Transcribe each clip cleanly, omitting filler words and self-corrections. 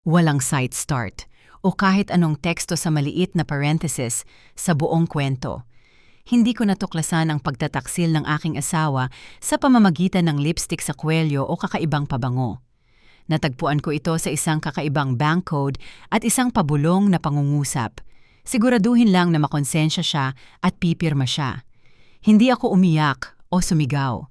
Walang site start o kahit anong teksto sa maliit na parenthesis sa buong kwento. Hindi ko natuklasan ang pagtataksil ng aking asawa sa pamamagitan ng lipstick sa kwelyo o kakaibang pabango. Natagpuan ko ito sa isang kakaibang bank code at isang pabulong na pangungusap. Siguraduhin lang na makonsensya siya at pipirma siya. Hindi ako umiyak o sumigaw.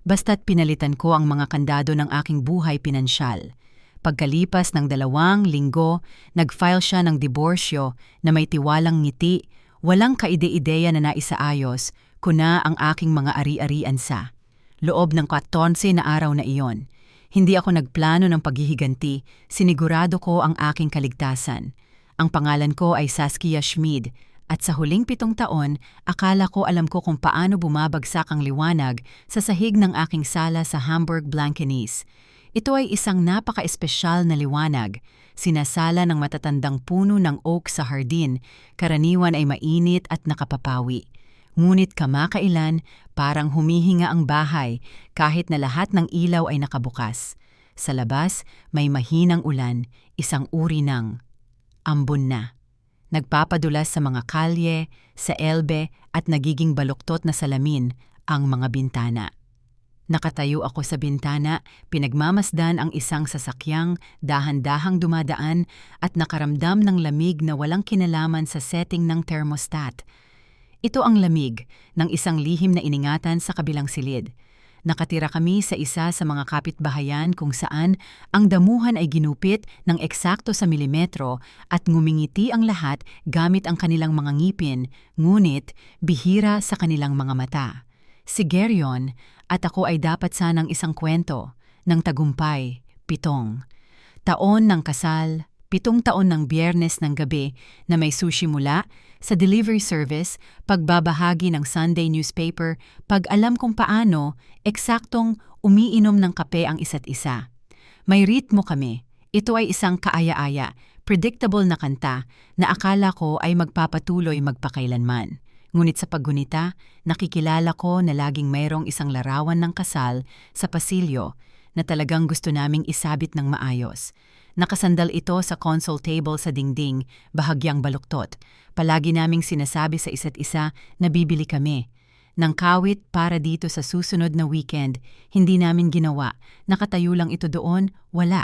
Basta't pinalitan ko ang mga kandado ng aking buhay pinansyal. Pagkalipas ng 2 linggo, nag-file siya ng diborsyo na may tiwalang ngiti, walang kaide-ideya na naisaayos, kuna ang aking mga ari-arian sa. Loob ng 14 na araw na iyon. Hindi ako nagplano ng paghihiganti, sinigurado ko ang aking kaligtasan. Ang pangalan ko ay Saskia Schmid, at sa huling 7 taon, akala ko alam ko kung paano bumabagsak ang liwanag sa sahig ng aking sala sa Hamburg Blankenese. Ito ay isang napaka-espesyal na liwanag, sinasala ng matatandang puno ng oak sa hardin, karaniwan ay mainit at nakapapawi. Ngunit kamakailan, parang humihinga ang bahay kahit na lahat ng ilaw ay nakabukas. Sa labas, may mahinang ulan, isang uri ng ambon na. Nagpapadulas sa mga kalye, sa elbe at nagiging baluktot na salamin ang mga bintana. Nakatayo ako sa bintana, pinagmamasdan ang isang sasakyang dahan-dahang dumadaan at nakaramdam ng lamig na walang kinalaman sa setting ng thermostat. Ito ang lamig ng isang lihim na iningatan sa kabilang silid. Nakatira kami sa isa sa mga kapitbahayan kung saan ang damuhan ay ginupit ng eksakto sa milimetro at ngumingiti ang lahat gamit ang kanilang mga ngipin, ngunit bihira sa kanilang mga mata. Si Gerion at ako ay dapat sanang isang kwento ng tagumpay, 7 taon ng kasal, 7 taon ng Biyernes ng gabi na may sushi mula, sa delivery service, pagbabahagi ng Sunday newspaper, pag-alam kung paano, eksaktong umiinom ng kape ang isa't isa. May ritmo kami. Ito ay isang kaaya-aya, predictable na kanta na akala ko ay magpapatuloy magpakailanman. Ngunit sa paggunita, nakikilala ko na laging mayroong isang larawan ng kasal sa pasilyo na talagang gusto naming isabit ng maayos. Nakasandal ito sa console table sa dingding, bahagyang baluktot. Palagi naming sinasabi sa isa't isa na bibili kami. Nang kawit para dito sa susunod na weekend, hindi namin ginawa. Nakatayo lang ito doon, wala.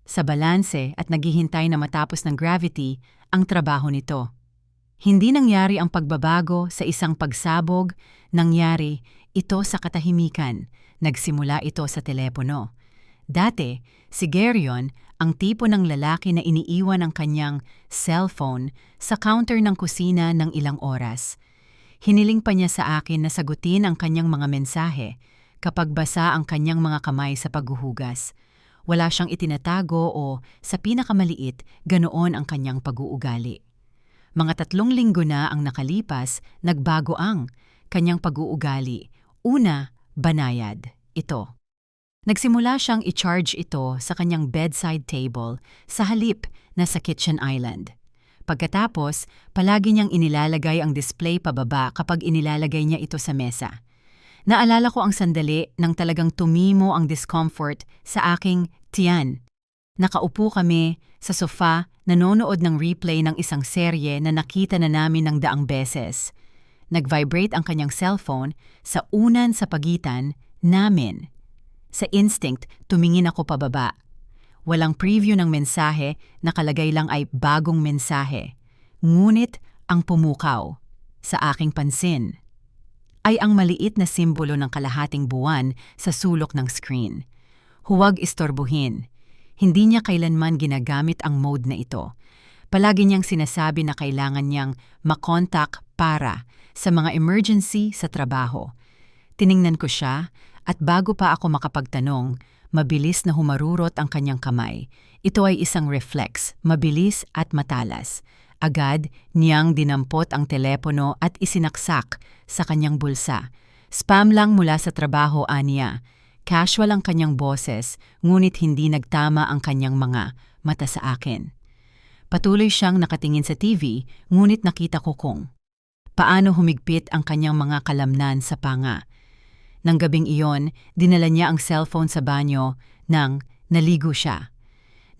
Sa balanse at naghihintay na matapos ng gravity, ang trabaho nito. Hindi nangyari ang pagbabago sa isang pagsabog, nangyari ito sa katahimikan. Nagsimula ito sa telepono. Dati, si Gerion, ang tipo ng lalaki na iniiwan ang kanyang cellphone sa counter ng kusina ng ilang oras. Hiniling pa niya sa akin na sagutin ang kanyang mga mensahe kapag basa ang kanyang mga kamay sa paghuhugas. Wala siyang itinatago o, sa pinakamaliit, ganoon ang kanyang pag-uugali. Mga 3 linggo na ang nakalipas, nagbago ang kanyang pag-uugali. Una, banayad. Ito. Nagsimula siyang i-charge ito sa kanyang bedside table sa halip na sa kitchen island. Pagkatapos, palagi niyang inilalagay ang display pababa kapag inilalagay niya ito sa mesa. Naalala ko ang sandali nang talagang tumimo ang discomfort sa aking tiyan. Nakaupo kami sa sofa, nanonood ng replay ng isang serye na nakita na namin ng 100 beses. Nag-vibrate ang kanyang cellphone sa unan sa pagitan namin. Sa instinct, tumingin ako pababa. Walang preview ng mensahe, nakalagay lang ay bagong mensahe. Ngunit ang pumukaw sa aking pansin ay ang maliit na simbolo ng kalahating buwan sa sulok ng screen. Huwag istorbohin. Hindi niya kailanman ginagamit ang mode na ito. Palagi niyang sinasabi na kailangan niyang makontak para sa mga emergency sa trabaho. Tiningnan ko siya at bago pa ako makapagtanong, mabilis na humarurot ang kanyang kamay. Ito ay isang reflex, mabilis at matalas. Agad niyang dinampot ang telepono at isinaksak sa kanyang bulsa. Spam lang mula sa trabaho, aniya. Casual ang kanyang boses, ngunit hindi nagtama ang kanyang mga mata sa akin. Patuloy siyang nakatingin sa TV, ngunit nakita ko kung paano humigpit ang kanyang mga kalamnan sa panga. Nang gabing iyon, dinala niya ang cellphone sa banyo nang naligo siya.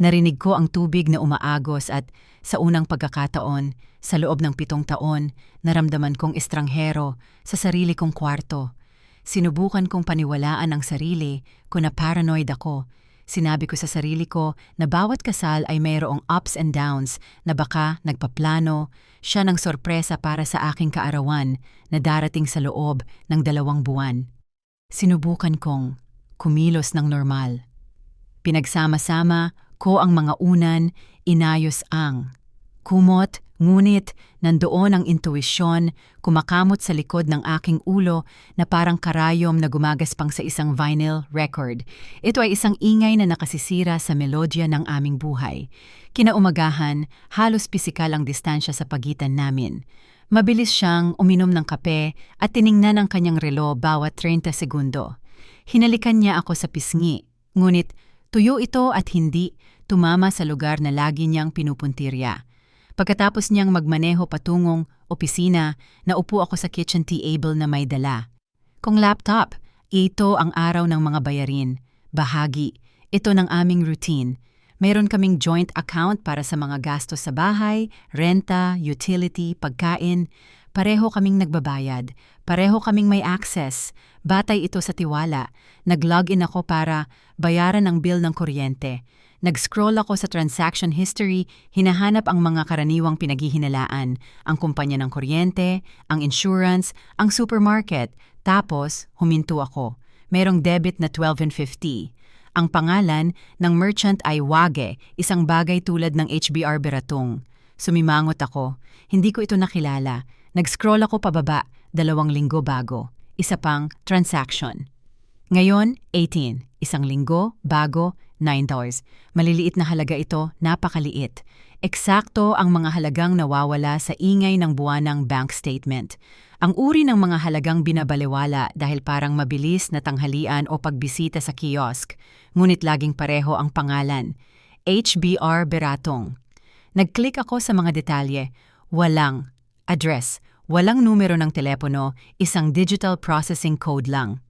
Narinig ko ang tubig na umaagos at sa unang pagkakataon, sa loob ng 7 taon, naramdaman kong estranghero sa sarili kong kwarto. Sinubukan kong paniwalaan ang sarili ko na paranoid ako. Sinabi ko sa sarili ko na bawat kasal ay mayroong ups and downs na baka nagpaplano siya ng sorpresa para sa aking kaarawan na darating sa loob ng 2 buwan. Sinubukan kong kumilos ng normal. Pinagsama-sama ko ang mga unan, inayos ang kumot, ngunit nandoon ang intuisyon, kumakamot sa likod ng aking ulo na parang karayom na gumagaspang sa isang vinyl record. Ito ay isang ingay na nakasisira sa melodya ng aming buhay. Kinaumagahan, halos pisikal ang distansya sa pagitan namin. Mabilis siyang uminom ng kape at tiningnan ang kanyang relo bawat 30 segundo. Hinalikan niya ako sa pisngi, ngunit tuyo ito at hindi tumama sa lugar na lagi niyang pinupuntirya. Pagkatapos niyang magmaneho patungong opisina, naupo ako sa kitchen table na may dala. Kung laptop, ito ang araw ng mga bayarin. Bahagi, ito ng aming routine. Mayroon kaming joint account para sa mga gastos sa bahay, renta, utility, pagkain. Pareho kaming nagbabayad. Pareho kaming may access. Batay ito sa tiwala. Nag-login ako para bayaran ang bill ng kuryente. Nag-scroll ako sa transaction history, hinahanap ang mga karaniwang pinaghihinalaan, ang kumpanya ng kuryente, ang insurance, ang supermarket. Tapos, huminto ako. Merong debit na 12.50. Ang pangalan ng merchant ay Wage, isang bagay tulad ng HBR Beratong. Sumimangot ako. Hindi ko ito nakilala. Nag-scroll ako pababa, 2 linggo bago. Isa pang transaction. Ngayon, 18. 1 linggo, bago, $9. Maliliit na halaga ito, napakaliit. Eksakto ang mga halagang nawawala sa ingay ng buwanang bank statement. Ang uri ng mga halagang binabaliwala dahil parang mabilis na tanghalian o pagbisita sa kiosk, ngunit laging pareho ang pangalan. HBR Beratong. Nag-click ako sa mga detalye. Walang address, walang numero ng telepono, isang digital processing code lang.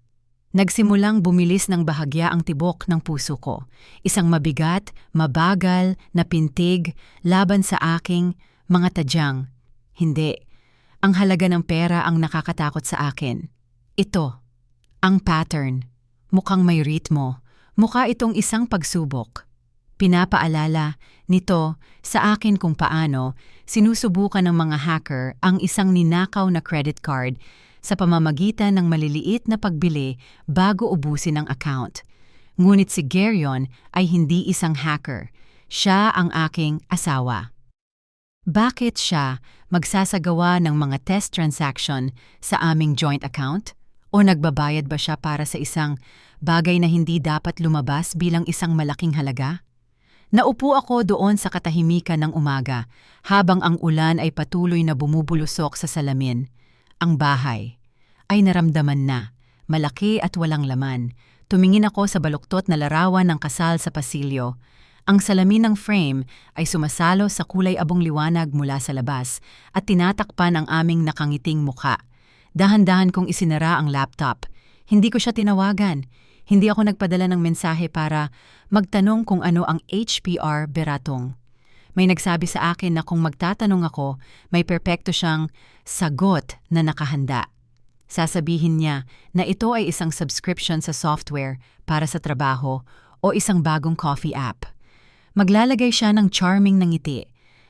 Nagsimulang bumilis ng bahagya ang tibok ng puso ko. Isang mabigat, mabagal, na pintig, laban sa aking mga tadyang. Hindi. Ang halaga ng pera ang nakakatakot sa akin. Ito. Ang pattern. Mukhang may ritmo. Mukha itong isang pagsubok. Pinapaalala nito sa akin kung paano sinusubukan ng mga hacker ang isang ninakaw na credit card sa pamamagitan ng maliliit na pagbili bago ubusin ang account. Ngunit si Gerion ay hindi isang hacker. Siya ang aking asawa. Bakit siya magsasagawa ng mga test transaction sa aming joint account? O nagbabayad ba siya para sa isang bagay na hindi dapat lumabas bilang isang malaking halaga? Naupo ako doon sa katahimikan ng umaga habang ang ulan ay patuloy na bumubulusok sa salamin. Ang bahay ay naramdaman na, malaki at walang laman. Tumingin ako sa baluktot na larawan ng kasal sa pasilyo. Ang salamin ng frame ay sumasalo sa kulay abong liwanag mula sa labas at tinatakpan ang aming nakangiting mukha. Dahan-dahan kong isinara ang laptop. Hindi ko siya tinawagan. Hindi ako nagpadala ng mensahe para magtanong kung ano ang HBR Beratong. May nagsabi sa akin na kung magtatanong ako, may perpekto siyang sagot na nakahanda. Sasabihin niya na ito ay isang subscription sa software para sa trabaho o isang bagong coffee app. Maglalagay siya ng charming na ngiti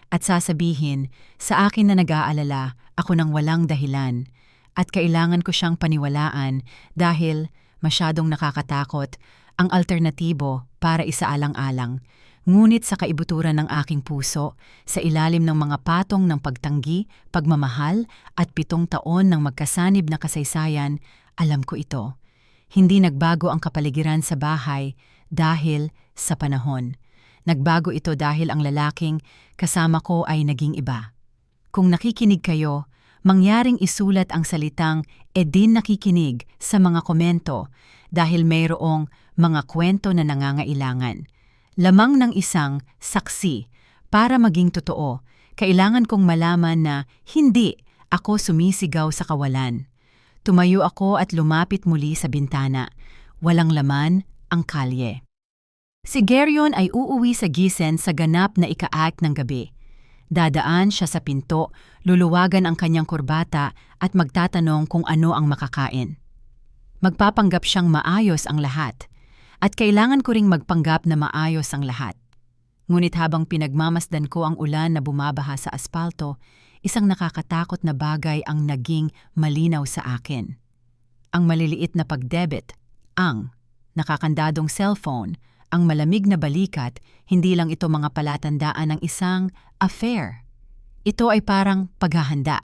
at sasabihin sa akin na nag-aalala ako ng walang dahilan at kailangan ko siyang paniwalaan dahil masyadong nakakatakot ang alternatibo para isaalang-alang. Ngunit sa kaibuturan ng aking puso, sa ilalim ng mga patong ng pagtanggi, pagmamahal at 7 taon ng magkasanib na kasaysayan, alam ko ito. Hindi nagbago ang kapaligiran sa bahay dahil sa panahon. Nagbago ito dahil ang lalaking kasama ko ay naging iba. Kung nakikinig kayo, mangyaring isulat ang salitang "din nakikinig" sa mga komento dahil mayroong mga kwento na nangangailangan. Lamang ng isang saksi para maging totoo, kailangan kong malaman na hindi ako sumisigaw sa kawalan. Tumayo ako at lumapit muli sa bintana. Walang laman ang kalye. Si Geryon ay uuwi sa Gisen sa ganap na ika-8 ng gabi. Dadaan siya sa pinto, luluwagan ang kanyang kurbata at magtatanong kung ano ang makakain. Magpapanggap siyang maayos ang lahat. At kailangan ko ring magpanggap na maayos ang lahat. Ngunit habang pinagmamasdan ko ang ulan na bumabaha sa aspalto, isang nakakatakot na bagay ang naging malinaw sa akin. Ang maliliit na pagdebit, ang nakakandadong cellphone, ang malamig na balikat, hindi lang ito mga palatandaan ng isang affair. Ito ay parang paghahanda.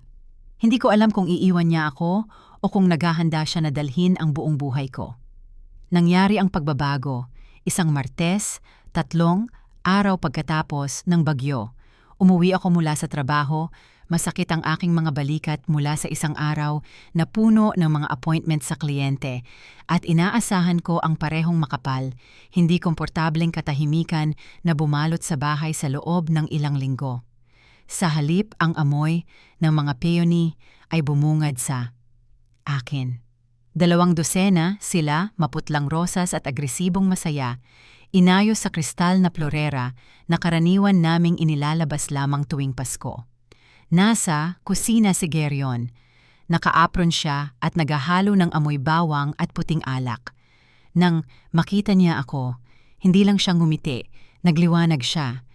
Hindi ko alam kung iiwan niya ako o kung naghahanda siya na dalhin ang buong buhay ko. Nangyari ang pagbabago, isang Martes, 3 araw pagkatapos ng bagyo. Umuwi ako mula sa trabaho, masakit ang aking mga balikat mula sa isang araw na puno ng mga appointment sa kliyente at inaasahan ko ang parehong makapal, hindi komportableng katahimikan na bumalot sa bahay sa loob ng ilang linggo. Sa halip ang amoy ng mga peony ay bumungad sa akin. 2 sila, maputlang rosas at agresibong masaya, inayos sa kristal na florera na karaniwan naming inilalabas lamang tuwing Pasko. Nasa kusina si Geryon. Naka-apron siya at naghahalo ng amoy bawang at puting alak. Nang makita niya ako, hindi lang siya ngumiti, nagliwanag siya.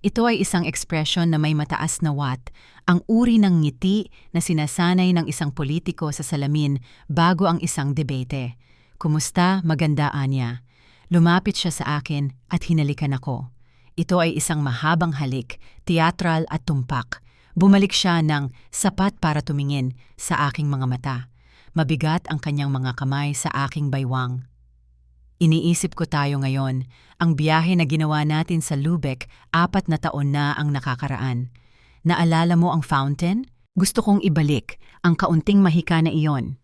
Ito ay isang ekspresyon na may mataas na watt, ang uri ng ngiti na sinasanay ng isang politiko sa salamin bago ang isang debate. Kumusta, magandaan niya. Lumapit siya sa akin at hinalikan ako. Ito ay isang mahabang halik, teatral at tumpak. Bumalik siya ng sapat para tumingin sa aking mga mata. Mabigat ang kanyang mga kamay sa aking baywang. Iniisip ko tayo ngayon, ang biyahe na ginawa natin sa Lubeck, 4 na taon na ang nakakaraan. Naalala mo ang fountain? Gusto kong ibalik ang kaunting mahika na iyon.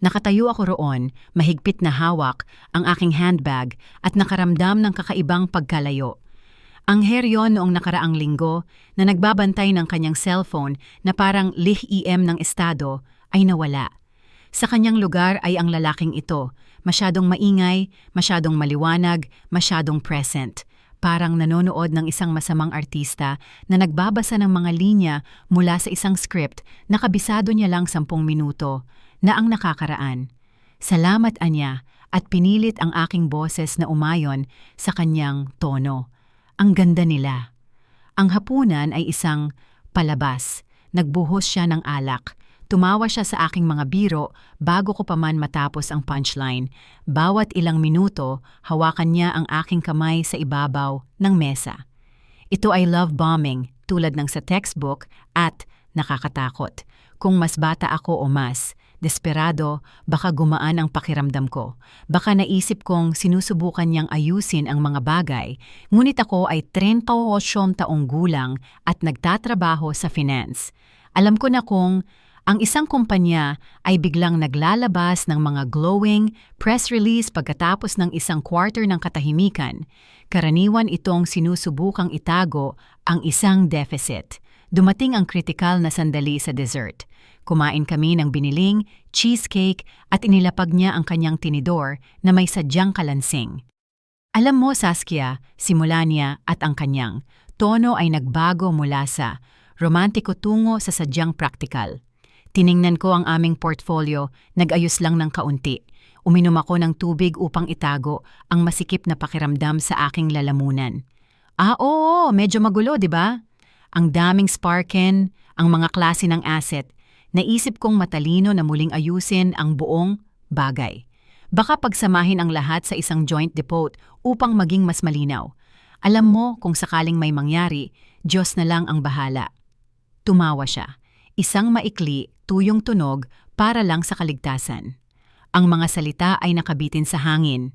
Nakatayo ako roon, mahigpit na hawak ang aking handbag at nakaramdam ng kakaibang pagkalayo. Ang heryon noong nakaraang linggo na nagbabantay ng kanyang cellphone na parang lih-im ng estado ay nawala. Sa kanyang lugar ay ang lalaking ito, masyadong maingay, masyadong maliwanag, masyadong present. Parang nanonood ng isang masamang artista na nagbabasa ng mga linya mula sa isang script na kabisado niya lang 10 minuto na ang nakakaraan. Salamat anya at pinilit ang aking boses na umayon sa kanyang tono. Ang ganda nila. Ang hapunan ay isang palabas. Nagbuhos siya ng alak. Tumawa siya sa aking mga biro bago ko pa man matapos ang punchline. Bawat ilang minuto, hawakan niya ang aking kamay sa ibabaw ng mesa. Ito ay love bombing tulad ng sa textbook at nakakatakot. Kung mas bata ako o mas desperado, baka gumaan ang pakiramdam ko. Baka naisip kong sinusubukan niyang ayusin ang mga bagay, ngunit ako ay 38 taong gulang at nagtatrabaho sa finance. Alam ko na kung ang isang kumpanya ay biglang naglalabas ng mga glowing press release pagkatapos ng isang quarter ng katahimikan, karaniwan itong sinusubukang itago ang isang deficit. Dumating ang kritikal na sandali sa dessert. Kumain kami ng biniling, cheesecake at inilapag niya ang kanyang tinidor na may sadyang kalansing. Alam mo, Saskia, simula niya at ang kanyang tono ay nagbago mula sa romantiko tungo sa sadyang praktikal. Tiningnan ko ang aming portfolio, nag-ayos lang ng kaunti. Uminom ako ng tubig upang itago ang masikip na pakiramdam sa aking lalamunan. Oo, medyo magulo, di ba? Ang daming sparken, ang mga klase ng asset. Naisip kong matalino na muling ayusin ang buong bagay. Baka pagsamahin ang lahat sa isang joint depot upang maging mas malinaw. Alam mo kung sakaling may mangyari, Diyos na lang ang bahala. Tumawa siya. Isang maikli, tuyong tunog para lang sa kaligtasan. Ang mga salita ay nakabitin sa hangin.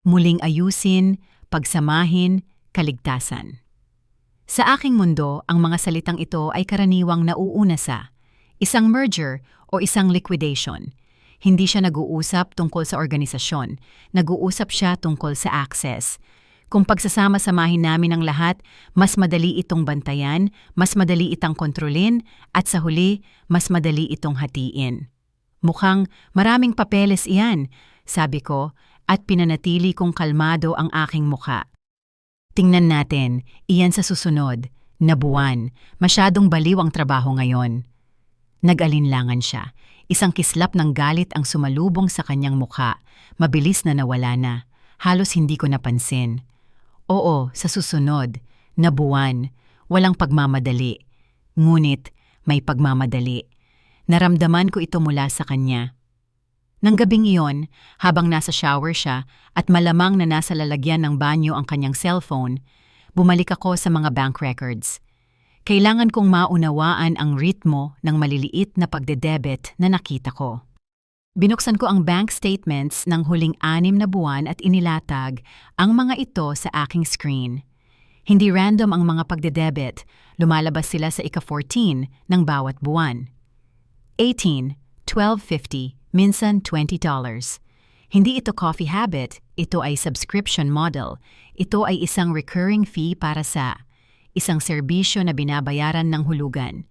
Muling ayusin, pagsamahin, kaligtasan. Sa aking mundo, ang mga salitang ito ay karaniwang nauuna sa isang merger o isang liquidation. Hindi siya nag-uusap tungkol sa organisasyon, nag-uusap siya tungkol sa access. Kung pagsasama-samahin namin ang lahat, mas madali itong bantayan, mas madali itang kontrolin, at sa huli, mas madali itong hatiin. Mukhang maraming papeles iyan, sabi ko, at pinanatili kong kalmado ang aking muka. Tingnan natin, iyan sa susunod, na buwan. Masyadong baliw ang trabaho ngayon. Nag-alinlangan siya. Isang kislap ng galit ang sumalubong sa kanyang mukha. Mabilis na nawala na. Halos hindi ko napansin. Oo, sa susunod, na buwan. Walang pagmamadali. Ngunit, may pagmamadali. Naramdaman ko ito mula sa kanya. Nang gabing iyon, habang nasa shower siya at malamang na nasa lalagyan ng banyo ang kanyang cellphone, bumalik ako sa mga bank records. Kailangan kong maunawaan ang ritmo ng maliliit na pagdedebit na nakita ko. Binuksan ko ang bank statements ng huling 6 na buwan at inilatag ang mga ito sa aking screen. Hindi random ang mga pagdedebit, lumalabas sila sa ika-14 ng bawat buwan. 18, 12.50, minsan $20. Hindi ito coffee habit, ito ay subscription model. Ito ay isang recurring fee para sa isang serbisyo na binabayaran ng hulugan.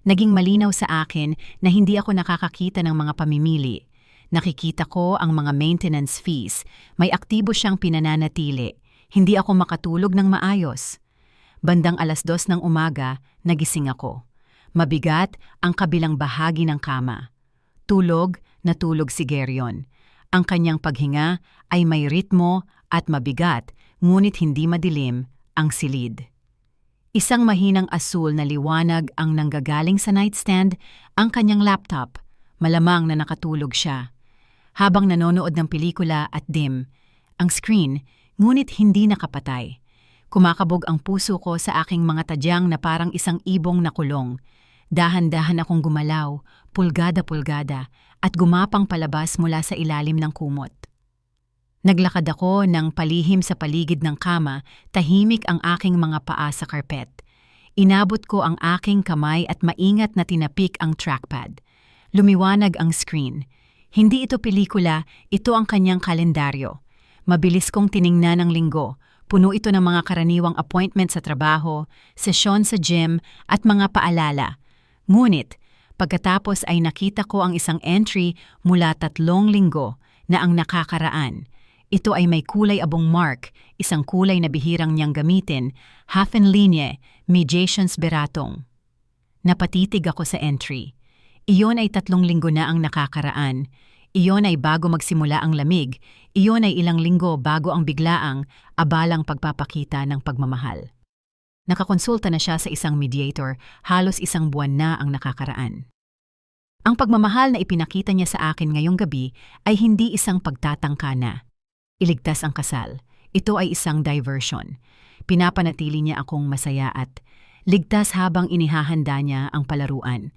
Naging malinaw sa akin na hindi ako nakakakita ng mga pamimili. Nakikita ko ang mga maintenance fees. May aktibo siyang pinananatili. Hindi ako makatulog ng maayos. Bandang 2:00 ng umaga, nagising ako. Mabigat ang kabilang bahagi ng kama. Tulog na tulog si Geryon. Ang kanyang paghinga ay may ritmo at mabigat, ngunit hindi madilim ang silid. Isang mahinang asul na liwanag ang nanggagaling sa nightstand, ang kanyang laptop. Malamang na nakatulog siya. Habang nanonood ng pelikula at dim, ang screen, ngunit hindi nakapatay. Kumakabog ang puso ko sa aking mga tadyang na parang isang ibong nakulong. Dahan-dahan akong gumalaw, pulgada-pulgada, at gumapang palabas mula sa ilalim ng kumot. Naglakad ako ng palihim sa paligid ng kama, tahimik ang aking mga paa sa karpet. Inabot ko ang aking kamay at maingat na tinapik ang trackpad. Lumiwanag ang screen. Hindi ito pelikula, ito ang kanyang kalendaryo. Mabilis kong tiningnan ang linggo. Puno ito ng mga karaniwang appointment sa trabaho, sesyon sa gym, at mga paalala. Ngunit, pagkatapos ay nakita ko ang isang entry mula 3 linggo na ang nakakaraan. Ito ay may kulay abong mark, isang kulay na bihirang niyang gamitin, half-en-ligne, mediations beratong. Napatitig ako sa entry. Iyon ay 3 linggo na ang nakakaraan. Iyon ay bago magsimula ang lamig. Iyon ay ilang linggo bago ang biglaang, abalang pagpapakita ng pagmamahal. Nakakonsulta na siya sa isang mediator, halos 1 buwan na ang nakakaraan. Ang pagmamahal na ipinakita niya sa akin ngayong gabi ay hindi isang pagtatangka na. Iligtas ang kasal. Ito ay isang diversion. Pinapanatili niya akong masaya at ligtas habang inihahanda niya ang palaruan.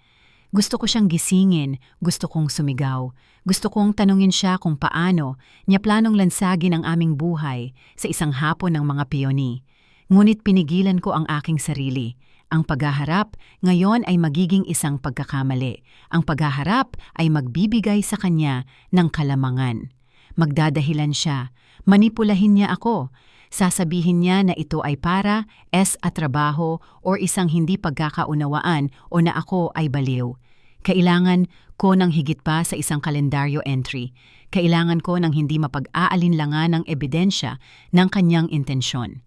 Gusto ko siyang gisingin, gusto kong sumigaw, gusto kong tanungin siya kung paano niya planong lansagin ang aming buhay sa isang hapon ng mga piyoni. Ngunit pinigilan ko ang aking sarili. Ang paghaharap ngayon ay magiging isang pagkakamali. Ang paghaharap ay magbibigay sa kanya ng kalamangan. Magdadahilan siya, manipulahin niya ako. Sasabihin niya na ito ay para, at trabaho o isang hindi pagkakaunawaan o na ako ay baliw. Kailangan ko ng higit pa sa isang kalendaryo entry. Kailangan ko ng hindi mapag-aalinlangan ng ebidensya ng kanyang intensyon.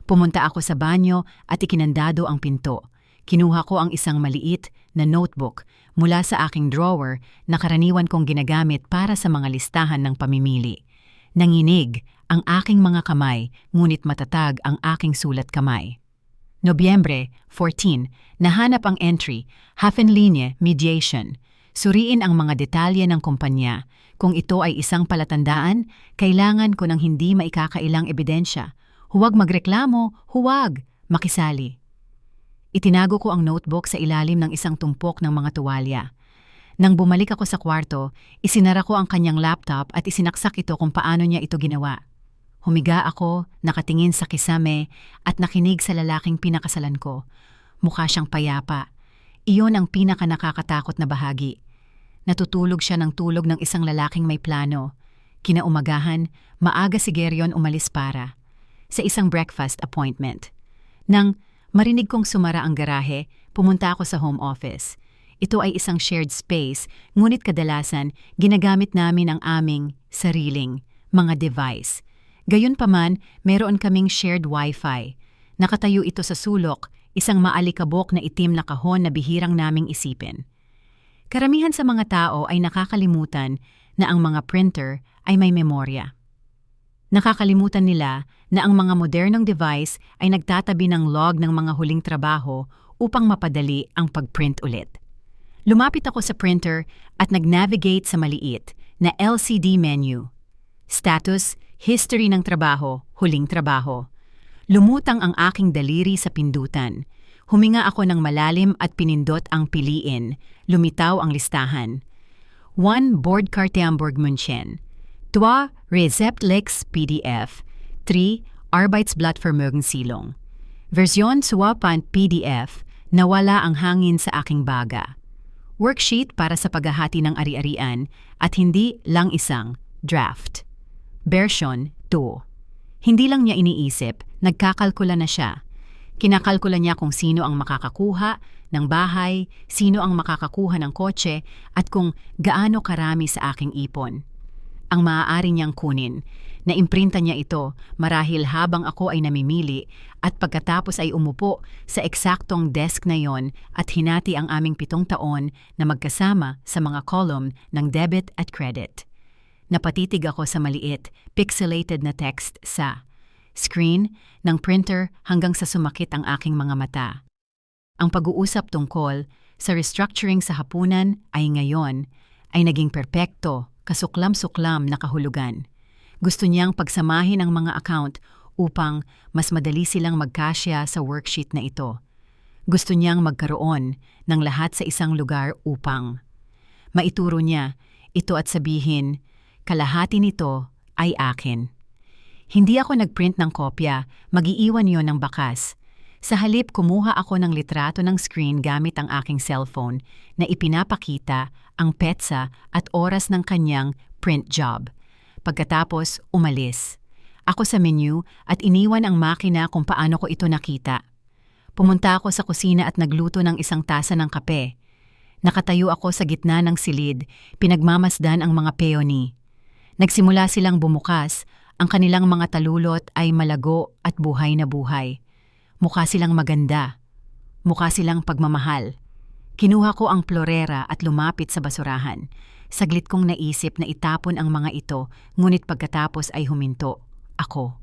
Pumunta ako sa banyo at ikinandado ang pinto. Kinuha ko ang isang maliit na notebook mula sa aking drawer na karaniwan kong ginagamit para sa mga listahan ng pamimili. Nanginig ang aking mga kamay, ngunit matatag ang aking sulat kamay. Nobyembre 14, nahanap ang entry, half-en-ligne mediation. Suriin ang mga detalye ng kumpanya. Kung ito ay isang palatandaan, kailangan ko ng hindi maikakailang ebidensya. Huwag magreklamo, huwag makisali. Itinago ko ang notebook sa ilalim ng isang tumpok ng mga tuwalya. Nang bumalik ako sa kwarto, isinara ko ang kanyang laptop at isinaksak ito kung paano niya ito ginawa. Humiga ako, nakatingin sa kisame at nakinig sa lalaking pinakasalan ko. Mukha siyang payapa. Iyon ang pinaka-nakakatakot na bahagi. Natutulog siya ng tulog ng isang lalaking may plano. Kinaumagahan, maaga si Geryon umalis para sa isang breakfast appointment. Nang marinig kong sumara ang garahe, pumunta ako sa home office. Ito ay isang shared space, ngunit kadalasan ginagamit namin ang aming sariling mga device. Gayunpaman, meron kaming shared wifi. Nakatayo ito sa sulok, isang maalikabok na itim na kahon na bihirang naming isipin. Karamihan sa mga tao ay nakakalimutan na ang mga printer ay may memorya. Nakakalimutan nila na ang mga modernong device ay nagtatabi ng log ng mga huling trabaho upang mapadali ang pag-print ulit. Lumapit ako sa printer at nag-navigate sa maliit na LCD menu. Status, history ng trabaho, huling trabaho. Lumutang ang aking daliri sa pindutan. Huminga ako ng malalim at pinindot ang piliin. Lumitaw ang listahan. 1. Bordkarte Hamburg München. 2. Rezeptlex PDF. 3. Arbeitsblattvermögenssilong. Version Suwapan PDF. Nawala ang hangin sa aking baga. Worksheet para sa paghahati ng ari-arian at hindi lang isang draft. Version 2. Hindi lang niya iniisip, nagkakalkula na siya. Kinakalkula niya kung sino ang makakakuha ng bahay, sino ang makakakuha ng kotse, at kung gaano karami sa aking ipon. Ang maaari niyang kunin, naimprinta niya ito marahil habang ako ay namimili at pagkatapos ay umupo sa eksaktong desk na yon at hinati ang aming 7 taon na magkasama sa mga column ng debit at credit. Napatitig ako sa maliit, pixelated na text sa screen ng printer hanggang sa sumakit ang aking mga mata. Ang pag-uusap tungkol sa restructuring sa hapunan ay ngayon ay naging perpekto, kasuklam-suklam na kahulugan. Gusto niyang pagsamahin ang mga account upang mas madali silang magkasya sa worksheet na ito. Gusto niyang magkaroon ng lahat sa isang lugar upang maituro niya ito at sabihin, kalahati nito ay akin. Hindi ako nagprint ng kopya, mag-iiwan yon ng bakas. Sa halip, kumuha ako ng litrato ng screen gamit ang aking cellphone na ipinapakita ang petsa at oras ng kanyang print job. Pagkatapos, umalis. Ako sa menu at iniwan ang makina kung paano ko ito nakita. Pumunta ako sa kusina at nagluto ng isang tasa ng kape. Nakatayo ako sa gitna ng silid, pinagmamasdan ang mga peony. Nagsimula silang bumukas. Ang kanilang mga talulot ay malago at buhay na buhay. Mukha silang maganda. Mukha silang pagmamahal. Kinuha ko ang plorera at lumapit sa basurahan. Saglit kong naisip na itapon ang mga ito, ngunit pagkatapos ay huminto. Ako.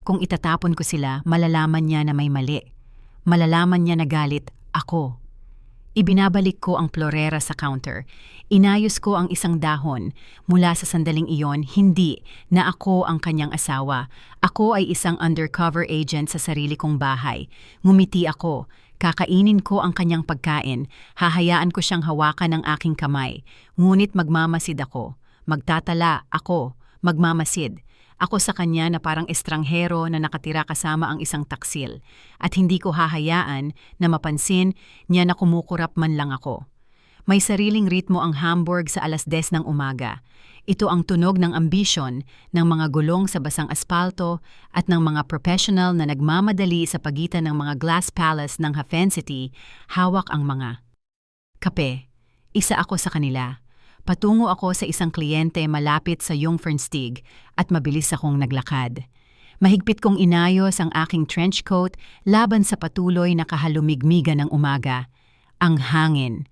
Kung itatapon ko sila, malalaman niya na may mali. Malalaman niya na galit ako. Ibinabalik ko ang plorera sa counter. Inayos ko ang isang dahon. Mula sa sandaling iyon, hindi na ako ang kanyang asawa. Ako ay isang undercover agent sa sarili kong bahay. Ngumiti ako. Kakainin ko ang kanyang pagkain. Hahayaan ko siyang hawakan ng aking kamay. Ngunit magmamasid ako. Magtatala ako. Magmamasid. Ako sa kanya na parang estranghero na nakatira kasama ang isang taksil. At hindi ko hahayaan na mapansin niya na kumukurap man lang ako. May sariling ritmo ang Hamburg sa 10:00 ng umaga. Ito ang tunog ng ambisyon ng mga gulong sa basang aspalto at ng mga professional na nagmamadali sa pagitan ng mga glass palace ng Hafen City, hawak ang mga kape. Isa ako sa kanila. Patungo ako sa isang kliyente malapit sa Jungfernstieg at mabilis akong naglakad. Mahigpit kong inayos ang aking trench coat laban sa patuloy na kahalumigmigan ng umaga. Ang hangin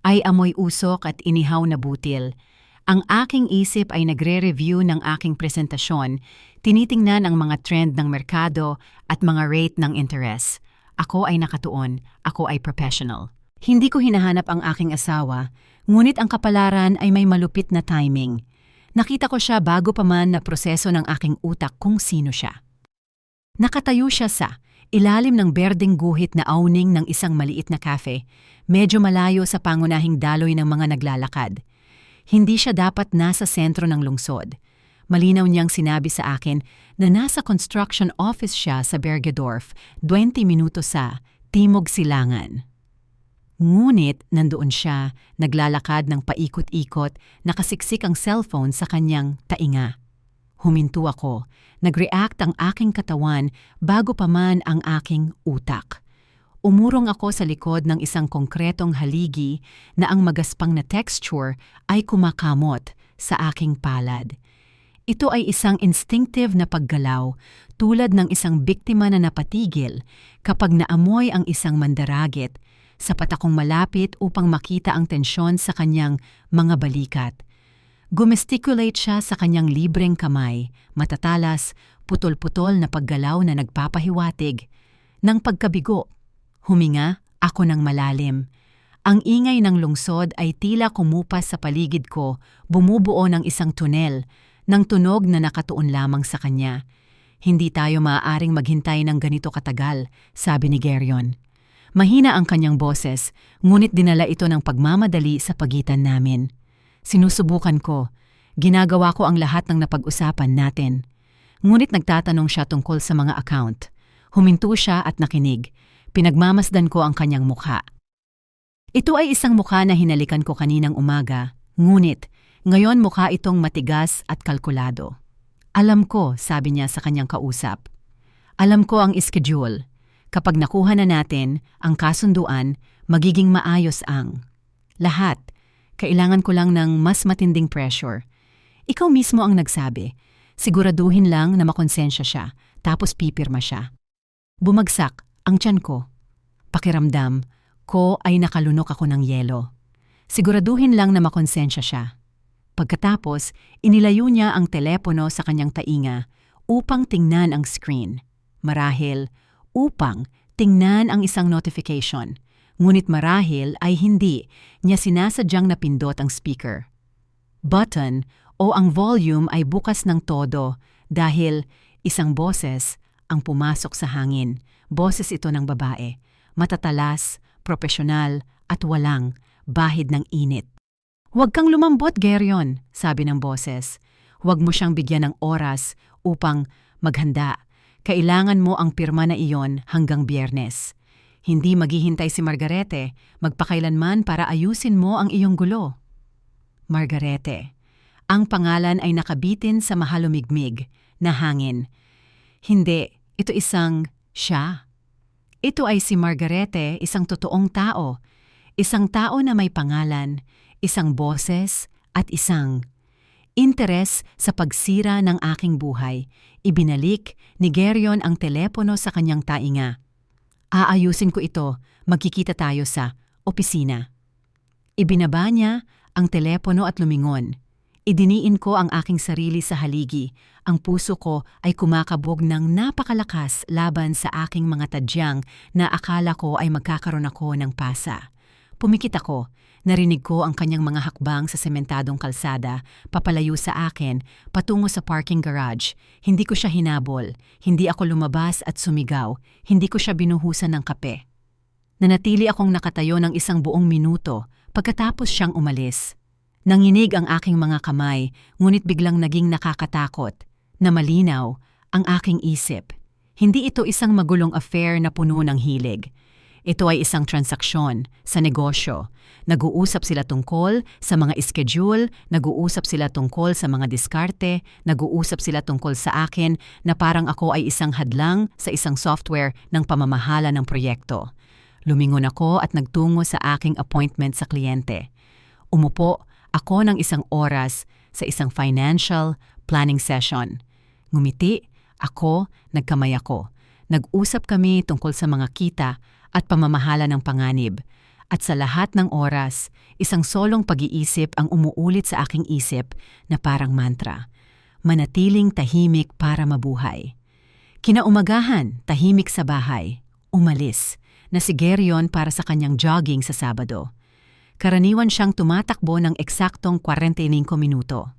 ay amoy usok at inihaw na butil. Ang aking isip ay nagre-review ng aking presentasyon, tinitingnan ang mga trend ng merkado at mga rate ng interest. Ako ay nakatuon, ako ay professional. Hindi ko hinahanap ang aking asawa, ngunit ang kapalaran ay may malupit na timing. Nakita ko siya bago pa man na proseso ng aking utak kung sino siya. Nakatayo siya sa ilalim ng berdeng guhit na awning ng isang maliit na cafe, medyo malayo sa pangunahing daloy ng mga naglalakad. Hindi siya dapat nasa sentro ng lungsod. Malinaw niyang sinabi sa akin na nasa construction office siya sa Bergedorf, 20 minuto sa Timog Silangan. Ngunit nandoon siya, naglalakad ng paikot-ikot, nakasiksik ang cellphone sa kanyang tainga. Huminto ako, nag-react ang aking katawan bago pa man ang aking utak. Umurong ako sa likod ng isang konkretong haligi na ang magaspang na texture ay kumakamot sa aking palad. Ito ay isang instinctive na paggalaw tulad ng isang biktima na napatigil kapag naamoy ang isang mandaragit. Sapat akong malapit upang makita ang tensyon sa kanyang mga balikat. Gumesticulate siya sa kanyang libreng kamay, matatalas, putol-putol na paggalaw na nagpapahiwatig. Nang pagkabigo, huminga ako ng malalim. Ang ingay ng lungsod ay tila kumupas sa paligid ko, bumubuo ng isang tunel, ng tunog na nakatuon lamang sa kanya. Hindi tayo maaaring maghintay ng ganito katagal, sabi ni Geryon. Mahina ang kanyang boses, ngunit dinala ito ng pagmamadali sa pagitan namin. Sinusubukan ko. Ginagawa ko ang lahat ng napag-usapan natin. Ngunit nagtatanong siya tungkol sa mga account. Huminto siya at nakinig. Pinagmamasdan ko ang kanyang mukha. Ito ay isang mukha na hinalikan ko kaninang umaga, ngunit ngayon mukha itong matigas at kalkulado. Alam ko, sabi niya sa kanyang kausap. Alam ko ang schedule. Kapag nakuha na natin ang kasunduan, magiging maayos ang lahat. Kailangan ko lang ng mas matinding pressure. Ikaw mismo ang nagsabi. Siguraduhin lang na makonsensya siya, tapos pipirma siya. Bumagsak ang tiyan ko. Pakiramdam ko ay nakalunok ako ng yelo. Siguraduhin lang na makonsensya siya. Pagkatapos, inilayo niya ang telepono sa kanyang tainga upang tingnan ang screen. Marahil, upang tingnan ang isang notification. Ngunit marahil ay hindi niya sinasadyang napindot ang speaker. Button o ang volume ay bukas ng todo dahil isang boses ang pumasok sa hangin. Boses ito ng babae. Matatalas, propesyonal at walang bahid ng init. Huwag kang lumambot, Geryon, sabi ng boses. Huwag mo siyang bigyan ng oras upang maghanda. Kailangan mo ang pirma na iyon hanggang Biyernes. Hindi maghihintay si Margarete, magpakailanman para ayusin mo ang iyong gulo. Margarete. Ang pangalan ay nakabitin sa mahalumigmig na hangin. Hindi, ito isang siya. Ito ay si Margarete, isang totoong tao. Isang tao na may pangalan, isang boses at isang interes sa pagsira ng aking buhay. Ibinalik ni Geryon ang telepono sa kanyang tainga. Aayusin ko ito, magkikita tayo sa opisina. Ibinaba niya ang telepono at lumingon. Idiniin ko ang aking sarili sa haligi. Ang puso ko ay kumakabog ng napakalakas laban sa aking mga tadyang na akala ko ay magkakaroon ako ng pasa. Pumikit ako. Narinig ko ang kanyang mga hakbang sa sementadong kalsada, papalayo sa akin, patungo sa parking garage. Hindi ko siya hinabol. Hindi ako lumabas at sumigaw. Hindi ko siya binuhusan ng kape. Nanatili akong nakatayo ng isang buong minuto pagkatapos siyang umalis. Nanginig ang aking mga kamay, ngunit biglang naging nakakatakot, na malinaw ang aking isip. Hindi ito isang magulong affair na puno ng hilig. Ito ay isang transaksyon sa negosyo. Nag-uusap sila tungkol sa mga schedule, nag-uusap sila tungkol sa mga diskarte, nag-uusap sila tungkol sa akin na parang ako ay isang hadlang sa isang software ng pamamahala ng proyekto. Lumingon ako at nagtungo sa aking appointment sa kliyente. Umupo ako ng isang oras sa isang financial planning session. Ngumiti ako, nagkamay ako. Nag-usap kami tungkol sa mga kita at pamamahala ng panganib. At sa lahat ng oras, isang solong pag-iisip ang umuulit sa aking isip na parang mantra. Manatiling tahimik para mabuhay. Kinaumagahan, tahimik sa bahay. Umalis na si Geryon para sa kanyang jogging sa Sabado. Karaniwan siyang tumatakbo ng eksaktong 45 minuto.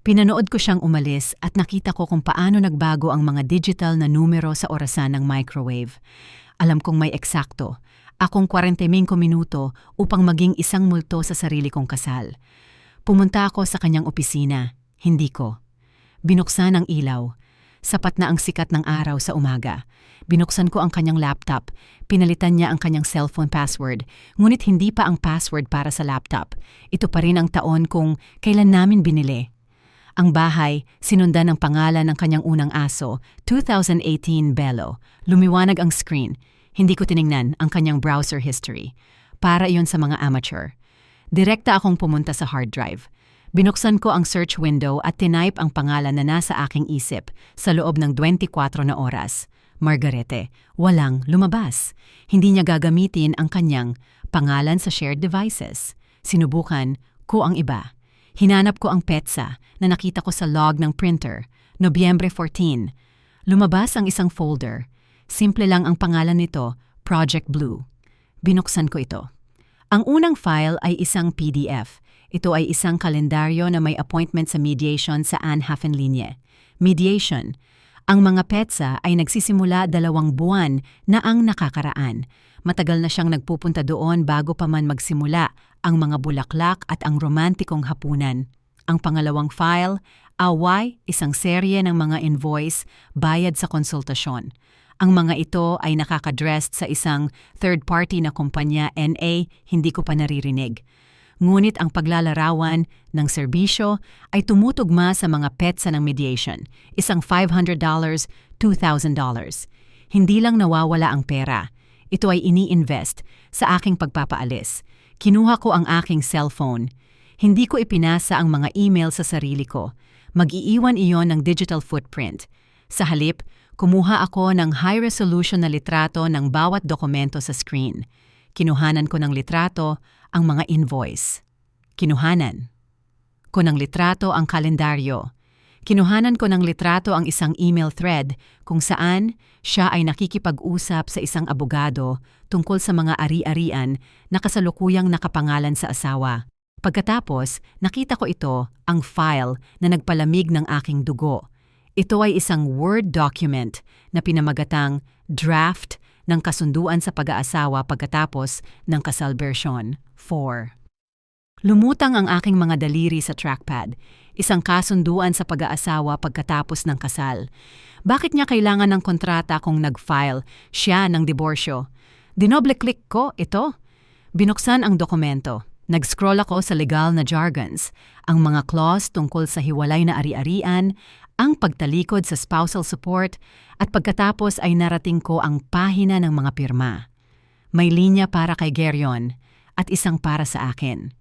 Pinanood ko siyang umalis at nakita ko kung paano nagbago ang mga digital na numero sa orasan ng microwave. Alam kong may eksakto. Akong 45 minuto upang maging isang multo sa sarili kong kasal. Pumunta ako sa kanyang opisina. Hindi ko. Binuksan ang ilaw. Sapat na ang sikat ng araw sa umaga. Binuksan ko ang kanyang laptop. Pinalitan niya ang kanyang cellphone password. Ngunit hindi pa ang password para sa laptop. Ito pa rin ang taon kung kailan namin binili. Ang bahay, sinundan ng pangalan ng kanyang unang aso, 2018 Bello. Lumiwanag ang screen. Hindi ko tiningnan ang kanyang browser history. Para iyon sa mga amateur. Direkta akong pumunta sa hard drive. Binuksan ko ang search window at tinype ang pangalan na nasa aking isip sa loob ng 24 na oras. Margarete, walang lumabas. Hindi niya gagamitin ang kanyang pangalan sa shared devices. Sinubukan ko ang iba. Hinanap ko ang petsa na nakita ko sa log ng printer, Nobyembre 14. Lumabas ang isang folder. Simple lang ang pangalan nito, Project Blue. Binuksan ko ito. Ang unang file ay isang PDF. Ito ay isang kalendaryo na may appointment sa mediation sa Anne Hafen Linie. Mediation. Ang mga petsa ay nagsisimula 2 buwan na ang nakakaraan. Matagal na siyang nagpupunta doon bago pa man magsimula ang mga bulaklak at ang romantikong hapunan. Ang pangalawang file, away, isang serye ng mga invoice, bayad sa konsultasyon. Ang mga ito ay nakakadressed sa isang third-party na kumpanya NA, hindi ko pa naririnig. Ngunit ang paglalarawan ng serbisyo ay tumutugma sa mga petsa ng mediation, isang $500, $2,000. Hindi lang nawawala ang pera. Ito ay ini-invest sa aking pagpapaalis. Kinuha ko ang aking cellphone. Hindi ko ipinasa ang mga email sa sarili ko. Mag-iiwan iyon ng digital footprint. Sa halip, kumuha ako ng high-resolution na litrato ng bawat dokumento sa screen. Kinuhanan ko ng litrato ang mga invoice. Kinuhanan ko ng litrato ang kalendaryo. Kinuhanan ko ng litrato ang isang email thread kung saan siya ay nakikipag-usap sa isang abogado tungkol sa mga ari-arian na kasalukuyang nakapangalan sa asawa. Pagkatapos, nakita ko ito, ang file na nagpalamig ng aking dugo. Ito ay isang Word document na pinamagatang draft ng kasunduan sa pag-aasawa pagkatapos ng kasal version 4. Lumutang ang aking mga daliri sa trackpad, isang kasunduan sa pag-aasawa pagkatapos ng kasal. Bakit niya kailangan ng kontrata kung nag-file siya ng diborsyo? Dinoble-click ko ito. Binuksan ang dokumento. Nag-scroll ako sa legal na jargons, ang mga clause tungkol sa hiwalay na ari-arian, ang pagtalikod sa spousal support, at pagkatapos ay narating ko ang pahina ng mga pirma. May linya para kay Gerion at isang para sa akin.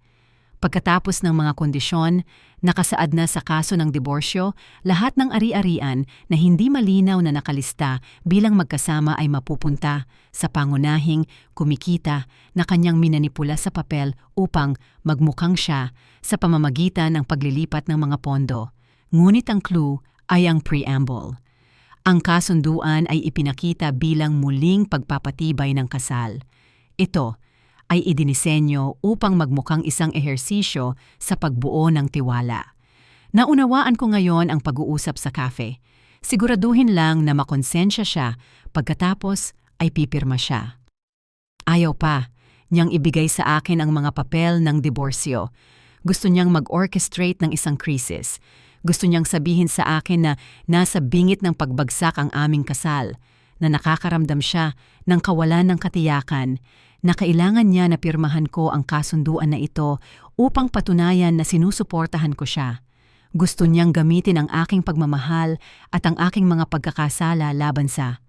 Pagkatapos ng mga kondisyon, nakasaad na sa kaso ng diborsyo, lahat ng ari-arian na hindi malinaw na nakalista bilang magkasama ay mapupunta sa pangunahing kumikita na kanyang minanipula sa papel upang magmukhang siya sa pamamagitan ng paglilipat ng mga pondo. Ngunit ang clue ay ang preamble. Ang kasunduan ay ipinakita bilang muling pagpapatibay ng kasal. Ito ay idinisenyo upang magmukhang isang ehersisyo sa pagbuo ng tiwala. Naunawaan ko ngayon ang pag-uusap sa cafe. Siguraduhin lang na makonsensya siya pagkatapos ay pipirma siya. Ayaw pa niyang ibigay sa akin ang mga papel ng diborsyo. Gusto niyang mag-orchestrate ng isang krisis. Gusto niyang sabihin sa akin na nasa bingit ng pagbagsak ang aming kasal, na nakakaramdam siya ng kawalan ng katiyakan, na kailangan niya na pirmahan ko ang kasunduan na ito upang patunayan na sinusuportahan ko siya. Gusto niyang gamitin ang aking pagmamahal at ang aking mga pagkakasala laban sa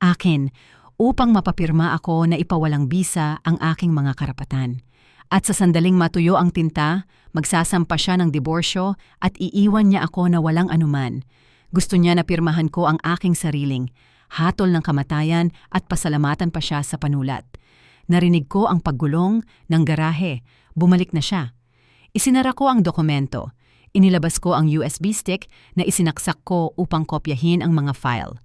akin upang mapapirma ako na ipawalang bisa ang aking mga karapatan. At sa sandaling matuyo ang tinta, magsasampa siya ng diborsyo at iiwan niya ako na walang anuman. Gusto niya na pirmahan ko ang aking sariling hatol ng kamatayan at pasalamatan pa siya sa panulat. Narinig ko ang paggulong ng garahe. Bumalik na siya. Isinara ko ang dokumento. Inilabas ko ang USB stick na isinaksak ko upang kopyahin ang mga file.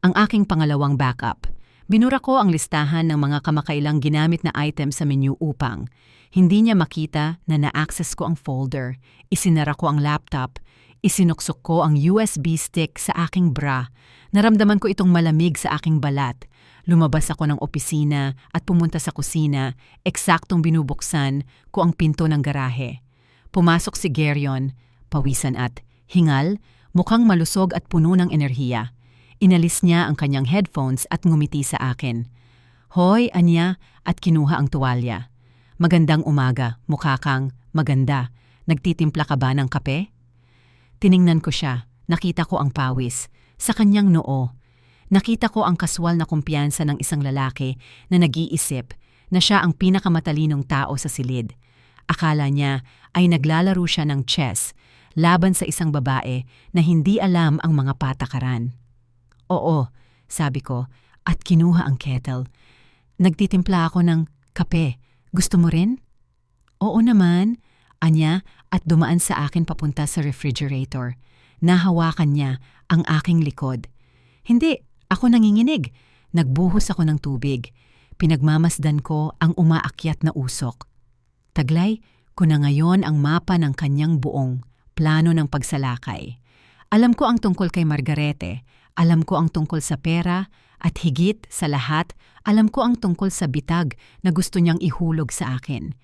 Ang aking pangalawang backup. Binura ko ang listahan ng mga kamakailang ginamit na item sa menu upang hindi niya makita na na-access ko ang folder. Isinara ko ang laptop. Isinuksok ko ang USB stick sa aking bra. Naramdaman ko itong malamig sa aking balat. Lumabas ako ng opisina at pumunta sa kusina, eksaktong binubuksan ko ang pinto ng garahe. Pumasok si Gerion, pawisan at hingal, mukhang malusog at puno ng enerhiya. Inalis niya ang kanyang headphones at ngumiti sa akin. Hoy, anya, at kinuha ang tuwalya. Magandang umaga, mukha kang maganda. Nagtitimpla ka ba ng kape? Tiningnan ko siya, nakita ko ang pawis. Sa kanyang noo, nakita ko ang kaswal na kumpiyansa ng isang lalaki na nag-iisip na siya ang pinakamatalinong tao sa silid. Akala niya ay naglalaro siya ng chess laban sa isang babae na hindi alam ang mga patakaran. Oo, sabi ko, at kinuha ang kettle. Nagtitimpla ako ng kape. Gusto mo rin? Oo naman, anya at dumaan sa akin papunta sa refrigerator. Nahawakan niya ang aking likod. Hindi, ako nanginginig. Nagbuhos ako ng tubig. Pinagmamasdan ko ang umaakyat na usok. Taglay ko na ngayon ang mapa ng kanyang buong plano ng pagsalakay. Alam ko ang tungkol kay Margarete, alam ko ang tungkol sa pera, at higit sa lahat, alam ko ang tungkol sa bitag na gusto niyang ihulog sa akin.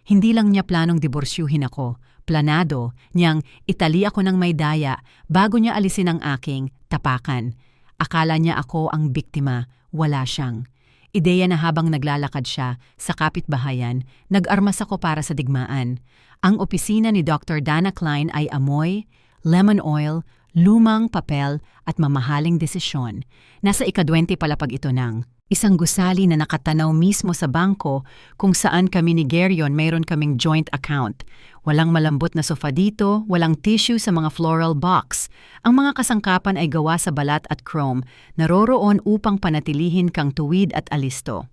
Hindi lang niya planong diborsyuhin ako, planado niyang itali ako ng may daya bago niya alisin ang aking tapakan. Akala niya ako ang biktima, wala siyang. Ideya na habang naglalakad siya sa kapitbahayan, nag-armas ako para sa digmaan. Ang opisina ni Dr. Dana Klein ay amoy, lemon oil, lumang papel at mamahaling desisyon. Nasa ika-20 palapag ito ng isang gusali na nakatanaw mismo sa bangko kung saan kami ni Gerion mayroon kaming joint account. Walang malambot na sofa dito, walang tissue sa mga floral box. Ang mga kasangkapan ay gawa sa balat at chrome, naroroon upang panatilihin kang tuwid at alisto.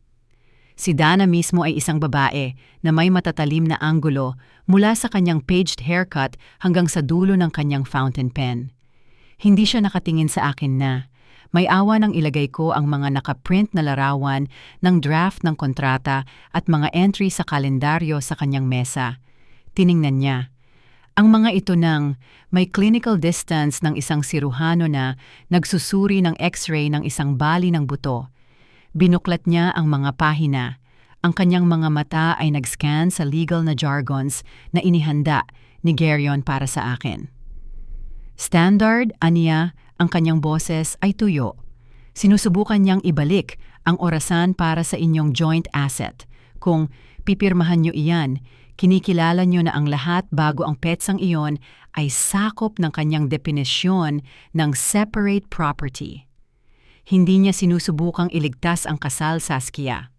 Si Dana mismo ay isang babae na may matatalim na anggulo mula sa kanyang paged haircut hanggang sa dulo ng kanyang fountain pen. Hindi siya nakatingin sa akin na. May awa nang ilagay ko ang mga nakaprint na larawan ng draft ng kontrata at mga entry sa kalendaryo sa kanyang mesa. Tiningnan niya. Ang mga ito ng may clinical distance ng isang siruhano na nagsusuri ng x-ray ng isang bali ng buto. Binuklat niya ang mga pahina. Ang kanyang mga mata ay nag-scan sa legal na jargons na inihanda ni Gerion para sa akin. Standard, aniya, ang kanyang boses ay tuyo. Sinusubukan niyang ibalik ang orasan para sa inyong joint asset. Kung pipirmahan niyo iyan, kinikilala niyo na ang lahat bago ang petsang iyon ay sakop ng kanyang definisyon ng separate property. Hindi niya sinusubukang iligtas ang kasal, Saskia.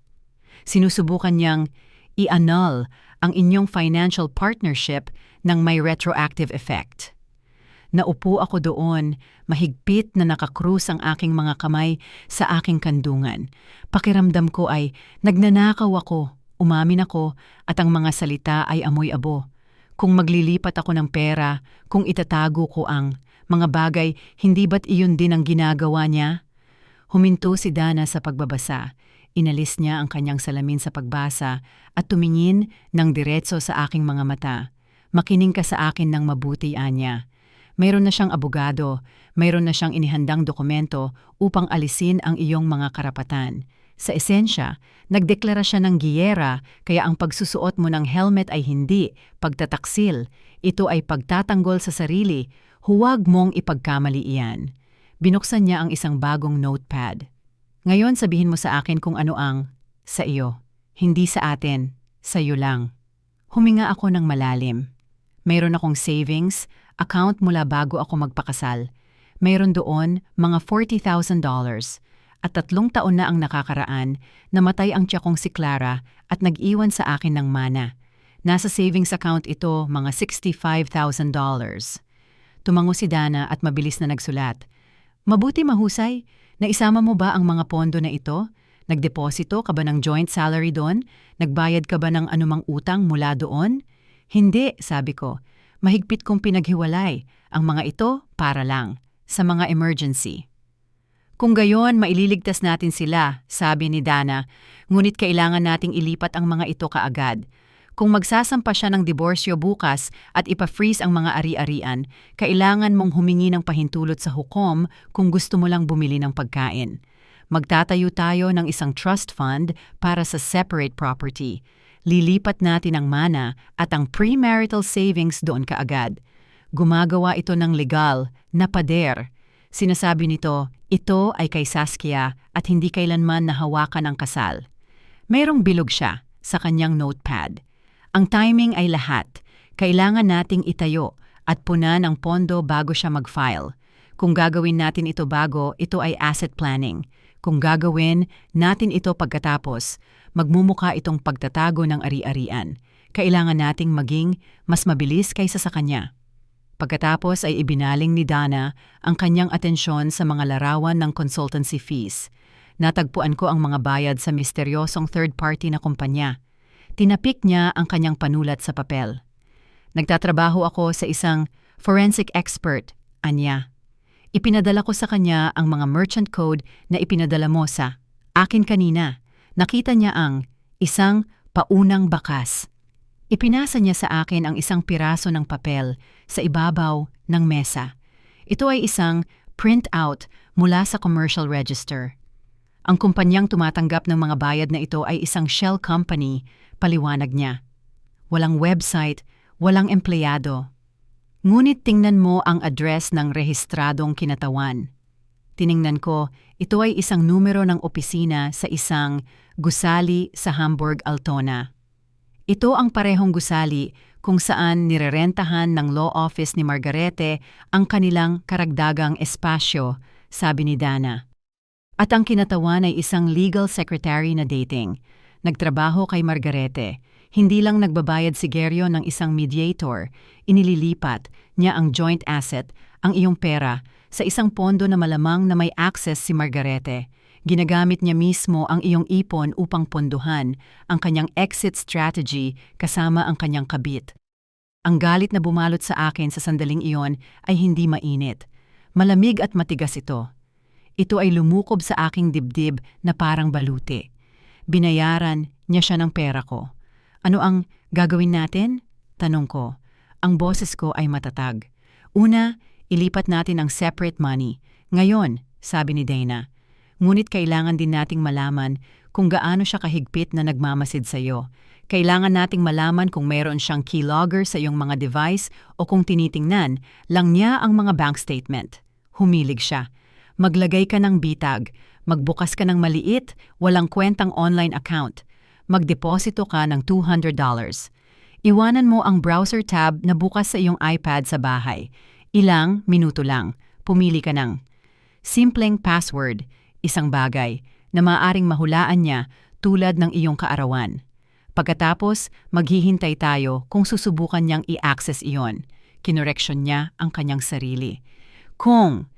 Sinusubukan niyang i-annul ang inyong financial partnership ng may retroactive effect. Naupo ako doon, mahigpit na nakakrus ang aking mga kamay sa aking kandungan. Pakiramdam ko ay nagnanakaw ako, umamin ako, at ang mga salita ay amoy-abo. Kung maglilipat ako ng pera, kung itatago ko ang mga bagay, hindi ba't iyon din ang ginagawa niya? Huminto si Dana sa pagbabasa. Inalis niya ang kanyang salamin sa pagbasa at tumingin ng diretso sa aking mga mata. Makinig ka sa akin ng mabuti, Anya. Mayroon na siyang abogado, mayroon na siyang inihandang dokumento upang alisin ang iyong mga karapatan. Sa esensya, nagdeklara siya ng giyera kaya ang pagsusuot mo ng helmet ay hindi pagtataksil. Ito ay pagtatanggol sa sarili. Huwag mong ipagkamali iyan. Binuksan niya ang isang bagong notepad. Ngayon sabihin mo sa akin kung ano ang sa iyo. Hindi sa atin, sa iyo lang. Huminga ako ng malalim. Mayroon akong savings, account mula bago ako magpakasal. Mayroon doon mga $40,000 at 3 taon na ang nakakaraan, namatay ang tiyak kong si Clara at nag-iwan sa akin ng mana. Nasa savings account ito mga $65,000. Tumango si Dana at mabilis na nagsulat. Mabuti mahusay, naisama mo ba ang mga pondo na ito? Nagdeposito ka ba ng joint salary doon? Nagbayad ka ba ng anumang utang mula doon? Hindi, sabi ko. Mahigpit kong pinaghiwalay. Ang mga ito, para lang. Sa mga emergency. Kung gayon, maililigtas natin sila, sabi ni Dana. Ngunit kailangan nating ilipat ang mga ito kaagad. Kung magsasampa siya ng diborsyo bukas at ipa-freeze ang mga ari-arian, kailangan mong humingi ng pahintulot sa hukom kung gusto mo lang bumili ng pagkain. Magtatayo tayo ng isang trust fund para sa separate property. Lilipat natin ang mana at ang premarital savings doon kaagad. Gumagawa ito ng legal na pader. Sinasabi nito, ito ay kay Saskia at hindi kailanman nahawakan ang kasal. Mayroong bilog siya sa kanyang notepad. Ang timing ay lahat. Kailangan nating itayo at punan ang pondo bago siya mag-file. Kung gagawin natin ito bago, ito ay asset planning. Kung gagawin natin ito pagkatapos, magmumukha itong pagtatago ng ari-arian. Kailangan nating maging mas mabilis kaysa sa kanya. Pagkatapos ay ibinaling ni Dana ang kanyang atensyon sa mga larawan ng consultancy fees. Natagpuan ko ang mga bayad sa misteryosong third-party na kumpanya. Tinapik niya ang kanyang panulat sa papel. Nagtatrabaho ako sa isang forensic expert, anya. Ipinadala ko sa kanya ang mga merchant code na ipinadala mo sa akin kanina. Nakita niya ang isang paunang bakas. Ipinasa niya sa akin ang isang piraso ng papel sa ibabaw ng mesa. Ito ay isang print-out mula sa commercial register. Ang kumpanyang tumatanggap ng mga bayad na ito ay isang shell company, paliwanag niya. Walang website, walang empleyado. Ngunit tingnan mo ang address ng rehistradong kinatawan. Tiningnan ko, ito ay isang numero ng opisina sa isang gusali sa Hamburg, Altona. Ito ang parehong gusali kung saan nirerentahan ng law office ni Margarete ang kanilang karagdagang espasyo, sabi ni Dana. At ang kinatawan ay isang legal secretary na dating. Nagtrabaho kay Margarete. Hindi lang nagbabayad si Geryon ng isang mediator, inililipat niya ang joint asset, ang iyong pera, sa isang pondo na malamang na may access si Margarete. Ginagamit niya mismo ang iyong ipon upang ponduhan ang kanyang exit strategy kasama ang kanyang kabit. Ang galit na bumalot sa akin sa sandaling iyon ay hindi mainit. Malamig at matigas ito. Ito ay lumukob sa aking dibdib na parang baluti. Binayaran niya siya ng pera ko. Ano ang gagawin natin? Tanong ko. Ang boses ko ay matatag. Una, ilipat natin ang separate money. Ngayon, sabi ni Dana. Ngunit kailangan din nating malaman kung gaano siya kahigpit na nagmamasid sa iyo. Kailangan nating malaman kung mayroon siyang keylogger sa iyong mga device o kung tinitingnan lang niya ang mga bank statement. Humilig siya. Maglagay ka ng bitag, magbukas ka ng maliit, walang kwentang online account. Magdeposito ka ng $200. Iwanan mo ang browser tab na bukas sa iyong iPad sa bahay. Ilang minuto lang, pumili ka ng simpleng password, isang bagay na maaaring mahulaan niya tulad ng iyong kaarawan. Pagkatapos, maghihintay tayo kung susubukan niyang i-access iyon. Kinoreksyon niya ang kanyang sarili. Kung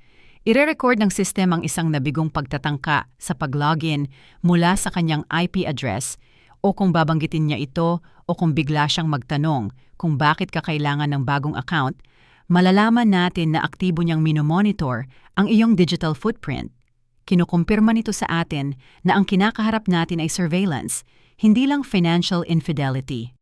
ire-record ng system ang isang nabigong pagtatangka sa pag-login mula sa kanyang IP address o kung babanggitin niya ito o kung bigla siyang magtanong kung bakit kakailangan ng bagong account, malalaman natin na aktibo niyang minomonitor ang iyong digital footprint. Kinukumpirma nito sa atin na ang kinakaharap natin ay surveillance, hindi lang financial infidelity.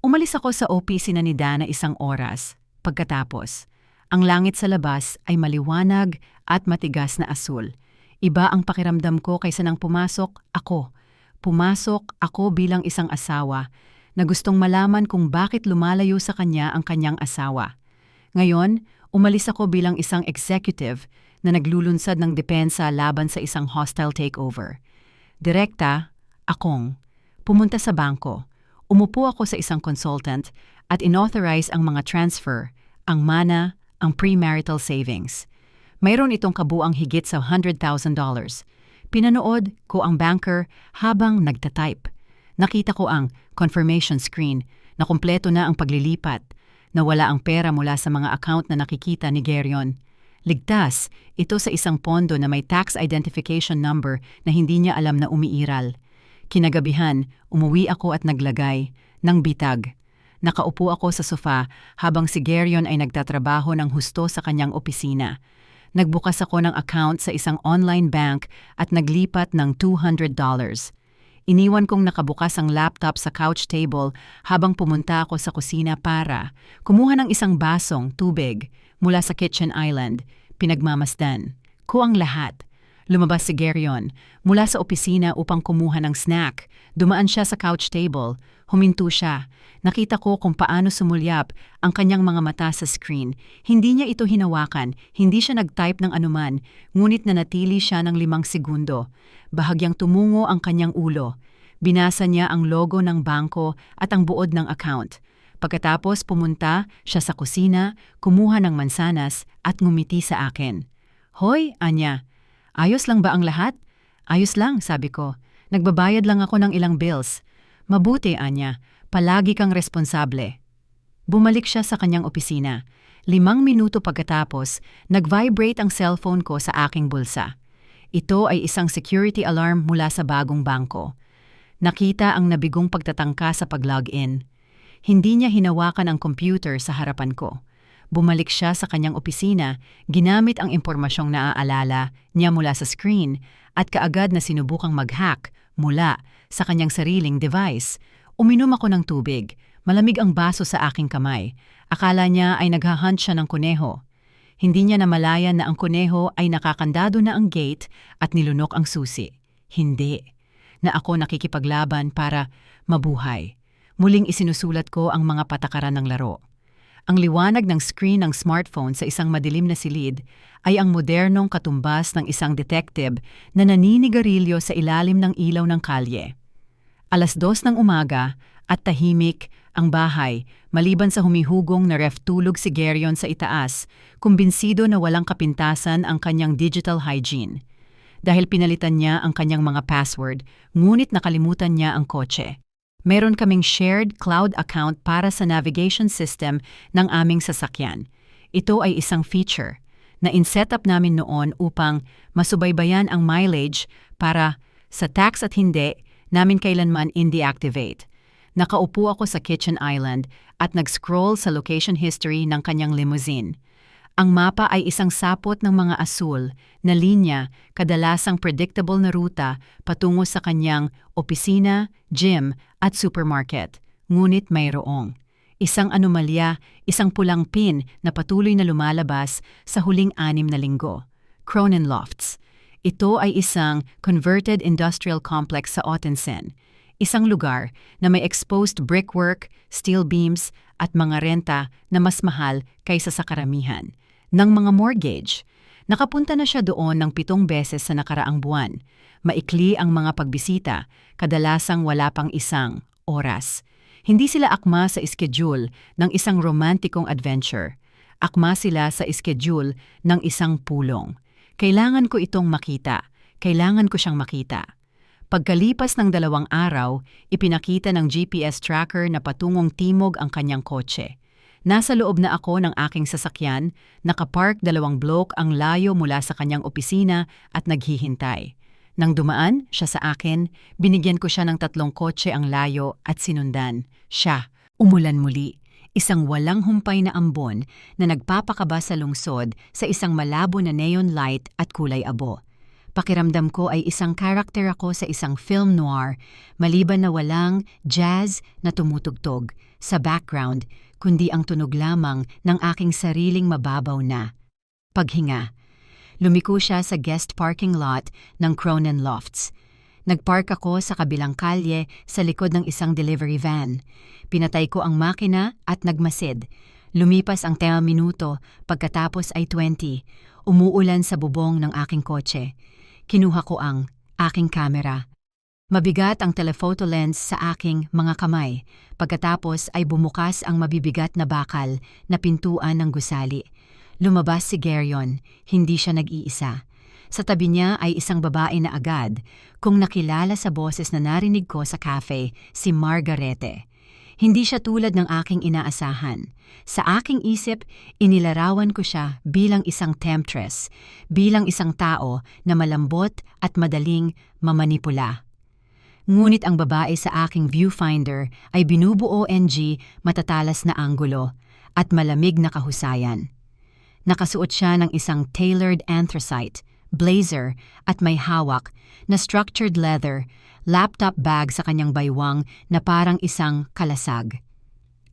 Umalis ako sa OPC na ni Dana isang oras. Pagkatapos, ang langit sa labas ay maliwanag at matigas na asul. Iba ang pakiramdam ko kaysa nang pumasok ako. Pumasok ako bilang isang asawa na gustong malaman kung bakit lumalayo sa kanya ang kanyang asawa. Ngayon, umalis ako bilang isang executive na naglulunsad ng depensa laban sa isang hostile takeover. Direkta, akong pumunta sa bangko. Umupo ako sa isang consultant at inauthorize ang mga transfer, ang mana, ang premarital savings. Mayroon itong kabuang higit sa $100,000. Pinanood ko ang banker habang nagtatype. Nakita ko ang confirmation screen na kumpleto na ang paglilipat, na wala ang pera mula sa mga account na nakikita ni Geryon. Ligtas, ito sa isang pondo na may tax identification number na hindi niya alam na umiiral. Kinagabihan, umuwi ako at naglagay ng bitag. Nakaupo ako sa sofa habang si Geryon ay nagtatrabaho ng husto sa kanyang opisina. Nagbukas ako ng account sa isang online bank at naglipat ng $200. Iniwan kong nakabukas ang laptop sa couch table habang pumunta ako sa kusina para kumuha ng isang basong tubig mula sa kitchen island. Pinagmamasdan ko ang lahat. Lumabas si Geryon mula sa opisina upang kumuha ng snack. Dumaan siya sa couch table. Huminto siya. Nakita ko kung paano sumulyap ang kanyang mga mata sa screen. Hindi niya ito hinawakan, hindi siya nag-type ng anuman, ngunit nanatili siya ng 5 segundo. Bahagyang tumungo ang kanyang ulo. Binasa niya ang logo ng bangko at ang buod ng account. Pagkatapos pumunta siya sa kusina, kumuha ng mansanas at ngumiti sa akin. Hoy, Anya, ayos lang ba ang lahat? Ayos lang, sabi ko. Nagbabayad lang ako ng ilang bills. Mabuti, Anya. Palagi kang responsable. Bumalik siya sa kanyang opisina. 5 minuto pagkatapos, nag-vibrate ang cellphone ko sa aking bulsa. Ito ay isang security alarm mula sa bagong bangko. Nakita ang nabigong pagtatangka sa pag-login. Hindi niya hinawakan ang computer sa harapan ko. Bumalik siya sa kanyang opisina, ginamit ang impormasyong naaalala niya mula sa screen at kaagad na sinubukang mag-hack mula sa kanyang sariling device. Uminom ako ng tubig. Malamig ang baso sa aking kamay. Akala niya ay naghahunt siya ng kuneho. Hindi niya namalayan na ang kuneho ay nakakandado na ang gate at nilunok ang susi. Hindi. Na ako nakikipaglaban para mabuhay. Muling isinusulat ko ang mga patakaran ng laro. Ang liwanag ng screen ng smartphone sa isang madilim na silid ay ang modernong katumbas ng isang detective na naninigarilyo sa ilalim ng ilaw ng kalye. 2:00 ng umaga at tahimik ang bahay maliban sa humihugong na ref tulog si Geryon sa itaas, kumbinsido na walang kapintasan ang kanyang digital hygiene. Dahil pinalitan niya ang kanyang mga password, ngunit nakalimutan niya ang kotse. Meron kaming shared cloud account para sa navigation system ng aming sasakyan. Ito ay isang feature na in-setup namin noon upang masubaybayan ang mileage para sa tax at hindi namin kailanman in-deactivate. Nakaupo ako sa kitchen island at nag-scroll sa location history ng kanyang limousine. Ang mapa ay isang sapot ng mga asul na linya, kadalasang predictable na ruta patungo sa kanyang opisina, gym at supermarket. Ngunit mayroong isang anomalya, isang pulang pin na patuloy na lumalabas sa huling 6 na linggo. Cronin Lofts. Ito ay isang converted industrial complex sa Ottensen. Isang lugar na may exposed brickwork, steel beams at mga renta na mas mahal kaysa sa karamihan ng mga mortgage. Nakapunta na siya doon ng 7 beses sa nakaraang buwan. Maikli ang mga pagbisita, kadalasang wala pang 1 oras. Hindi sila akma sa schedule ng isang romantikong adventure. Akma sila sa schedule ng isang pulong. Kailangan ko itong makita. Kailangan ko siyang makita. Pagkalipas ng 2 araw, ipinakita ng GPS tracker na patungong timog ang kanyang kotse. Nasa loob na ako ng aking sasakyan, nakapark 2 blok ang layo mula sa kanyang opisina at naghihintay. Nang dumaan siya sa akin, binigyan ko siya ng 3 kotse ang layo at sinundan. Siya, umulan muli. Isang walang humpay na ambon na nagpapakaba sa lungsod sa isang malabo na neon light at kulay abo. Pakiramdam ko ay isang karakter ako sa isang film noir, maliban na walang jazz na tumutugtog sa background, kundi ang tunog lamang ng aking sariling mababaw na paghinga. Lumiko siya sa guest parking lot ng Cronin Lofts. Nagpark ako sa kabilang kalye sa likod ng isang delivery van. Pinatay ko ang makina at nagmasid. Lumipas ang 10 minuto, pagkatapos ay 20. Umuulan sa bubong ng aking kotse. Kinuha ko ang aking kamera. Mabigat ang telephoto lens sa aking mga kamay. Pagkatapos ay bumukas ang mabibigat na bakal na pintuan ng gusali. Lumabas si Geryon, hindi siya nag-iisa. Sa tabi niya ay isang babae na agad, kung nakilala sa boses na narinig ko sa cafe, si Margarete. Hindi siya tulad ng aking inaasahan. Sa aking isip, inilarawan ko siya bilang isang temptress, bilang isang tao na malambot at madaling mamanipula. Ngunit ang babae sa aking viewfinder ay binubuo matatalas na anggulo at malamig na kahusayan. Nakasuot siya ng isang tailored anthracite, blazer at may hawak na structured leather, laptop bag sa kanyang baywang na parang isang kalasag.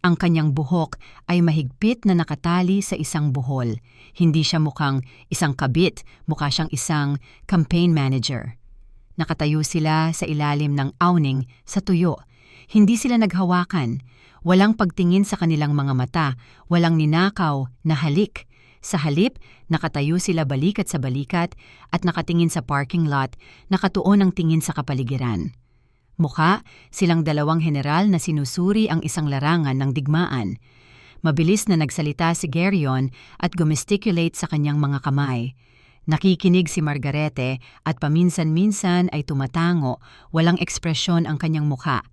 Ang kanyang buhok ay mahigpit na nakatali sa isang buhol. Hindi siya mukhang isang kabit, mukha siyang isang campaign manager. Nakatayo sila sa ilalim ng awning sa tuyo. Hindi sila naghawakan. Walang pagtingin sa kanilang mga mata. Walang ninakaw na halik. Sa halip, nakatayo sila balikat sa balikat at nakatingin sa parking lot, nakatuon ang tingin sa kapaligiran. Mukha, silang 2 general na sinusuri ang isang larangan ng digmaan. Mabilis na nagsalita si Geryon at gumesticulate sa kanyang mga kamay. Nakikinig si Margarete at paminsan-minsan ay tumatango, walang ekspresyon ang kanyang mukha.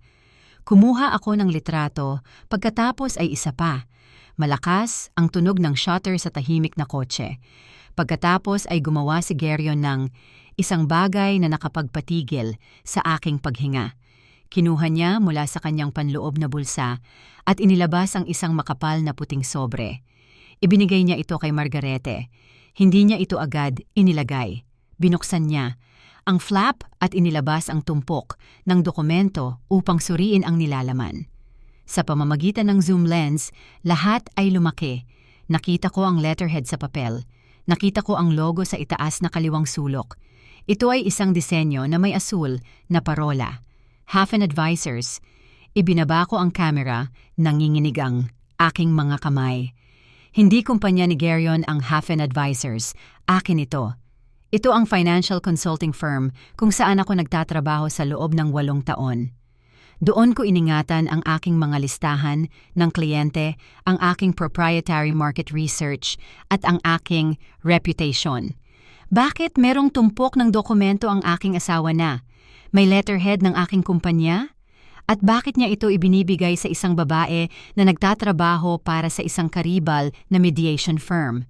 Kumuha ako ng litrato, pagkatapos ay isa pa. Malakas ang tunog ng shutter sa tahimik na kotse. Pagkatapos ay gumawa si Geryon ng isang bagay na nakapagpatigil sa aking paghinga. Kinuha niya mula sa kanyang panloob na bulsa at inilabas ang isang makapal na puting sobre. Ibinigay niya ito kay Margarete. Hindi niya ito agad inilagay. Binuksan niya ang flap at inilabas ang tumpok ng dokumento upang suriin ang nilalaman. Sa pamamagitan ng zoom lens, lahat ay lumaki. Nakita ko ang letterhead sa papel. Nakita ko ang logo sa itaas na kaliwang sulok. Ito ay isang disenyo na may asul na parola. Hafen Advisors. Ibinaba ko ang camera, nanginginig ang aking mga kamay. Hindi kumpanya ni Geryon ang Hafen Advisors. Akin ito. Ito ang financial consulting firm kung saan ako nagtatrabaho sa loob ng 8 taon. Doon ko iningatan ang aking mga listahan ng kliyente, ang aking proprietary market research, at ang aking reputation. Bakit merong tumpok ng dokumento ang aking asawa na? May letterhead ng aking kumpanya? At bakit niya ito ibinibigay sa isang babae na nagtatrabaho para sa isang karibal na mediation firm?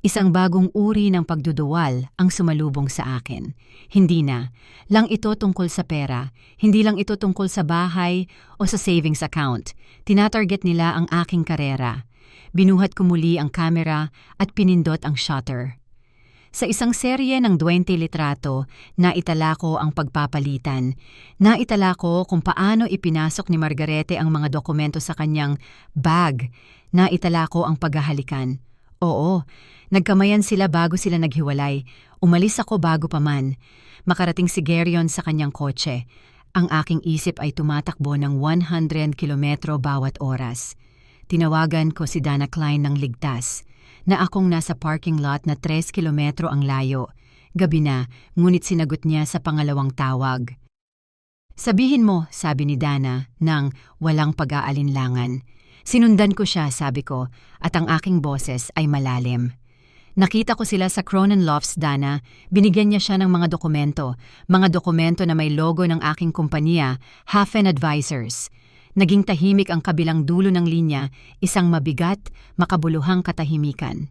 Isang bagong uri ng pagduduwal ang sumalubong sa akin. Hindi na lang ito tungkol sa pera, hindi lang ito tungkol sa bahay o sa savings account. Tinatarget nila ang aking karera. Binuhat ko muli ang kamera at pinindot ang shutter. Sa isang serye ng 20 litrato, naitala ko ang pagpapalitan. Naitala ko kung paano ipinasok ni Margarete ang mga dokumento sa kanyang bag. Naitala ko ang paghahalikan. Oo, nagkamayan sila bago sila naghiwalay. Umalis ako bago pa man. Makarating si Geryon sa kanyang kotse. Ang aking isip ay tumatakbo ng 100 kilometro bawat oras. Tinawagan ko si Dana Klein ng ligtas na akong nasa parking lot na 3 kilometro ang layo. Gabi na, ngunit sinagot niya sa pangalawang tawag. Sabihin mo, sabi ni Dana, nang walang pag-aalinlangan. Sinundan ko siya, sabi ko, at ang aking boses ay malalim. Nakita ko sila sa Cronin Lofts, Dana. Binigyan niya siya ng mga dokumento na may logo ng aking kumpanya, Hafen Advisors. Naging tahimik ang kabilang dulo ng linya, isang mabigat, makabuluhang katahimikan.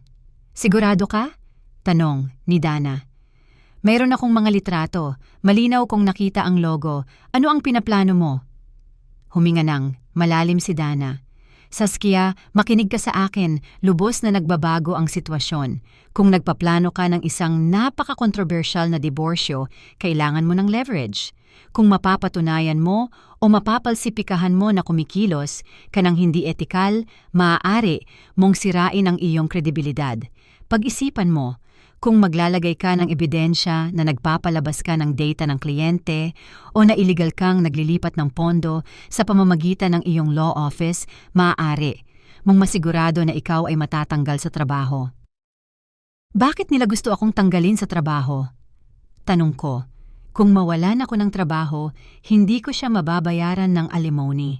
Sigurado ka? Tanong ni Dana. Mayroon akong mga litrato. Malinaw kong nakita ang logo. Ano ang pinaplano mo? Huminga ng malalim si Dana. Saskia, makinig ka sa akin. Lubos na nagbabago ang sitwasyon. Kung nagpaplano ka ng isang napaka-controversial na diborsyo, kailangan mo ng leverage. Kung mapapatunayan mo o mapapalsipikahan mo na kumikilos ka ng hindi etikal, maaari mong sirain ang iyong kredibilidad. Pag-isipan mo, kung maglalagay ka ng ebidensya na nagpapalabas ka ng data ng kliyente o na illegal kang naglilipat ng pondo sa pamamagitan ng iyong law office, maaari mong masigurado na ikaw ay matatanggal sa trabaho. Bakit nila gusto akong tanggalin sa trabaho? Tanong ko. Kung mawalan ako ng trabaho, hindi ko siya mababayaran ng alimony.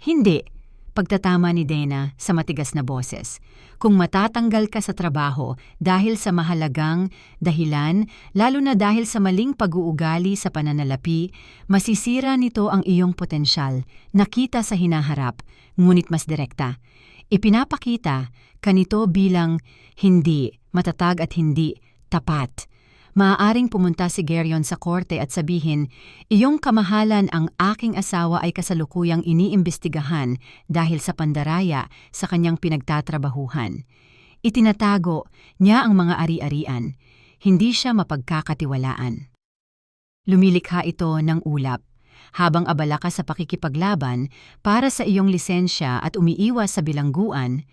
Hindi, pagtatama ni Dana sa matigas na boses. Kung matatanggal ka sa trabaho dahil sa mahalagang dahilan, lalo na dahil sa maling pag-uugali sa pananalapi, masisira nito ang iyong potensyal, nakita sa hinaharap, ngunit mas direkta. Ipinapakita kanito bilang hindi, matatag at hindi, tapat. Maaaring pumunta si Geryon sa korte at sabihin, iyong kamahalan ang aking asawa ay kasalukuyang iniimbestigahan dahil sa pandaraya sa kanyang pinagtatrabahuhan. Itinatago niya ang mga ari-arian. Hindi siya mapagkakatiwalaan. Lumilikha ito ng ulap. Habang abala ka sa pakikipaglaban para sa iyong lisensya at umiiwas sa bilangguan,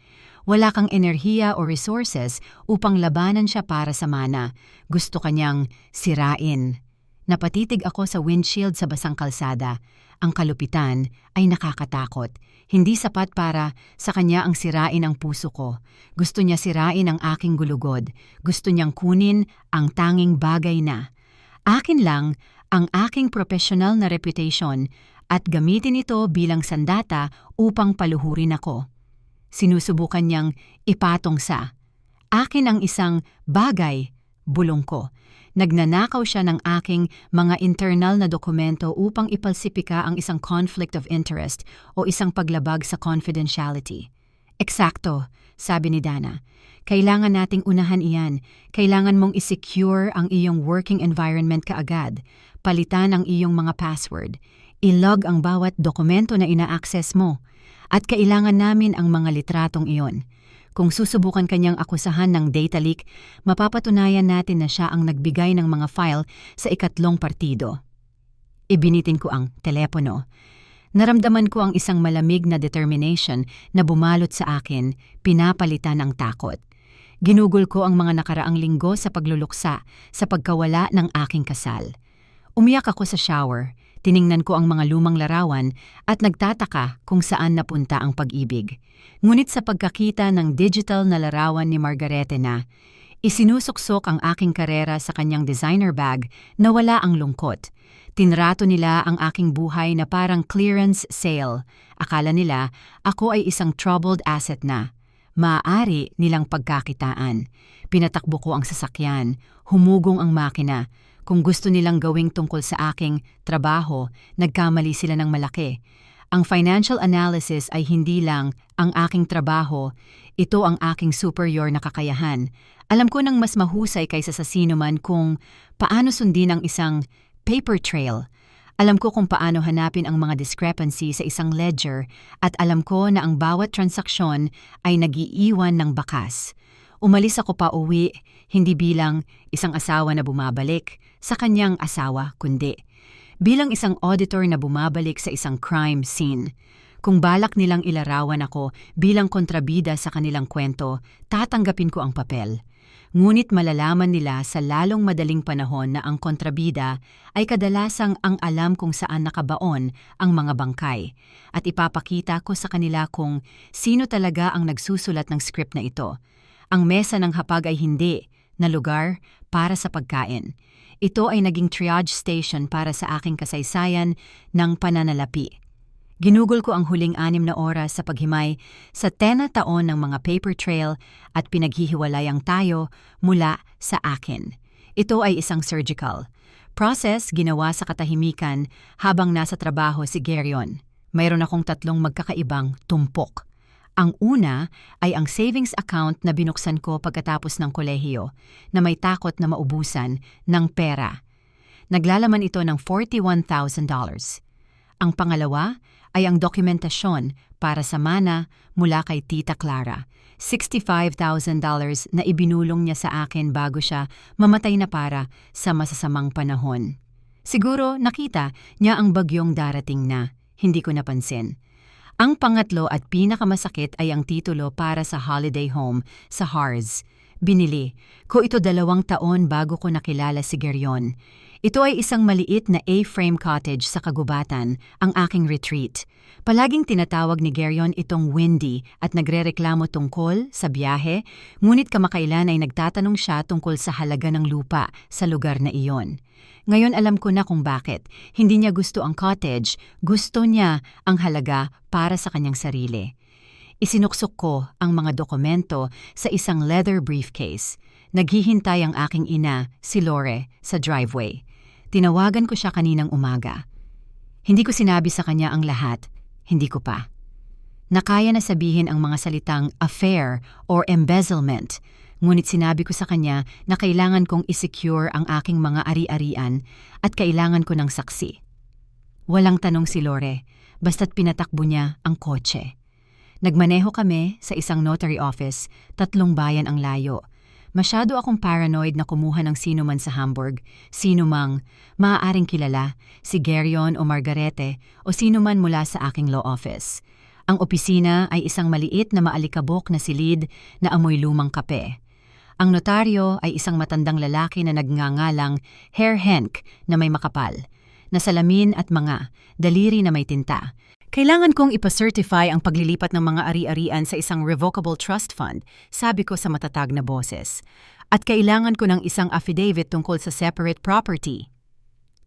wala kang enerhiya o resources upang labanan siya para sa mana. Gusto kanyang sirain. Napatitig ako sa windshield sa basang kalsada. Ang kalupitan ay nakakatakot. Hindi sapat para sa kanya ang sirain ang puso ko. Gusto niya sirain ang aking gulugod. Gusto niyang kunin ang tanging bagay na. Akin lang ang aking professional na reputation at gamitin ito bilang sandata upang paluhurin ako. Sinusubukan niyang ipatong sa akin ang isang bagay, bulong ko, Nagnanakaw siya ng aking mga internal na dokumento upang ipalsipika ang isang conflict of interest o isang paglabag sa confidentiality. Eksakto, sabi ni Dana. Kailangan nating unahan iyan. Kailangan mong isecure ang iyong working environment kaagad. Palitan ang iyong mga password. I-log ang bawat dokumento na ina-access mo. At kailangan namin ang mga litratong iyon. Kung susubukan kanyang akusahan ng data leak, mapapatunayan natin na siya ang nagbigay ng mga file sa ikatlong partido. Ibinitin ko ang telepono. Naramdaman ko ang isang malamig na determination na bumalot sa akin, pinapalitan ang takot. Ginugol ko ang mga nakaraang linggo sa pagluluksa sa pagkawala ng aking kasal. Umiyak ako sa shower, tiningnan ko ang mga lumang larawan at nagtataka kung saan napunta ang pag-ibig. Ngunit sa pagkakita ng digital na larawan ni Margarete na, isinusuksok ang aking karera sa kanyang designer bag na wala ang lungkot. Tinrato nila ang aking buhay na parang clearance sale. Akala nila ako ay isang troubled asset na. Maaari nilang pagkakitaan. Pinatakbo ko ang sasakyan, humugong ang makina. Kung gusto nilang gawing tungkol sa aking trabaho, nagkamali sila ng malaki. Ang financial analysis ay hindi lang ang aking trabaho, ito ang aking superior na kakayahan. Alam ko nang mas mahusay kaysa sa sino man kung paano sundin ang isang paper trail. Alam ko kung paano hanapin ang mga discrepancy sa isang ledger at alam ko na ang bawat transaksyon ay nagiiwan ng bakas. Umalis ako pa uwi, hindi bilang isang asawa na bumabalik sa kanyang asawa, kundi bilang isang auditor na bumabalik sa isang crime scene. Kung balak nilang ilarawan ako bilang kontrabida sa kanilang kwento, tatanggapin ko ang papel. Ngunit malalaman nila sa lalong madaling panahon na ang kontrabida ay kadalasang ang alam kung saan nakabaon ang mga bangkay at ipapakita ko sa kanila kung sino talaga ang nagsusulat ng script na ito. Ang mesa ng hapag ay hindi na lugar para sa pagkain. Ito ay naging triage station para sa aking kasaysayan ng pananalapi. Ginugol ko ang huling 6 na oras sa paghimay sa 10 na taon ng mga paper trail at pinaghihiwalayang tayo mula sa akin. Ito ay isang surgical process ginawa sa katahimikan habang nasa trabaho si Geryon. Mayroon akong 3 magkakaibang tumpok. Ang una ay ang savings account na binuksan ko pagkatapos ng kolehiyo na may takot na maubusan ng pera. Naglalaman ito ng $41,000. Ang pangalawa ay ang dokumentasyon para sa mana mula kay Tita Clara. $65,000 na ibinulong niya sa akin bago siya mamatay na para sa masasamang panahon. Siguro nakita niya ang bagyong darating na, hindi ko napansin. Ang pangatlo at pinakamasakit ay ang titulo para sa holiday home sa Harz. Binili ko ito 2 taon bago ko nakilala si Geryon. Ito ay isang maliit na A-frame cottage sa kagubatan, ang aking retreat. Palaging tinatawag ni Geryon itong windy at nagrereklamo tungkol sa biyahe, ngunit kamakailan ay nagtatanong siya tungkol sa halaga ng lupa sa lugar na iyon. Ngayon alam ko na kung bakit. Hindi niya gusto ang cottage, gusto niya ang halaga para sa kanyang sarili. Isinuksok ko ang mga dokumento sa isang leather briefcase. Naghihintay ang aking ina, si Lore, sa driveway. Tinawagan ko siya kaninang umaga. Hindi ko sinabi sa kanya ang lahat, hindi ko pa. Nakaya na sabihin ang mga salitang affair or embezzlement, ngunit sinabi ko sa kanya na kailangan kong isecure ang aking mga ari-arian at kailangan ko ng saksi. Walang tanong si Lore, basta't pinatakbo niya ang kotse. Nagmaneho kami sa isang notary office, 3 bayan ang layo. Masyado akong paranoid na kumuha ng sino man sa Hamburg, sino mang, maaaring kilala, si Geryon o Margarete o sino man mula sa aking law office. Ang opisina ay isang maliit na maalikabok na silid na amoy lumang kape. Ang notaryo ay isang matandang lalaki na nagngangalang Herr Henk na may makapal, na salamin at mga daliri na may tinta. Kailangan kong ipacertify ang paglilipat ng mga ari-arian sa isang revocable trust fund, sabi ko sa matatag na boses. At kailangan ko ng isang affidavit tungkol sa separate property.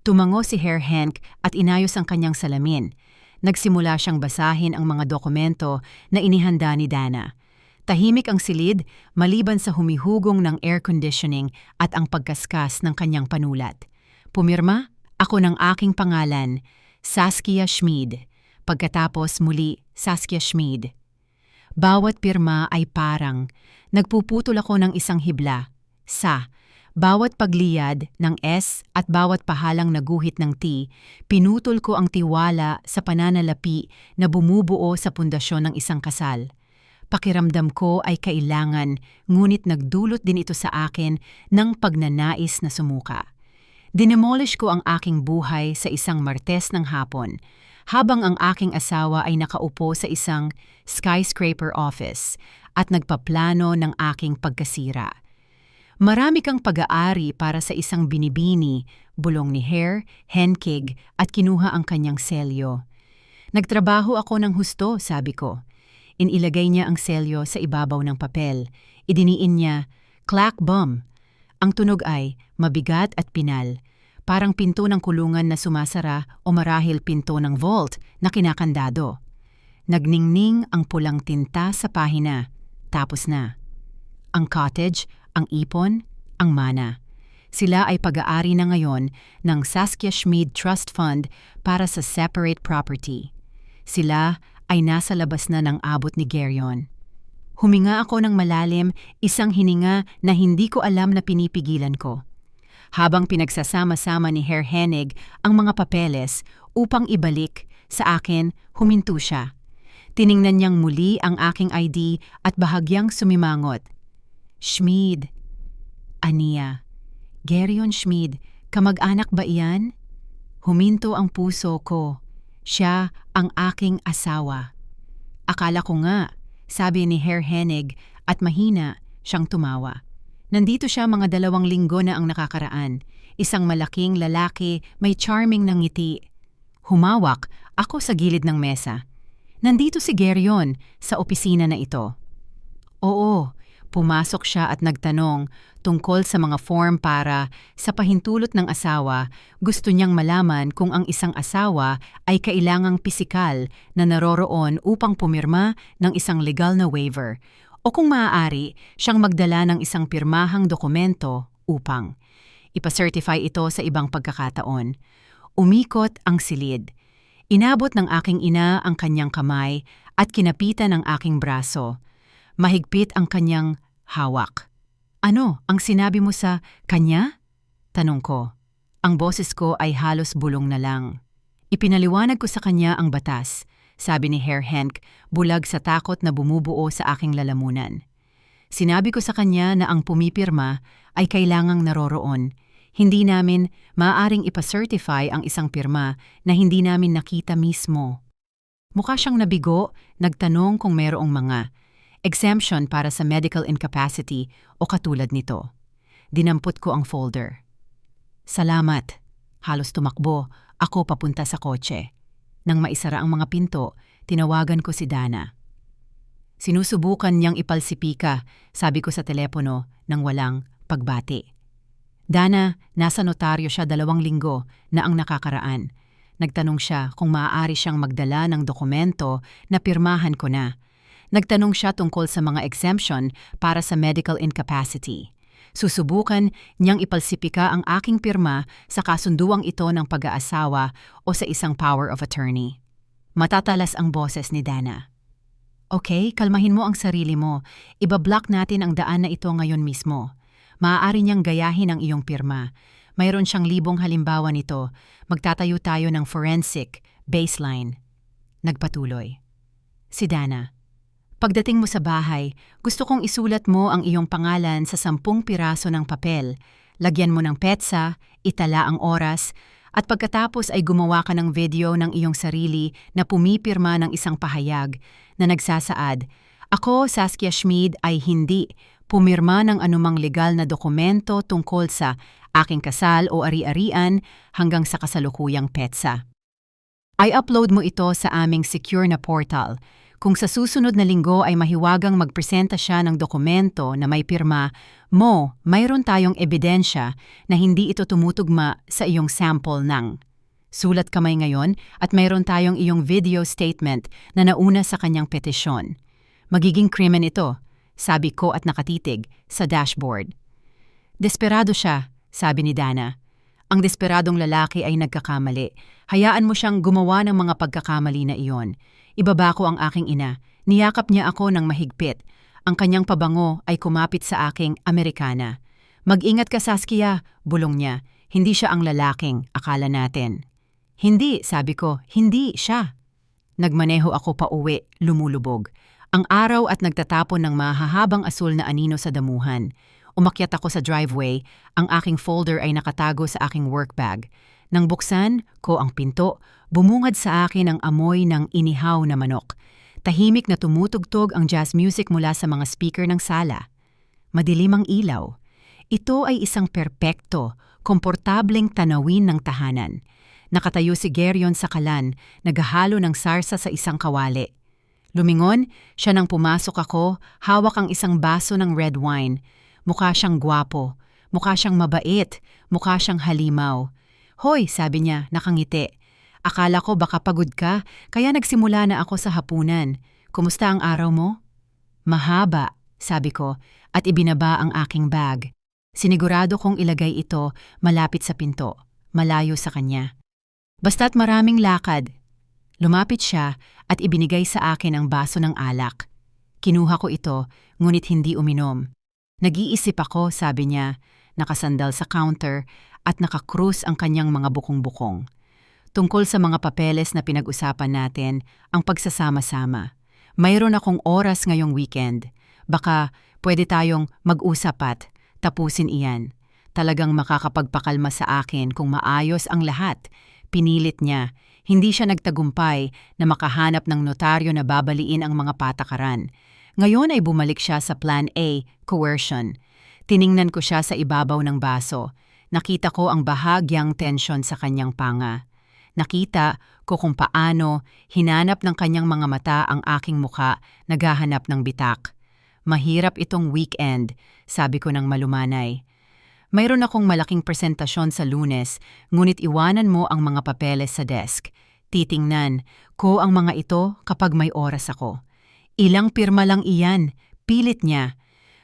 Tumango si Herr Henk at inayos ang kanyang salamin. Nagsimula siyang basahin ang mga dokumento na inihanda ni Dana. Tahimik ang silid maliban sa humihugong ng air conditioning at ang pagkaskas ng kanyang panulat. Pumirma ako ng aking pangalan, Saskia Schmid. Pagkatapos muli, Saskia Schmid. Bawat pirma ay parang nagpuputol ako ng isang hibla. Bawat pagliyad ng S at bawat pahalang naguhit ng T, pinutol ko ang tiwala sa pananalapi na bumubuo sa pundasyon ng isang kasal. Pakiramdam ko ay kailangan, ngunit nagdulot din ito sa akin ng pagnanais na sumuka. Dinemolish ko ang aking buhay sa isang Martes ng hapon, habang ang aking asawa ay nakaupo sa isang skyscraper office at nagpaplano ng aking pagkasira. Marami kang pag-aari para sa isang binibini, bulong ni Herr Hennig at kinuha ang kanyang selyo. Nagtrabaho ako ng husto, sabi ko. Inilagay niya ang selyo sa ibabaw ng papel. Idiniin niya, clack bum. Ang tunog ay mabigat at pinal. Parang pinto ng kulungan na sumasara o marahil pinto ng vault na kinakandado. Nagningning ang pulang tinta sa pahina. Tapos na. Ang cottage, ang ipon, ang mana. Sila ay pag-aari na ngayon ng Saskia Schmid Trust Fund para sa separate property. Sila ay nasa labas na ng abot ni Geryon. Huminga ako ng malalim, isang hininga na hindi ko alam na pinipigilan ko. Habang pinagsasama-sama ni Herr Hennig ang mga papeles upang ibalik sa akin, huminto siya. Tiningnan niyang muli ang aking ID at bahagyang sumimangot. Schmid. Aniya. Geryon Schmid, kamag-anak ba iyan? Huminto ang puso ko. Siya ang aking asawa. Akala ko nga, sabi ni Herr Hennig at mahina siyang tumawa. Nandito siya mga 2 linggo na ang nakakaraan. Isang malaking lalaki, may charming na ngiti. Humawak ako sa gilid ng mesa. Nandito si Geryon sa opisina na ito. Oo. Pumasok siya at nagtanong tungkol sa mga form para sa pahintulot ng asawa. Gusto niyang malaman kung ang isang asawa ay kailangang pisikal na naroroon upang pumirma ng isang legal na waiver o kung maaari siyang magdala ng isang pirmahang dokumento upang ipacertify ito sa ibang pagkakataon. Umikot ang silid. Inabot ng aking ina ang kanyang kamay at kinapitan ang aking braso. Mahigpit ang kanyang hawak. Ano ang sinabi mo sa kanya? Tanong ko. Ang boses ko ay halos bulong na lang. Ipinaliwanag ko sa kanya ang batas, sabi ni Herr Hennig, bulag sa takot na bumubuo sa aking lalamunan. Sinabi ko sa kanya na ang pumipirma ay kailangang naroroon. Hindi namin maaaring ipacertify ang isang pirma na hindi namin nakita mismo. Mukha siyang nabigo, nagtanong kung mayroong mga exemption para sa medical incapacity o katulad nito. Dinampot ko ang folder. Salamat. Halos tumakbo ako papunta sa kotse. Nang maisara ang mga pinto, tinawagan ko si Dana. Sinusubukan niyang ipalsipika, sabi ko sa telepono nang walang pagbati. Dana, nasa notaryo siya 2 linggo na ang nakakaraan. Nagtanong siya kung maaari siyang magdala ng dokumento na pirmahan ko na. Nagtanong siya tungkol sa mga exemption para sa medical incapacity. Susubukan niyang ipalsipika ang aking pirma sa kasunduang ito ng pag-aasawa o sa isang power of attorney. Matatalas ang boses ni Dana. Okay, kalmahin mo ang sarili mo. Ibablock natin ang daan na ito ngayon mismo. Maaari niyang gayahin ang iyong pirma. Mayroon siyang 1,000 halimbawa nito. Magtatayo tayo ng forensic baseline. Nagpatuloy. Si Dana. Pagdating mo sa bahay, gusto kong isulat mo ang iyong pangalan sa 10 piraso ng papel. Lagyan mo ng petsa, itala ang oras, at pagkatapos ay gumawa ka ng video ng iyong sarili na pumipirma ng isang pahayag na nagsasaad, "Ako, Saskia Schmid, ay hindi pumirma ng anumang legal na dokumento tungkol sa aking kasal o ari-arian hanggang sa kasalukuyang petsa." I-upload mo ito sa aming secure na portal. Kung sa susunod na linggo ay mahiwagang magpresenta siya ng dokumento na may pirma mo, mayroon tayong ebidensya na hindi ito tumutugma sa iyong sample ng sulat kamay ngayon at mayroon tayong iyong video statement na nauna sa kanyang petisyon. Magiging krimen ito. sabi ko at nakatitig sa dashboard. Desperado siya, sabi ni Dana. Ang desperadong lalaki ay nagkakamali. Hayaan mo siyang gumawa ng mga pagkakamali na iyon. Ibaba ko ang aking ina. Niyakap niya ako ng mahigpit. Ang kanyang pabango ay kumapit sa aking Amerikana. Mag-ingat ka, Saskia, bulong niya. Hindi siya ang lalaking akala natin. Hindi, sabi ko, hindi siya. Nagmaneho ako pa uwi, lumulubog. Ang araw at nagtatapon ng mahahabang asul na anino sa damuhan. Umakyat ako sa driveway, ang aking folder ay nakatago sa aking work bag. Nang buksan ko ang pinto, bumungad sa akin ang amoy ng inihaw na manok. Tahimik na tumutugtog ang jazz music mula sa mga speaker ng sala. Madilim ang ilaw. Ito ay isang perpekto, komportableng tanawin ng tahanan. Nakatayo si Geryon sa kalan, naghahalo ng sarsa sa isang kawali. Lumingon, siya nang pumasok ako, hawak ang isang baso ng red wine. Mukha siyang gwapo, mukha siyang mabait, mukha siyang halimaw. Hoy, sabi niya, nakangiti. Akala ko baka pagod ka, kaya nagsimula na ako sa hapunan. Kumusta ang araw mo? Mahaba, sabi ko, at ibinaba ang aking bag. Sinigurado kong ilagay ito malapit sa pinto, malayo sa kanya. Basta't maraming lakad. Lumapit siya at ibinigay sa akin ang baso ng alak. Kinuha ko ito, ngunit hindi uminom. Nag-iisip ako, sabi niya, nakasandal sa counter at nakakrus ang kanyang mga bukong-bukong. Tungkol sa mga papeles na pinag-usapan natin, ang pagsasama-sama. Mayroon akong oras ngayong weekend. Baka pwede tayong mag-usap at tapusin iyan. Talagang makakapagpakalma sa akin kung maayos ang lahat. Pinilit niya. Hindi siya nagtagumpay na makahanap ng notaryo na babaliin ang mga patakaran. Ngayon ay bumalik siya sa Plan A, coercion. Tiningnan ko siya sa ibabaw ng baso. Nakita ko ang bahagyang tensyon sa kanyang panga. Nakita ko kung paano hinanap ng kanyang mga mata ang aking muka, naghahanap ng bitak. Mahirap itong weekend, sabi ko ng malumanay. Mayroon akong malaking presentasyon sa Lunes, ngunit iwanan mo ang mga papeles sa desk. Titingnan ko ang mga ito kapag may oras ako. Ilang pirma lang iyan, pilit niya.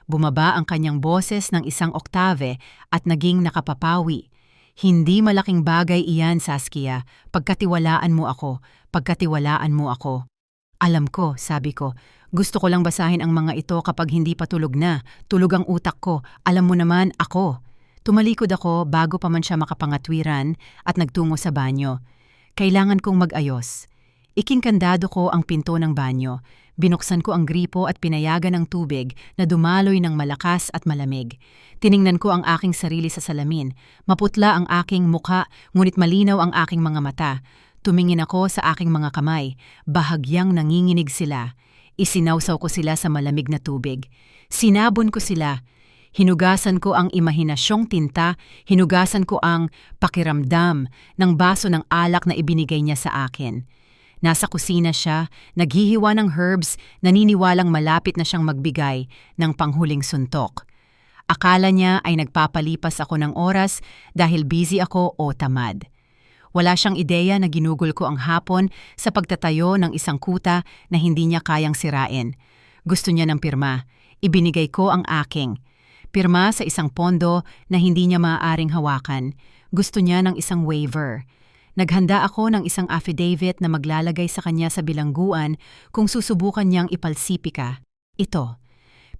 Bumaba ang kanyang boses ng isang oktave at naging nakapapawi. Hindi malaking bagay iyan, Saskia. Pagkatiwalaan mo ako, pagkatiwalaan mo ako. Alam ko, sabi ko. Gusto ko lang basahin ang mga ito kapag hindi pa tulog na. Tulog ang utak ko. Alam mo naman, ako. Tumalikod ako bago pa man siya makapangatwiran at nagtungo sa banyo. Kailangan kong mag-ayos. Ikinkandado ko ang pinto ng banyo. Binuksan ko ang gripo at pinayagan ng tubig na dumaloy ng malakas at malamig. Tiningnan ko ang aking sarili sa salamin. Maputla ang aking mukha, ngunit malinaw ang aking mga mata. Tumingin ako sa aking mga kamay. Bahagyang nanginginig sila. Isinawsaw ko sila sa malamig na tubig. Sinabon ko sila. Hinugasan ko ang imahinasyong tinta, hinugasan ko ang pakiramdam ng baso ng alak na ibinigay niya sa akin. Nasa kusina siya, naghihiwa ng herbs, naniniwalang malapit na siyang magbigay ng panghuling suntok. Akala niya ay nagpapalipas ako ng oras dahil busy ako o tamad. Wala siyang ideya na ginugol ko ang hapon sa pagtatayo ng isang kuta na hindi niya kayang sirain. Gusto niya ng pirma. Ibinigay ko ang aking. Pirma sa isang pondo na hindi niya maaaring hawakan. Gusto niya ng isang waiver. Naghanda ako ng isang affidavit na maglalagay sa kanya sa bilangguan kung susubukan niyang ipalsipika. Ito.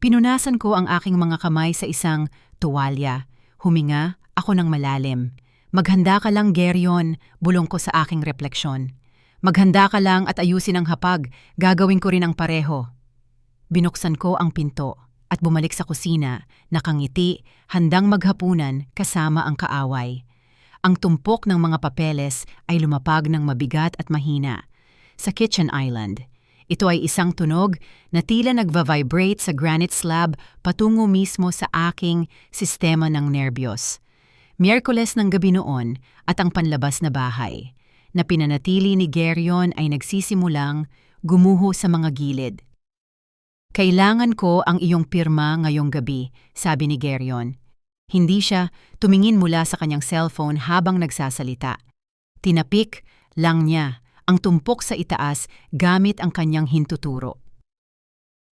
Pinunasan ko ang aking mga kamay sa isang tuwalya. Huminga ako ng malalim. Maghanda ka lang, Geryon, bulong ko sa aking refleksyon. Maghanda ka lang at ayusin ang hapag. Gagawin ko rin ang pareho. Binuksan ko ang pinto at bumalik sa kusina, nakangiti, handang maghapunan kasama ang kaaway. Ang tumpok ng mga papeles ay lumapag ng mabigat at mahina. Sa kitchen island, ito ay isang tunog na tila nagva-vibrate sa granite slab patungo mismo sa aking sistema ng nerbiyos. Miyerkules ng gabi noon at ang panlabas na bahay, na pinanatili ni Geryon ay nagsisimulang gumuho sa mga gilid. Kailangan ko ang iyong pirma ngayong gabi, sabi ni Geryon. Hindi siya tumingin mula sa kanyang cellphone habang nagsasalita. Tinapik lang niya ang tumpok sa itaas gamit ang kanyang hintuturo.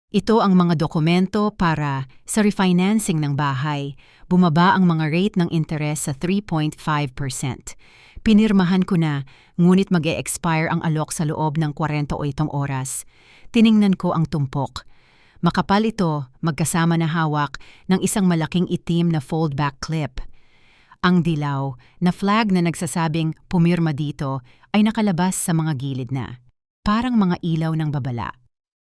Ito ang mga dokumento para sa refinancing ng bahay. Bumaba ang mga rate ng interes sa 3.5%. Pinirmahan ko na, ngunit mag-e-expire ang alok sa loob ng 48 oras. Tiningnan ko ang tumpok. Makapal ito, magkasama na hawak ng isang malaking itim na fold-back clip. Ang dilaw na flag na nagsasabing pumirma dito ay nakalabas sa mga gilid na. Parang mga ilaw ng babala.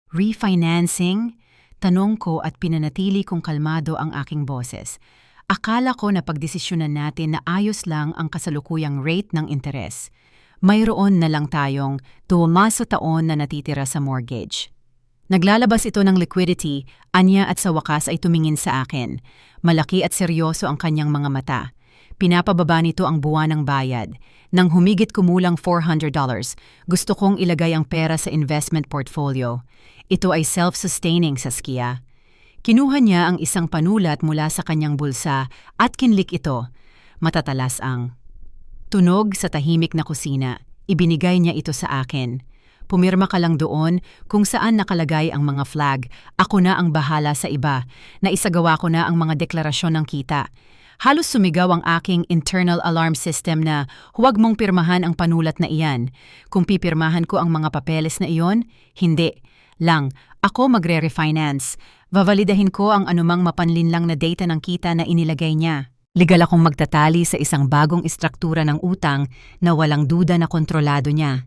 Refinancing? Tanong ko at pinanatili kong kalmado ang aking boses. Akala ko na pagdesisyonan natin na ayos lang ang kasalukuyang rate ng interes. Mayroon na lang tayong 2 taon na natitira sa mortgage. Naglalabas ito ng liquidity, anya at sa wakas ay tumingin sa akin. Malaki at seryoso ang kanyang mga mata. Pinapababa nito ang buwan ng bayad. Nang humigit kumulang $400, gusto kong ilagay ang pera sa investment portfolio. Ito ay self-sustaining, Saskia. Kinuha niya ang isang panulat mula sa kanyang bulsa at kinlik ito. Matatalas ang tunog sa tahimik na kusina. Ibinigay niya ito sa akin. Pumirma ka lang doon kung saan nakalagay ang mga flag. Ako na ang bahala sa iba. Naisagawa ko na ang mga deklarasyon ng kita. Halos sumigaw ang aking internal alarm system na huwag mong pirmahan ang panulat na iyan. Kung pipirmahan ko ang mga papeles na iyon, hindi. Lang, ako magre-refinance. Vavalidahin ko ang anumang mapanlinlang na data ng kita na inilagay niya. Legal akong magtatali sa isang bagong istruktura ng utang na walang duda na kontrolado niya.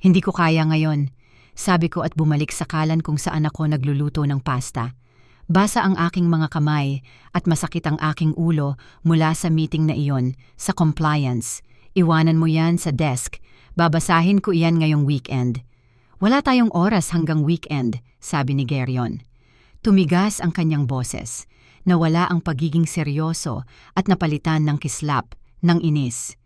Hindi ko kaya ngayon, sabi ko at bumalik sa kalan kung saan ako nagluluto ng pasta. Basa ang aking mga kamay at masakit ang aking ulo mula sa meeting na iyon, sa compliance. Iwanan mo yan sa desk. Babasahin ko iyan ngayong weekend. Wala tayong oras hanggang weekend, sabi ni Gerion. Tumigas ang kanyang boses. Nawala ang pagiging seryoso at napalitan ng kislap, ng inis.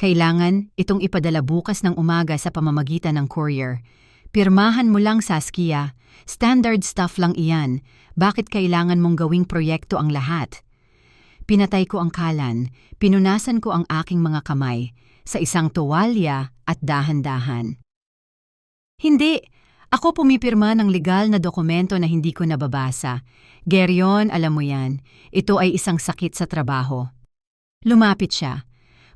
Kailangan itong ipadala bukas ng umaga sa pamamagitan ng courier. Pirmahan mo lang, Saskia. Standard stuff lang iyan. Bakit kailangan mong gawing proyekto ang lahat? Pinatay ko ang kalan. Pinunasan ko ang aking mga kamay sa isang tuwalya at dahan-dahan. Hindi. Ako pumipirma ng legal na dokumento na hindi ko nababasa. Gerion, alam mo yan. Ito ay isang sakit sa trabaho. Lumapit siya.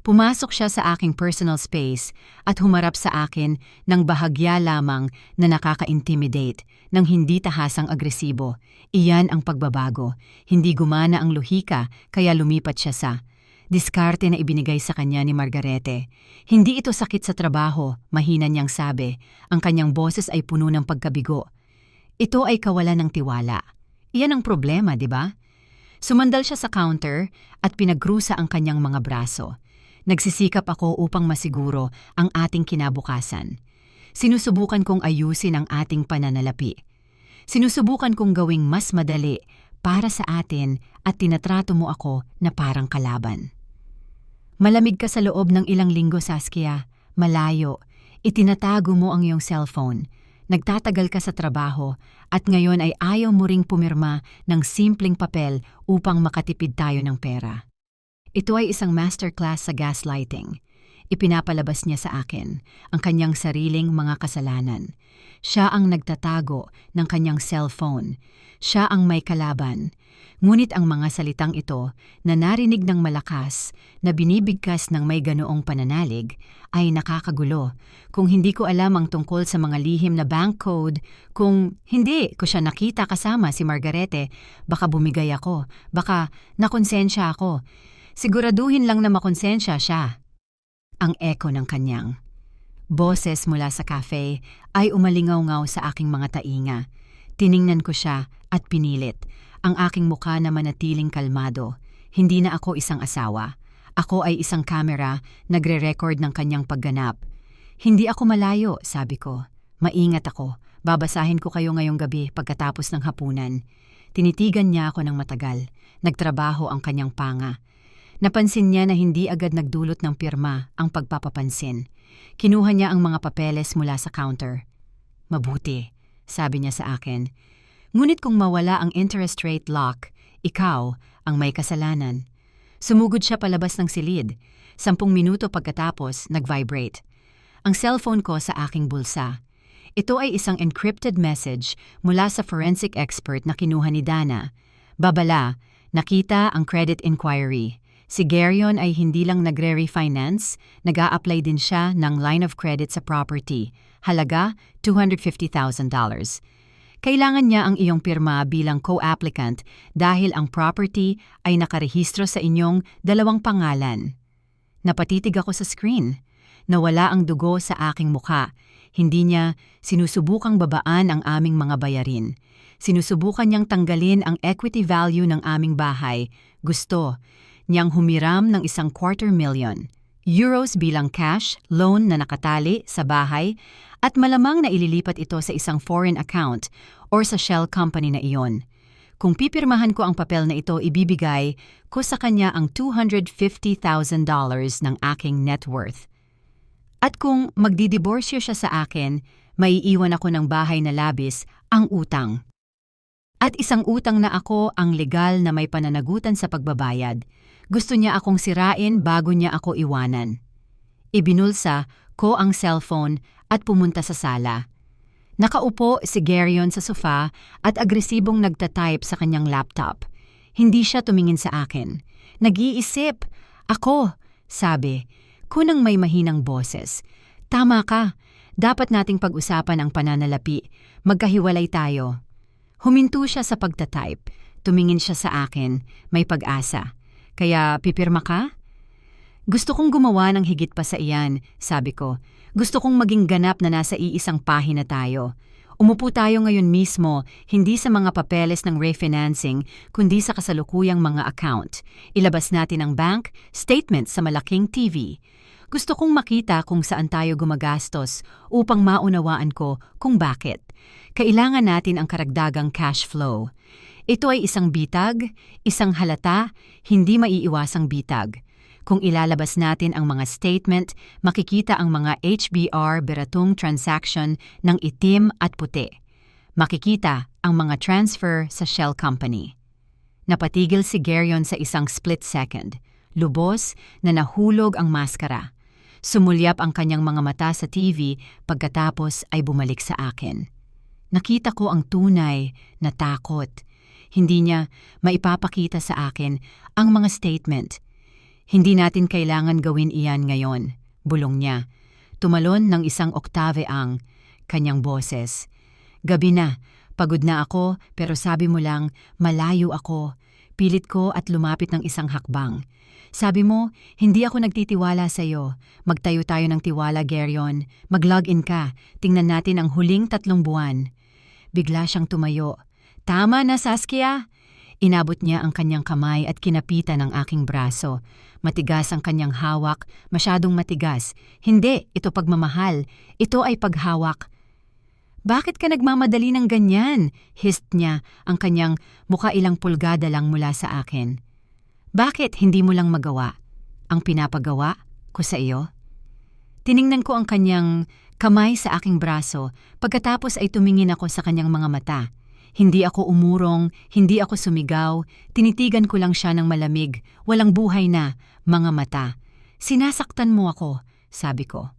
Pumasok siya sa aking personal space at humarap sa akin ng bahagya lamang na nakaka-intimidate, ng hindi tahasang agresibo. Iyan ang pagbabago. Hindi gumana ang lohika kaya lumipat siya sa diskarte na ibinigay sa kanya ni Margarete. Hindi ito sakit sa trabaho, mahina niyang sabi. Ang kanyang boses ay puno ng pagkabigo. Ito ay kawalan ng tiwala. Iyan ang problema, di ba? Sumandal siya sa counter at pinagkrusa ang kanyang mga braso. Nagsisikap ako upang masiguro ang ating kinabukasan. Sinusubukan kong ayusin ang ating pananalapi. Sinusubukan kong gawing mas madali para sa atin at tinatrato mo ako na parang kalaban. Malamig ka sa loob ng ilang linggo, Saskia. Malayo. Itinatago mo ang iyong cellphone. Nagtatagal ka sa trabaho at ngayon ay ayaw mo ring pumirma ng simpleng papel upang makatipid tayo ng pera. Ito ay isang masterclass sa gaslighting. Ipinapalabas niya sa akin ang kanyang sariling mga kasalanan. Siya ang nagtatago ng kanyang cellphone. Siya ang may kalaban. Ngunit ang mga salitang ito na narinig ng malakas na binibigkas ng may ganoong pananalig ay nakakagulo. Kung hindi ko alam ang tungkol sa mga lihim na bank code, kung hindi ko siya nakita kasama si Margarete, baka bumigay ako, baka nakonsensya ako. Siguraduhin lang na makonsensya siya. Ang eko ng kanyang boses mula sa cafe ay umalingaw-ngaw sa aking mga tainga. Tiningnan ko siya at pinilit. Ang aking mukha na manatiling kalmado. Hindi na ako isang asawa. Ako ay isang kamera, nagre-record ng kanyang pagganap. Hindi ako malayo, sabi ko. Maingat ako. Babasahin ko kayo ngayong gabi pagkatapos ng hapunan. Tinitigan niya ako ng matagal. Nagtrabaho ang kanyang panga. Napansin niya na hindi agad nagdulot ng pirma ang pagpapapansin. Kinuha niya ang mga papeles mula sa counter. Mabuti, sabi niya sa akin. Ngunit kung mawala ang interest rate lock, ikaw ang may kasalanan. Sumugod siya palabas ng silid. 10 minuto pagkatapos, nag-vibrate. Ang cellphone ko sa aking bulsa. Ito ay isang encrypted message mula sa forensic expert na kinuha ni Dana. Babala, nakita ang credit inquiry. Si Gerion ay hindi lang nagre-refinance, nag-a-apply din siya ng line of credit sa property. Halaga, $250,000. Kailangan niya ang iyong pirma bilang co-applicant dahil ang property ay nakarehistro sa inyong dalawang pangalan. Napatitig ako sa screen. Nawala ang dugo sa aking mukha. Hindi niya sinusubukang babaan ang aming mga bayarin. Sinusubukan niyang tanggalin ang equity value ng aming bahay. Gusto niyang humiram ng €250,000 bilang cash loan na nakatali sa bahay at malamang na ililipat ito sa isang foreign account or sa shell company na iyon. Kung pipirmahan ko ang papel na ito, ibibigay ko sa kanya ang $250,000 ng aking net worth. At kung magdidiborsyo siya sa akin, maiiwan ako ng bahay na labis, ang utang. At isang utang na ako ang legal na may pananagutan sa pagbabayad. Gusto niya akong sirain bago niya ako iwanan. Ibinulsa ko ang cellphone at pumunta sa sala. Nakaupo si Gerion sa sofa at agresibong nagtatype sa kanyang laptop. Hindi siya tumingin sa akin. Nag-iisip. Ako, sabi, kunang may mahinang boses. Tama ka. Dapat nating pag-usapan ang pananalapi. Magkahiwalay tayo. Huminto siya sa pagtatype. Tumingin siya sa akin. May pag-asa. Kaya pipirma ka? Gusto kong gumawa ng higit pa sa iyan, sabi ko. Gusto kong maging ganap na nasa iisang pahina tayo. Umupo tayo ngayon mismo, hindi sa mga papeles ng refinancing, kundi sa kasalukuyang mga account. Ilabas natin ang bank statement sa malaking TV. Gusto kong makita kung saan tayo gumagastos upang maunawaan ko kung bakit. Kailangan natin ang karagdagang cash flow. Ito ay isang bitag, isang halata, hindi maiiwasang bitag. Kung ilalabas natin ang mga statement, makikita ang mga HBR beratong transaction ng itim at puti. Makikita ang mga transfer sa shell company. Napatigil si Gerion sa isang split second. Lubos na nahulog ang maskara. Sumulyap ang kanyang mga mata sa TV pagkatapos ay bumalik sa akin. Nakita ko ang tunay na takot. Hindi niya maipapakita sa akin ang mga statement. Hindi natin kailangan gawin iyan ngayon, bulong niya. Tumalon ng isang oktave ang kanyang boses. Gabi na, pagod na ako pero sabi mo lang malayo ako. Pilit ko at lumapit ng isang hakbang. Sabi mo, hindi ako nagtitiwala sa iyo. Magtayo tayo ng tiwala, Gerion. Mag-log-in ka. Tingnan natin ang huling 3 buwan. Bigla siyang tumayo. Tama na, Saskia. Inabot niya ang kanyang kamay at kinapitan ang aking braso. Matigas ang kanyang hawak, masyadong matigas. Hindi, ito pagmamahal. Ito ay paghawak. Bakit ka nagmamadali ng ganyan? Hissed niya, ang kanyang mukha ilang pulgada lang mula sa akin. Bakit hindi mo lang magawa ang pinapagawa ko sa iyo? Tiningnan ko ang kanyang kamay sa aking braso, pagkatapos ay tumingin ako sa kanyang mga mata. Hindi ako umurong, hindi ako sumigaw, tinitigan ko lang siya ng malamig, walang buhay na, mga mata. Sinasaktan mo ako, sabi ko.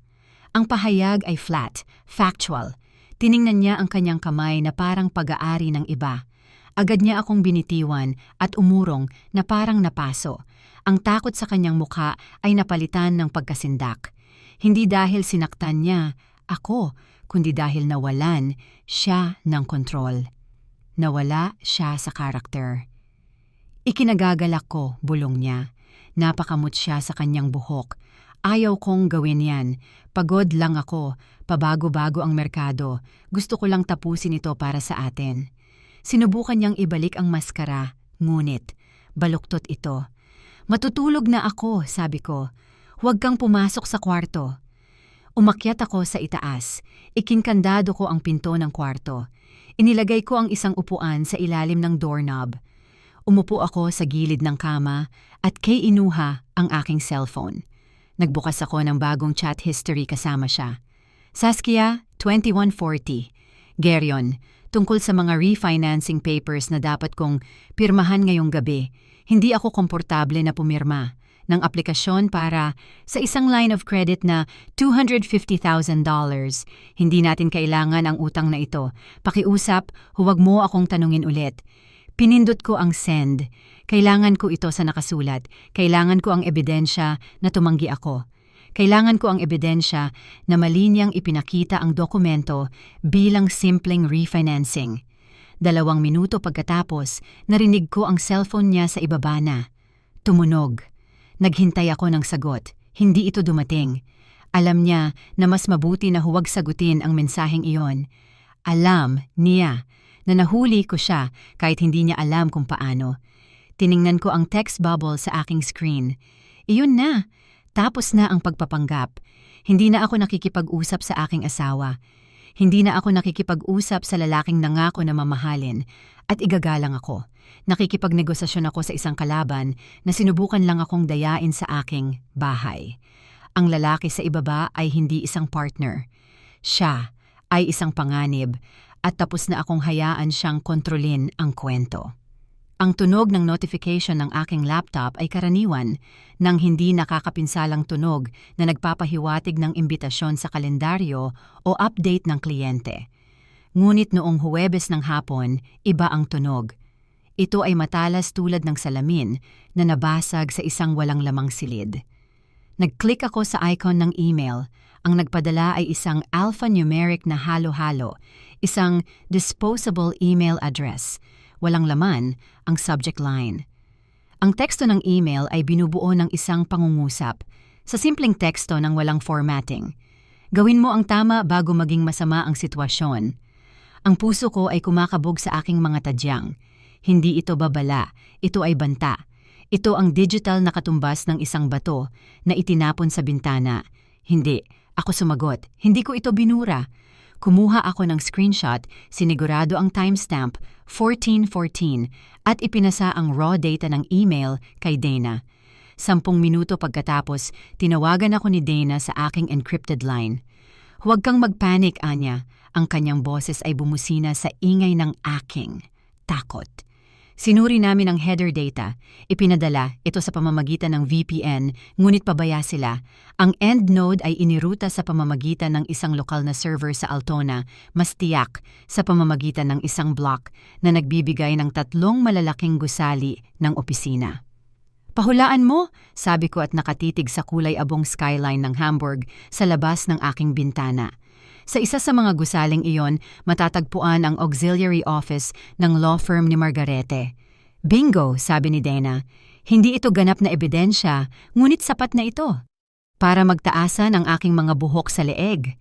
Ang pahayag ay flat, factual. Tiningnan niya ang kanyang kamay na parang pag-aari ng iba. Agad niya akong binitiwan at umurong na parang napaso. Ang takot sa kanyang mukha ay napalitan ng pagkasindak. Hindi dahil sinaktan niya ako, kundi dahil nawalan siya ng kontrol. Nawala siya sa karakter. Ikinagagalak ko, bulong niya. Napakamot siya sa kanyang buhok. Ayaw kong gawin yan. Pagod lang ako. Pabago-bago ang merkado. Gusto ko lang tapusin ito para sa atin. Sinubukan niyang ibalik ang maskara, ngunit baluktot ito. Matutulog na ako, sabi ko. Huwag kang pumasok sa kwarto. Umakyat ako sa itaas. Ikinkandado ko ang pinto ng kwarto. Inilagay ko ang isang upuan sa ilalim ng doorknob. Umupo ako sa gilid ng kama at kay inuha ang aking cellphone. Nagbukas ako ng bagong chat history kasama siya. Saskia, 2140. Gerion, tungkol sa mga refinancing papers na dapat kong pirmahan ngayong gabi. Hindi ako komportable na pumirma. ng aplikasyon para sa isang line of credit na $250,000. Hindi natin kailangan ang utang na ito. Pakiusap, huwag mo akong tanungin ulit. Pinindot ko ang send. Kailangan ko ito sa nakasulat. Kailangan ko ang ebidensya na tumanggi ako. Kailangan ko ang ebidensya na malinyang ipinakita ang dokumento bilang simpleng refinancing. 2 minuto pagkatapos, narinig ko ang cellphone niya sa ibaba na. Tumunog. Naghintay ako ng sagot. Hindi ito dumating. Alam niya na mas mabuti na huwag sagutin ang mensaheng iyon. Alam niya na nahuli ko siya kahit hindi niya alam kung paano. Tiningnan ko ang text bubble sa aking screen. Iyon na. Tapos na ang pagpapanggap. Hindi na ako nakikipag-usap sa aking asawa. Hindi na ako nakikipag-usap sa lalaking nangako na mamahalin at igagalang ako. Nakikipagnegosasyon ako sa isang kalaban na sinubukan lang akong dayain sa aking bahay. Ang lalaki sa ibaba ay hindi isang partner. Siya ay isang panganib at tapos na akong hayaan siyang kontrolin ang kwento. Ang tunog ng notification ng aking laptop ay karaniwan ng hindi nakakapinsalang tunog na nagpapahiwatig ng imbitasyon sa kalendaryo o update ng kliyente. Ngunit noong Huwebes ng hapon, iba ang tunog. Ito ay matalas tulad ng salamin na nabasag sa isang walang lamang silid. Nag-click ako sa icon ng email. Ang nagpadala ay isang alphanumeric na halo-halo, isang disposable email address. Walang laman ang subject line. Ang teksto ng email ay binubuo ng isang pangungusap sa simpleng teksto ng walang formatting. Gawin mo ang tama bago maging masama ang sitwasyon. Ang puso ko ay kumakabog sa aking mga tadyang. Hindi ito babala, ito ay banta. Ito ang digital na katumbas ng isang bato na itinapon sa bintana. Hindi, ako sumagot. Hindi ko ito binura. Kumuha ako ng screenshot, sinigurado ang timestamp, 14:14, at ipinasa ang raw data ng email kay Dana. 10 minuto pagkatapos, tinawagan ako ni Dana sa aking encrypted line. Huwag kang magpanic, Anya. Ang kanyang boses ay bumusina sa ingay ng aking takot. Sinuri namin ang header data. Ipinadala ito sa pamamagitan ng VPN, ngunit pabaya sila. Ang end node ay iniruta sa pamamagitan ng isang lokal na server sa Altona, mas tiyak sa pamamagitan ng isang block na nagbibigay ng 3 malalaking gusali ng opisina. Pahulaan mo, sabi ko at nakatitig sa kulay abong skyline ng Hamburg sa labas ng aking bintana. Sa isa sa mga gusaling iyon, matatagpuan ang auxiliary office ng law firm ni Margarete. Bingo, sabi ni Dana. Hindi ito ganap na ebidensya, ngunit sapat na ito. Para magtaasan ang aking mga buhok sa leeg.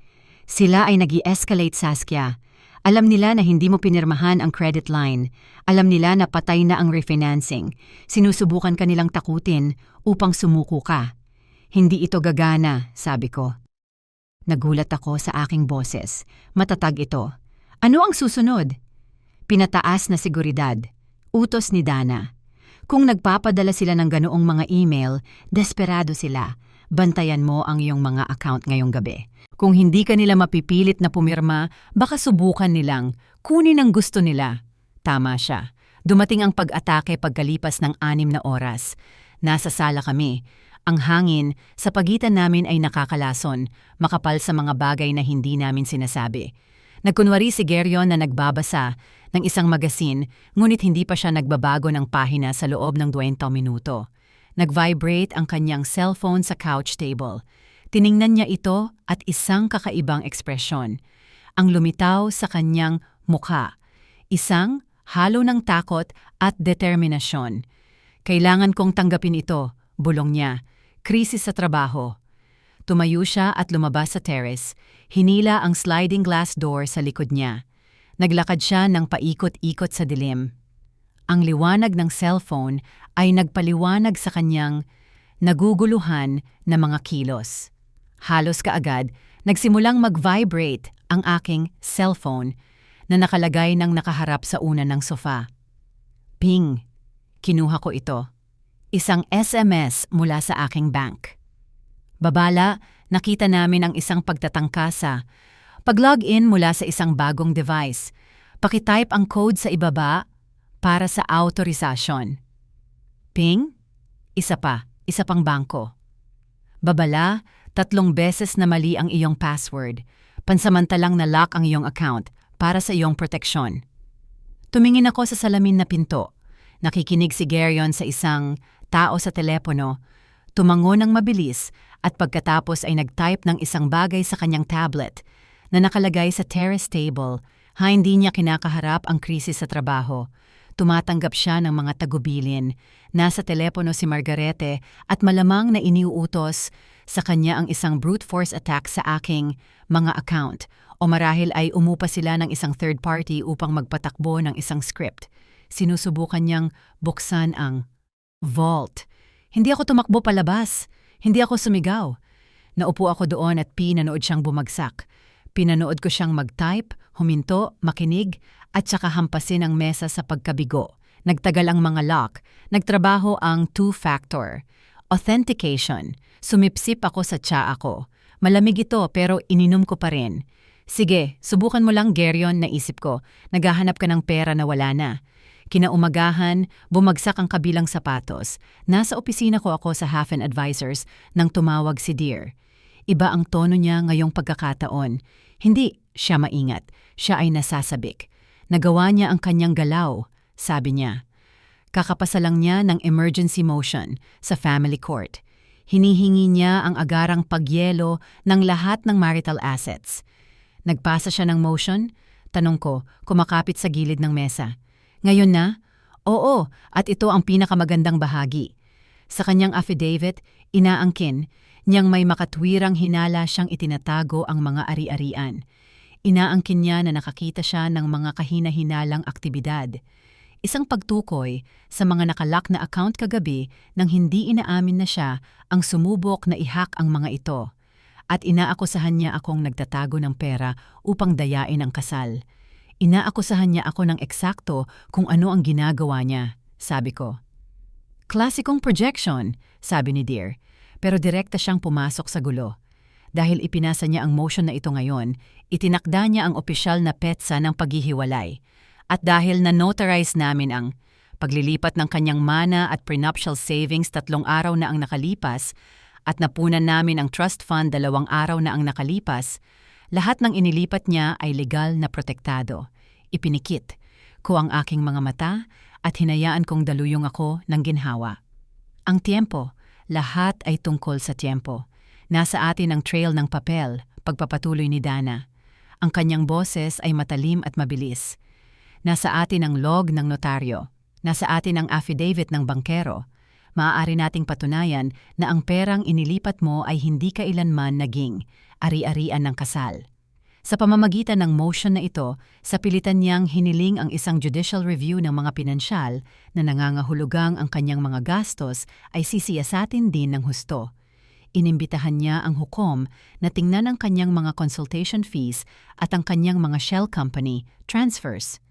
Sila ay nag-i-escalate, Saskia. Alam nila na hindi mo pinirmahan ang credit line. Alam nila na patay na ang refinancing. Sinusubukan ka nilang takutin upang sumuko ka. Hindi ito gagana, sabi ko. Nagulat ako sa aking boses. Matatag ito. Ano ang susunod? Pinataas na seguridad. Utos ni Dana. Kung nagpapadala sila ng ganoong mga email, desperado sila. Bantayan mo ang iyong mga account ngayong gabi. Kung hindi ka nila mapipilit na pumirma, baka subukan nilang kunin ang gusto nila. Tama siya. Dumating ang pag-atake pagkalipas ng 6 na oras. Nasa sala kami. Ang hangin sa pagitan namin ay nakakalason, makapal sa mga bagay na hindi namin sinasabi. Nagkunwari si Gerion na nagbabasa ng isang magasin, ngunit hindi pa siya nagbabago ng pahina sa loob ng 20 minuto. Nag-vibrate ang kanyang cellphone sa couch table. Tiningnan niya ito at isang kakaibang ekspresyon. Ang lumitaw sa kanyang mukha. Isang halo ng takot at determinasyon. Kailangan kong tanggapin ito, bulong niya. Krisis sa trabaho. Tumayo siya at lumabas sa terrace. Hinila ang sliding glass door sa likod niya. Naglakad siya ng paikot-ikot sa dilim. Ang liwanag ng cellphone ay nagpaliwanag sa kanyang naguguluhan na mga kilos. Halos kaagad, nagsimulang mag-vibrate ang aking cellphone na nakalagay ng nakaharap sa unan ng sofa. Ping! Kinuha ko ito. Isang SMS mula sa aking bank. Babala, nakita namin ang isang pagtatangkasa. Pag-login mula sa isang bagong device. Pakitype ang code sa ibaba para sa authorization. Ping? Isa pa. Isa pang bangko. Babala, 3 beses na mali ang iyong password. Pansamantalang na-lock ang iyong account para sa iyong proteksyon. Tumingin ako sa salamin na pinto. Nakikinig si Gerion sa isang tao sa telepono. Tumango ng mabilis at pagkatapos ay nag-type ng isang bagay sa kanyang tablet na nakalagay sa terrace table. Hindi niya kinakaharap ang krisis sa trabaho. Tumatanggap siya ng mga tagubilin. Nasa telepono si Margarete at malamang na iniuutos sa kanya ang isang brute force attack sa aking mga account o marahil ay umupa sila ng isang third party upang magpatakbo ng isang script. Sinusubukan niyang buksan ang vault. Hindi ako tumakbo palabas. Hindi ako sumigaw. Naupo ako doon at pinanood siyang bumagsak. Pinanood ko siyang mag-type, huminto, makinig, at saka hampasin ang mesa sa pagkabigo. Nagtagal ang mga lock. Nagtrabaho ang two-factor. Authentication. Sumipsip ako sa tsaa ko. Malamig ito pero ininom ko pa rin. Sige, subukan mo lang, Gerion, naisip ko. Naghahanap ka ng pera na wala na. Kinaumagahan, bumagsak ang kabilang sapatos. Nasa opisina ko ako sa Hafen Advisors nang tumawag si Dear. Iba ang tono niya ngayong pagkakataon. Hindi siya maingat. Siya ay nasasabik. Nagawa niya ang kanyang galaw, sabi niya. Kakapasalang niya ng emergency motion sa family court. Hinihingi niya ang agarang pagyelo ng lahat ng marital assets. Nagpasa siya ng motion? Tanong ko, kumakapit sa gilid ng mesa. Ngayon na? Oo, at ito ang pinakamagandang bahagi. Sa kanyang affidavit, inaangkin niyang may makatwirang hinala siyang itinatago ang mga ari-arian. Inaangkin niya na nakakita siya ng mga kahina-hinalang aktibidad. Isang pagtukoy sa mga nakalock na account kagabi nang hindi inaamin na siya ang sumubok na i-hack ang mga ito. At inaakusahan niya akong nagtatago ng pera upang dayain ang kasal. Inaakusahan niya ako ng eksakto kung ano ang ginagawa niya, sabi ko. Klasikong projection, sabi ni Dear, pero direkta siyang pumasok sa gulo. Dahil ipinasa niya ang motion na ito ngayon, itinakda niya ang opisyal na petsa ng paghihiwalay. At dahil na-notarize namin ang paglilipat ng kanyang mana at prenuptial savings 3 araw na ang nakalipas at napunan namin ang trust fund 2 araw na ang nakalipas, lahat ng inilipat niya ay legal na protektado. Ipinikit ko ang aking mga mata at hinayaan kong daluyong ako ng ginhawa. Ang tiempo, lahat ay tungkol sa tiempo. Nasa atin ang trail ng papel, pagpapatuloy ni Dana. Ang kanyang boses ay matalim at mabilis. Nasa atin ang log ng notaryo. Nasa atin ang affidavit ng bankero. Maaari nating patunayan na ang perang inilipat mo ay hindi kailanman naging ari-arian ng kasal. Sa pamamagitan ng motion na ito, sa pilitan niyang hiniling ang isang judicial review ng mga pinansyal na nangangahulugang ang kanyang mga gastos ay sisiyasatin din ng husto. Inimbitahan niya ang hukom na tingnan ang kanyang mga consultation fees at ang kanyang mga shell company, transfers.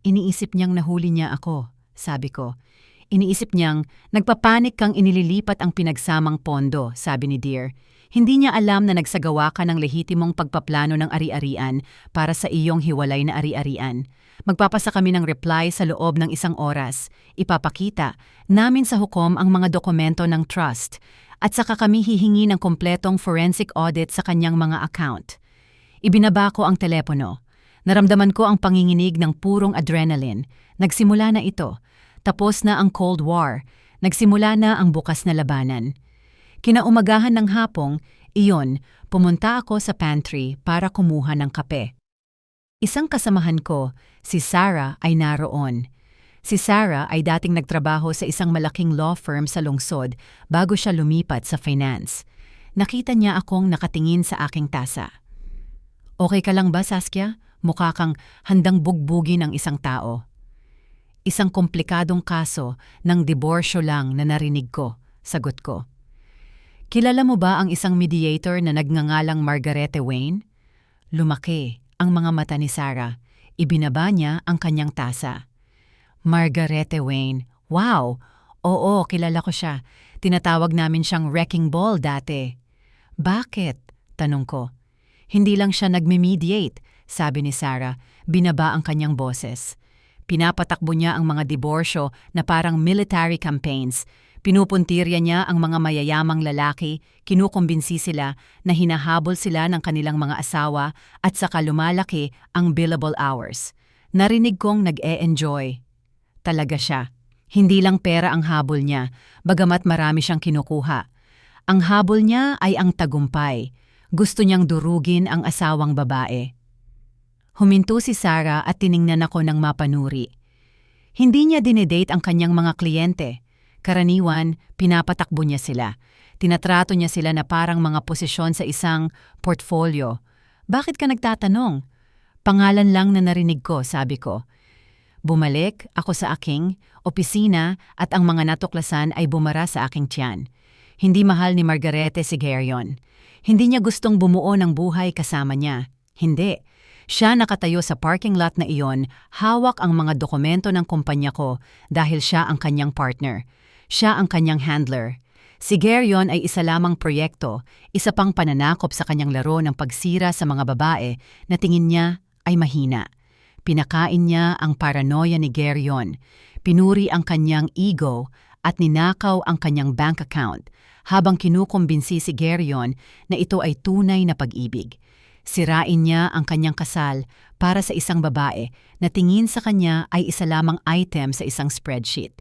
Iniisip niyang nahuli niya ako, sabi ko. Iniisip niyang nagpapanik kang inililipat ang pinagsamang pondo, sabi ni Dear. Hindi niya alam na nagsagawa ka ng lehitimong pagpaplano ng ari-arian para sa iyong hiwalay na ari-arian. Magpapasa kami ng reply sa loob ng 1 oras. Ipapakita namin sa hukom ang mga dokumento ng trust at saka kami hihingi ng kompletong forensic audit sa kanyang mga account. Ibinaba ko ang telepono. Naramdaman ko ang panginginig ng purong adrenaline. Nagsimula na ito. Tapos na ang Cold War. Nagsimula na ang bukas na labanan. Kinaumagahan ng hapong, iyon, pumunta ako sa pantry para kumuha ng kape. Isang kasamahan ko, si Sarah, ay naroon. Si Sarah ay dating nagtrabaho sa isang malaking law firm sa lungsod bago siya lumipat sa finance. Nakita niya akong nakatingin sa aking tasa. Okay ka lang ba, Saskia? Mukha kang handang bugbugin ng isang tao. Isang komplikadong kaso ng diborsyo lang na narinig ko, sagot ko. Kilala mo ba ang isang mediator na nagngangalang Margarete Wayne? Lumaki ang mga mata ni Sarah. Ibinaba niya ang kanyang tasa. Margarete Wayne. Wow! Oo, kilala ko siya. Tinatawag namin siyang wrecking ball dati. Bakit? Tanong ko. Hindi lang siya nagme-mediate, sabi ni Sarah. Binaba ang kanyang boses. Pinapatakbo niya ang mga diborsyo na parang military campaigns. Pinupuntirya niya ang mga mayayamang lalaki, kinukumbinsi sila na hinahabol sila ng kanilang mga asawa at saka lumalaki ang billable hours. Narinig kong nag-e-enjoy. Talaga siya. Hindi lang pera ang habol niya, bagamat marami siyang kinukuha. Ang habol niya ay ang tagumpay. Gusto niyang durugin ang asawang babae. Huminto si Sarah at tiningnan ako ng mapanuri. Hindi niya dinedate ang kanyang mga kliyente. Karaniwan, pinapatakbo niya sila. Tinatrato niya sila na parang mga posisyon sa isang portfolio. Bakit ka nagtatanong? Pangalan lang na narinig ko, sabi ko. Bumalik ako sa aking opisina at ang mga natuklasan ay bumara sa aking tiyan. Hindi mahal ni Margarete si Geryon. Hindi niya gustong bumuo ng buhay kasama niya. Hindi. Siya nakatayo sa parking lot na iyon, hawak ang mga dokumento ng kumpanya ko dahil siya ang kanyang partner. Siya ang kanyang handler. Si Geryon ay isa lamang proyekto, isa pang pananakop sa kanyang laro ng pagsira sa mga babae na tingin niya ay mahina. Pinakain niya ang paranoia ni Geryon, pinuri ang kanyang ego at ninakaw ang kanyang bank account habang kinukumbinsi si Geryon na ito ay tunay na pag-ibig. Sirain niya ang kanyang kasal para sa isang babae na tingin sa kanya ay isa lamang item sa isang spreadsheet.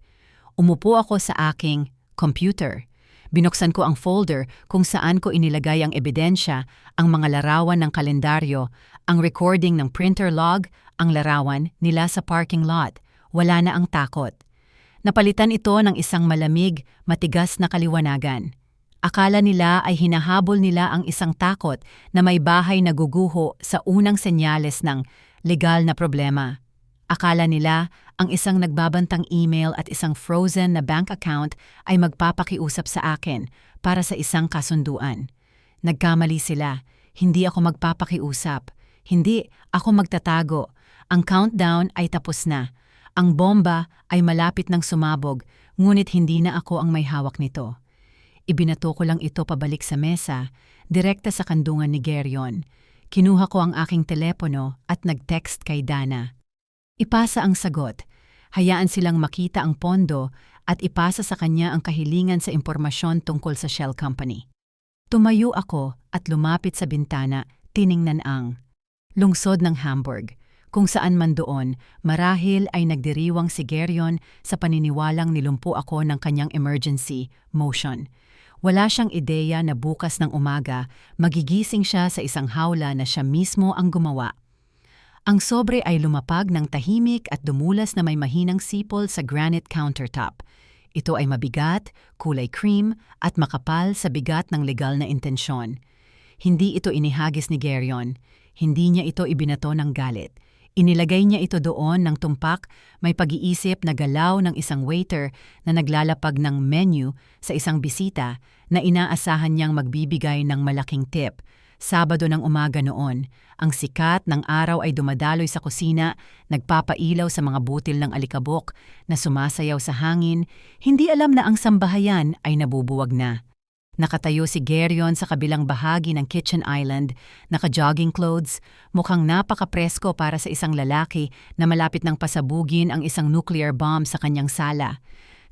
Umupo ako sa aking computer. Binuksan ko ang folder kung saan ko inilagay ang ebidensya, ang mga larawan ng kalendaryo, ang recording ng printer log, ang larawan nila sa parking lot. Wala na ang takot. Napalitan ito ng isang malamig, matigas na kaliwanagan. Akala nila ay hinahabol nila ang isang takot na may bahay na guguho sa unang senyales ng legal na problema. Akala nila ang isang nagbabantang email at isang frozen na bank account ay magpapakiusap sa akin para sa isang kasunduan. Nagkamali sila. Hindi ako magpapakiusap. Hindi ako magtatago. Ang countdown ay tapos na. Ang bomba ay malapit ng sumabog, ngunit hindi na ako ang may hawak nito. Ibinato ko lang ito pabalik sa mesa, direkta sa kandungan ni Geryon. Kinuha ko ang aking telepono at nag-text kay Dana. Ipasa ang sagot. Hayaan silang makita ang pondo at ipasa sa kanya ang kahilingan sa impormasyon tungkol sa Shell Company. Tumayo ako at lumapit sa bintana, tiningnan ang lungsod ng Hamburg. Kung saan man doon, marahil ay nagdiriwang si Geryon sa paniniwalang nilumpo ako ng kanyang emergency motion. Wala siyang ideya na bukas ng umaga, magigising siya sa isang hawla na siya mismo ang gumawa. Ang sobre ay lumapag ng tahimik at dumulas na may mahinang sipol sa granite countertop. Ito ay mabigat, kulay cream at makapal sa bigat ng legal na intensyon. Hindi ito inihagis ni Geryon. Hindi niya ito ibinato ng galit. Inilagay niya ito doon ng tumpak, may pag-iisip na galaw ng isang waiter na naglalapag ng menu sa isang bisita na inaasahan niyang magbibigay ng malaking tip. Sabado ng umaga noon, ang sikat ng araw ay dumadaloy sa kusina, nagpapailaw sa mga butil ng alikabok na sumasayaw sa hangin, hindi alam na ang sambahayan ay nabubuwag na. Nakatayo si Geryon sa kabilang bahagi ng kitchen island, naka-jogging clothes, mukhang napaka-presko para sa isang lalaki na malapit ng pasabugin ang isang nuclear bomb sa kanyang sala.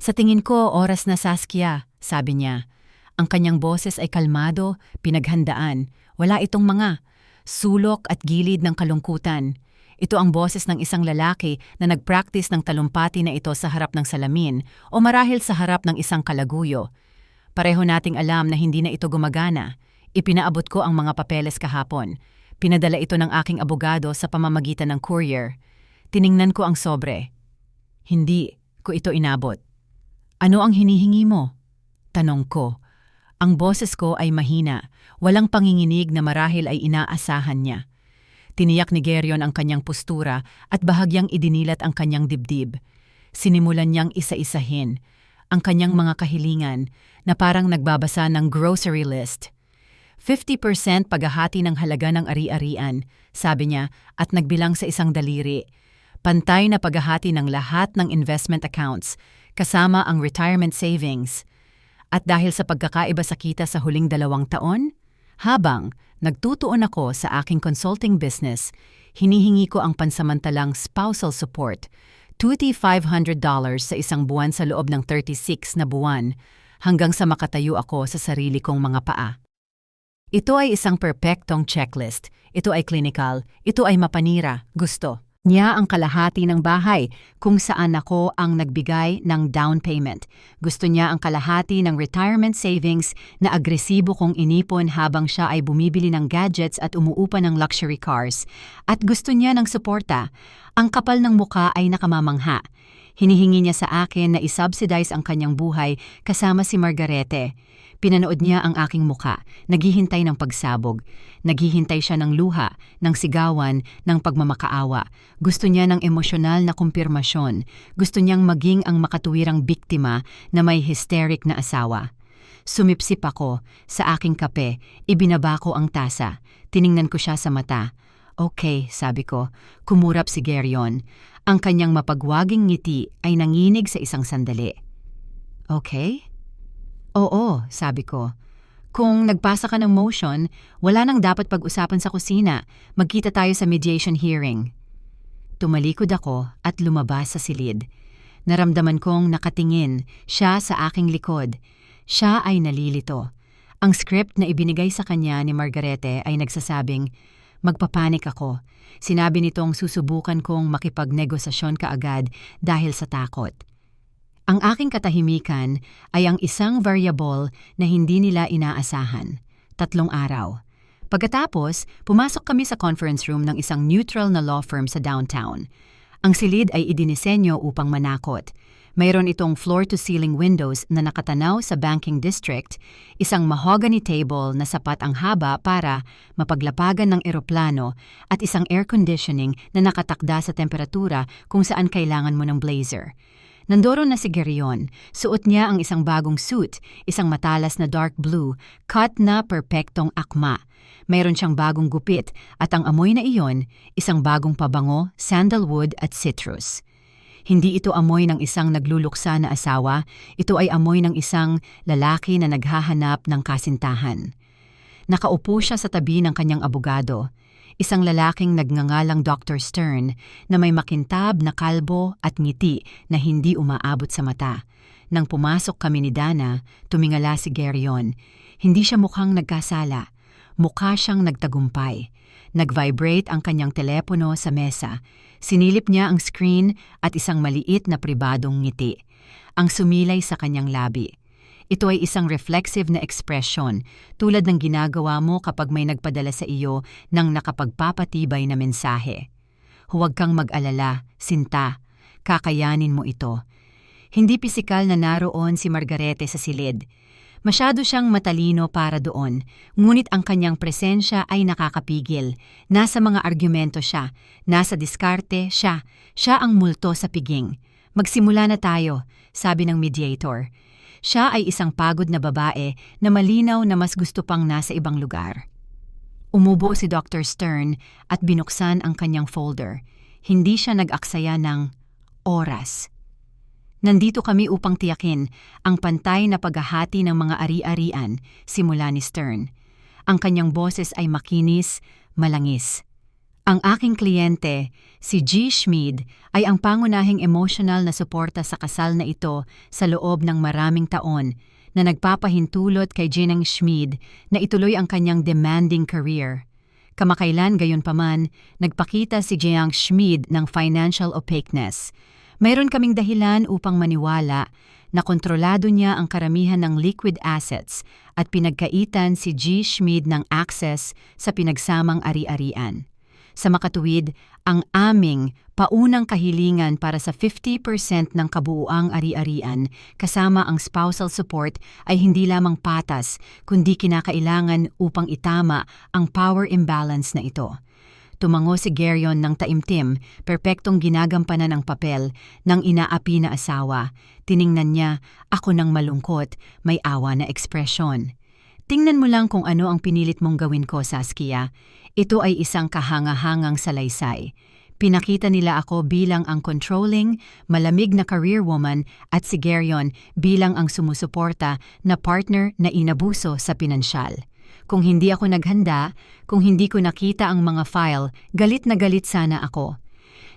Sa tingin ko, oras na Saskia, sabi niya. Ang kanyang boses ay kalmado, pinaghandaan. Wala itong mga sulok at gilid ng kalungkutan. Ito ang boses ng isang lalaki na nag-practice ng talumpati na ito sa harap ng salamin o marahil sa harap ng isang kalaguyo. Pareho nating alam na hindi na ito gumagana. Ipinaabot ko ang mga papeles kahapon. Pinadala ito ng aking abogado sa pamamagitan ng courier. Tiningnan ko ang sobre. Hindi ko ito inabot. Ano ang hinihingi mo? Tanong ko. Ang boses ko ay mahina, walang panginginig na marahil ay inaasahan niya. Tiniyak ni Geryon ang kanyang postura at bahagyang idinilat ang kanyang dibdib. Sinimulan niyang isa-isahin ang kanyang mga kahilingan na parang nagbabasa ng grocery list. 50% paghahati ng halaga ng ari-arian, sabi niya at nagbilang sa isang daliri. Pantay na paghahati ng lahat ng investment accounts, kasama ang retirement savings. At dahil sa pagkakaiba sa kita sa huling 2 taon, habang nagtutuon ako sa aking consulting business, hinihingi ko ang pansamantalang spousal support, tuti $500 sa isang buwan sa loob ng 36 na buwan hanggang sa makatayo ako sa sarili kong mga paa. Ito ay isang perpektong checklist. Ito ay clinical. Ito ay mapanira. Gusto niya ang kalahati ng bahay kung saan ako ang nagbigay ng down payment. Gusto niya ang kalahati ng retirement savings na agresibo kong inipon habang siya ay bumibili ng gadgets at umuupa ng luxury cars. At gusto niya ng suporta. Ang kapal ng muka ay nakamamangha. Hinihingi niya sa akin na isubsidize ang kanyang buhay kasama si Margarete. Pinanood niya ang aking muka, naghihintay ng pagsabog. Naghihintay siya ng luha, ng sigawan, ng pagmamakaawa. Gusto niya ng emosyonal na kumpirmasyon. Gusto niyang maging ang makatuwirang biktima na may hysteric na asawa. Sumipsip ako sa aking kape, ibinaba ko ang tasa. Tiningnan ko siya sa mata. Okay, sabi ko, kumurap si Geryon. Ang kanyang mapagwaging ngiti ay nanginig sa isang sandali. Okay? Oo, sabi ko. Kung nagpasa ka ng motion, wala nang dapat pag-usapan sa kusina. Magkita tayo sa mediation hearing. Tumalikod ako at lumabas sa silid. Naramdaman kong nakatingin siya sa aking likod. Siya ay nalilito. Ang script na ibinigay sa kanya ni Margarete ay nagsasabing, magpapanik ako. Sinabi nitong susubukan kong makipagnegosasyon kaagad dahil sa takot. Ang aking katahimikan ay ang isang variable na hindi nila inaasahan. 3 araw. Pagkatapos, pumasok kami sa conference room ng isang neutral na law firm sa downtown. Ang silid ay idinisenyo upang manakot. Mayroon itong floor-to-ceiling windows na nakatanaw sa banking district, isang mahogany table na sapat ang haba para mapaglapagan ng eroplano at isang air conditioning na nakatakda sa temperatura kung saan kailangan mo ng blazer. Nandoon na si Geryon. Suot niya ang isang bagong suit, isang matalas na dark blue, cut na perpektong akma. Mayroon siyang bagong gupit at ang amoy na iyon, isang bagong pabango, sandalwood at citrus. Hindi ito amoy ng isang nagluluksa na asawa, ito ay amoy ng isang lalaki na naghahanap ng kasintahan. Nakaupo siya sa tabi ng kanyang abogado. Isang lalaking nagngangalang Dr. Stern na may makintab na kalbo at ngiti na hindi umaabot sa mata. Nang pumasok kami ni Dana, tumingala si Geryon. Hindi siya mukhang nagkasala. Mukha siyang nagtagumpay. Nag-vibrate ang kanyang telepono sa mesa. Sinilip niya ang screen at isang maliit na pribadong ngiti. Ang sumilay sa kanyang labi. Ito ay isang reflexive na ekspresyon tulad ng ginagawa mo kapag may nagpadala sa iyo ng nakapagpapatibay na mensahe. Huwag kang mag-alala, Sinta. Kakayanin mo ito. Hindi pisikal na naroon si Margarete sa silid. Masyado siyang matalino para doon, ngunit ang kanyang presensya ay nakakapigil. Nasa mga argumento siya, nasa diskarte siya, siya ang multo sa piging. Magsimula na tayo, sabi ng mediator. Siya ay isang pagod na babae na malinaw na mas gusto pang nasa ibang lugar. Umubo si Dr. Stern at binuksan ang kanyang folder. Hindi siya nag-aksaya ng oras. Nandito kami upang tiyakin ang pantay na paghahati ng mga ari-arian, simula ni Stern. Ang kanyang boses ay makinis, malangis. Ang aking kliyente, si G. Schmid, ay ang pangunahing emotional na suporta sa kasal na ito sa loob ng maraming taon na nagpapahintulot kay Ginang Schmid na ituloy ang kanyang demanding career. Kamakailan gayunpaman, nagpakita si Jiang Schmid ng financial opaqueness. Mayroon kaming dahilan upang maniwala na kontrolado niya ang karamihan ng liquid assets at pinagkaitan si G. Schmid ng access sa pinagsamang ari-arian. Sa makatuwid, ang aming paunang kahilingan para sa 50% ng kabuuang ari-arian kasama ang spousal support ay hindi lamang patas kundi kinakailangan upang itama ang power imbalance na ito. Tumango si Geryon ng taimtim, perpektong ginagampanan ang papel ng inaapi na asawa. Tiningnan niya ako ng malungkot, may awa na ekspresyon. Tingnan mo lang kung ano ang pinilit mong gawin ko, Saskia. Ito ay isang kahanga-hangang salaysay. Pinakita nila ako bilang ang controlling, malamig na career woman at si Geryon bilang ang sumusuporta na partner na inabuso sa pinansyal. Kung hindi ako naghanda, kung hindi ko nakita ang mga file, galit na galit sana ako.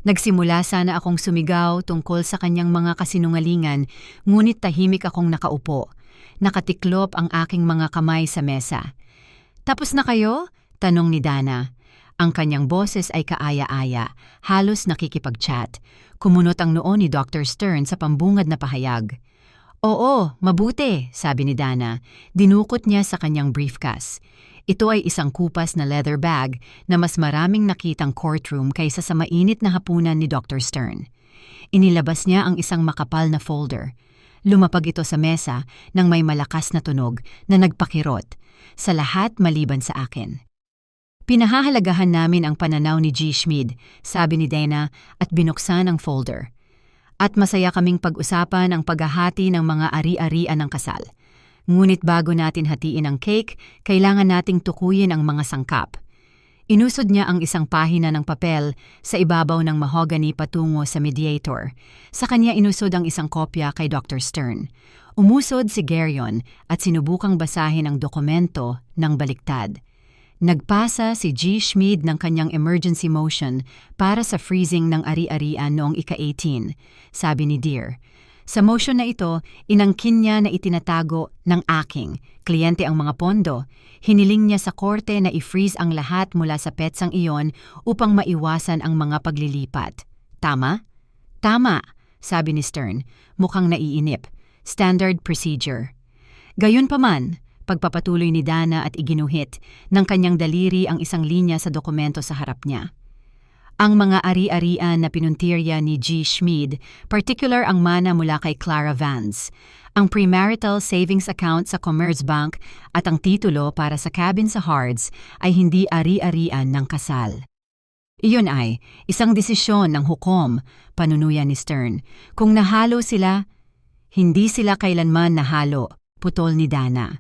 Nagsimula sana akong sumigaw tungkol sa kanyang mga kasinungalingan, ngunit tahimik akong nakaupo. Nakatiklop ang aking mga kamay sa mesa. "Tapos na kayo?" tanong ni Dana. Ang kanyang boses ay kaaya-aya, halos nakikipag-chat. Kumunot ang noo ni Dr. Stern sa pambungad na pahayag. "Oo, mabuti," sabi ni Dana. Dinukot niya sa kanyang briefcase. Ito ay isang kupas na leather bag na mas maraming nakitang courtroom kaysa sa mainit na hapunan ni Dr. Stern. Inilabas niya ang isang makapal na folder. Lumapag ito sa mesa nang may malakas na tunog na nagpakirot, sa lahat maliban sa akin. "Pinahahalagahan namin ang pananaw ni G. Schmid," sabi ni Dana at binuksan ang folder. "At masaya kaming pag-usapan ang paghahati ng mga ari-arian ng kasal. Ngunit bago natin hatiin ang cake, kailangan nating tukuyin ang mga sangkap." Inusod niya ang isang pahina ng papel sa ibabaw ng mahogany patungo sa mediator. Sa kanya inusod ang isang kopya kay Dr. Stern. Umusod si Geryon at sinubukang basahin ang dokumento ng baliktad. Nagpasa si G. Schmid ng kanyang emergency motion para sa freezing ng ari-arian noong ika-18, sabi ni Dear. Sa motion na ito, inangkin niya na itinatago ng aking kliyente ang mga pondo. Hiniling niya sa korte na i-freeze ang lahat mula sa petsang iyon upang maiwasan ang mga paglilipat. Tama? Tama, sabi ni Stern, mukhang naiinip. Standard procedure. Gayunpaman, pagpapatuloy ni Dana at iginuhit ng kanyang daliri ang isang linya sa dokumento sa harap niya. Ang mga ari-arian na pinuntirya ni G. Schmid, particular ang mana mula kay Clara Vance, ang premarital savings account sa Commerzbank at ang titulo para sa cabin sa Hards ay hindi ari-arian ng kasal. Iyon ay isang desisyon ng hukom, panunuyan ni Stern. Kung nahalo sila, hindi sila kailanman nahalo, putol ni Dana.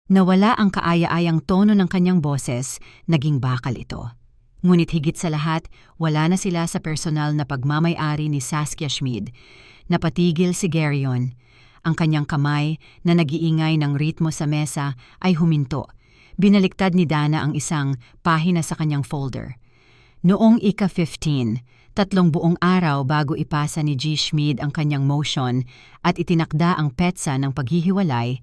Nawala ang kaaya-ayang tono ng kanyang boses, naging bakal ito. Ngunit higit sa lahat, wala na sila sa personal na pagmamay-ari ni Saskia Schmid. Napatigil si Geryon. Ang kanyang kamay na nag-iingay ng ritmo sa mesa ay huminto. Binaliktad ni Dana ang isang pahina sa kanyang folder. Noong ika-15, 3 buong araw bago ipasa ni G. Schmid ang kanyang motion at itinakda ang petsa ng paghihiwalay,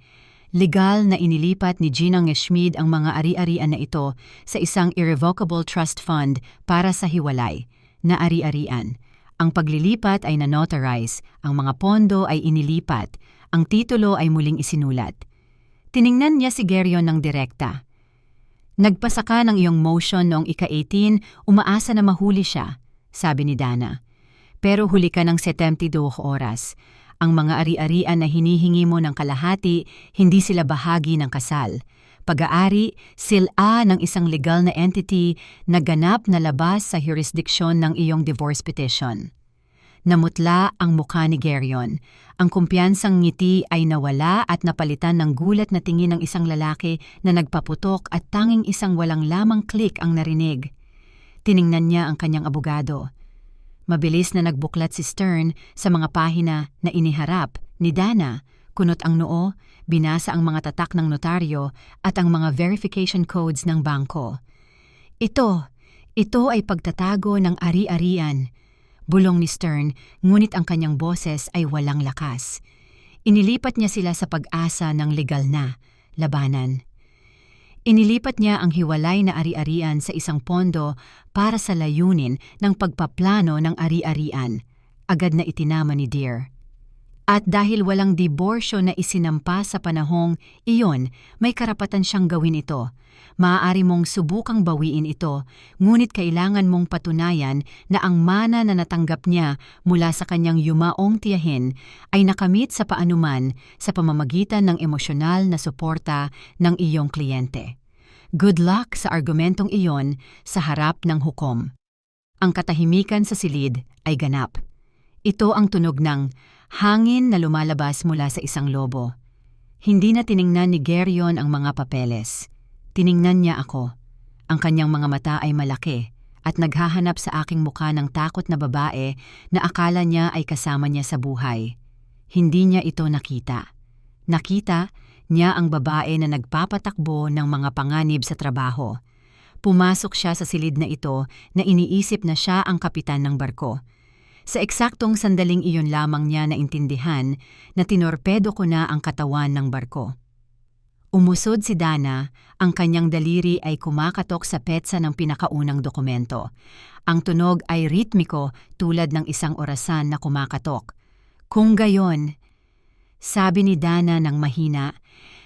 legal na inilipat ni Ginang Schmid ang mga ari-arian na ito sa isang irrevocable trust fund para sa hiwalay na ari-arian. Ang paglilipat ay na-notarize, ang mga pondo ay inilipat, ang titulo ay muling isinulat. Tiningnan niya si Geryon ng direkta. "Nagpasa ka ng iyong motion noong ika-18, umaasa na mahuli siya," sabi ni Dana. "Pero huli ka ng 72 oras. Ang mga ari-arian na hinihingi mo ng kalahati, hindi sila bahagi ng kasal. Pag-aari, sila ng isang legal na entity na ganap na labas sa jurisdiksyon ng iyong divorce petition." Namutla ang mukha ni Geryon. Ang kumpiyansang ngiti ay nawala at napalitan ng gulat na tingin ng isang lalaki na nagpaputok at tanging isang walang lamang click ang narinig. Tiningnan niya ang kanyang abogado. Mabilis na nagbuklat si Stern sa mga pahina na iniharap ni Dana, kunot ang noo, binasa ang mga tatak ng notaryo at ang mga verification codes ng bangko. Ito ay pagtatago ng ari-arian, bulong ni Stern, ngunit ang kanyang boses ay walang lakas. Inilipat niya sila sa pag-asa ng legal na labanan. Inilipat niya ang hiwalay na ari-arian sa isang pondo para sa layunin ng pagpaplano ng ari-arian. Agad na itinama ni Dear. At dahil walang diborsyo na isinampa sa panahong iyon, may karapatan siyang gawin ito. Maaari mong subukang bawiin ito, ngunit kailangan mong patunayan na ang mana na natanggap niya mula sa kanyang yumaong tiyahin ay nakamit sa paanuman sa pamamagitan ng emosyonal na suporta ng iyong kliyente. Good luck sa argumentong iyon sa harap ng hukom. Ang katahimikan sa silid ay ganap. Ito ang tunog ng hangin na lumalabas mula sa isang lobo. Hindi na tiningnan ni Geryon ang mga papeles. Tiningnan niya ako. Ang kanyang mga mata ay malaki at naghahanap sa aking mukha ng takot na babae na akala niya ay kasama niya sa buhay. Hindi niya ito nakita. Nakita niya ang babae na nagpapatakbo ng mga panganib sa trabaho. Pumasok siya sa silid na ito na iniisip na siya ang kapitan ng barko. Sa eksaktong sandaling iyon lamang niya naintindihan na tinorpedo ko na ang katawan ng barko. Umusod si Dana, ang kanyang daliri ay kumakatok sa petsa ng pinakaunang dokumento. Ang tunog ay ritmiko tulad ng isang orasan na kumakatok. Kung gayon, sabi ni Dana ng mahina,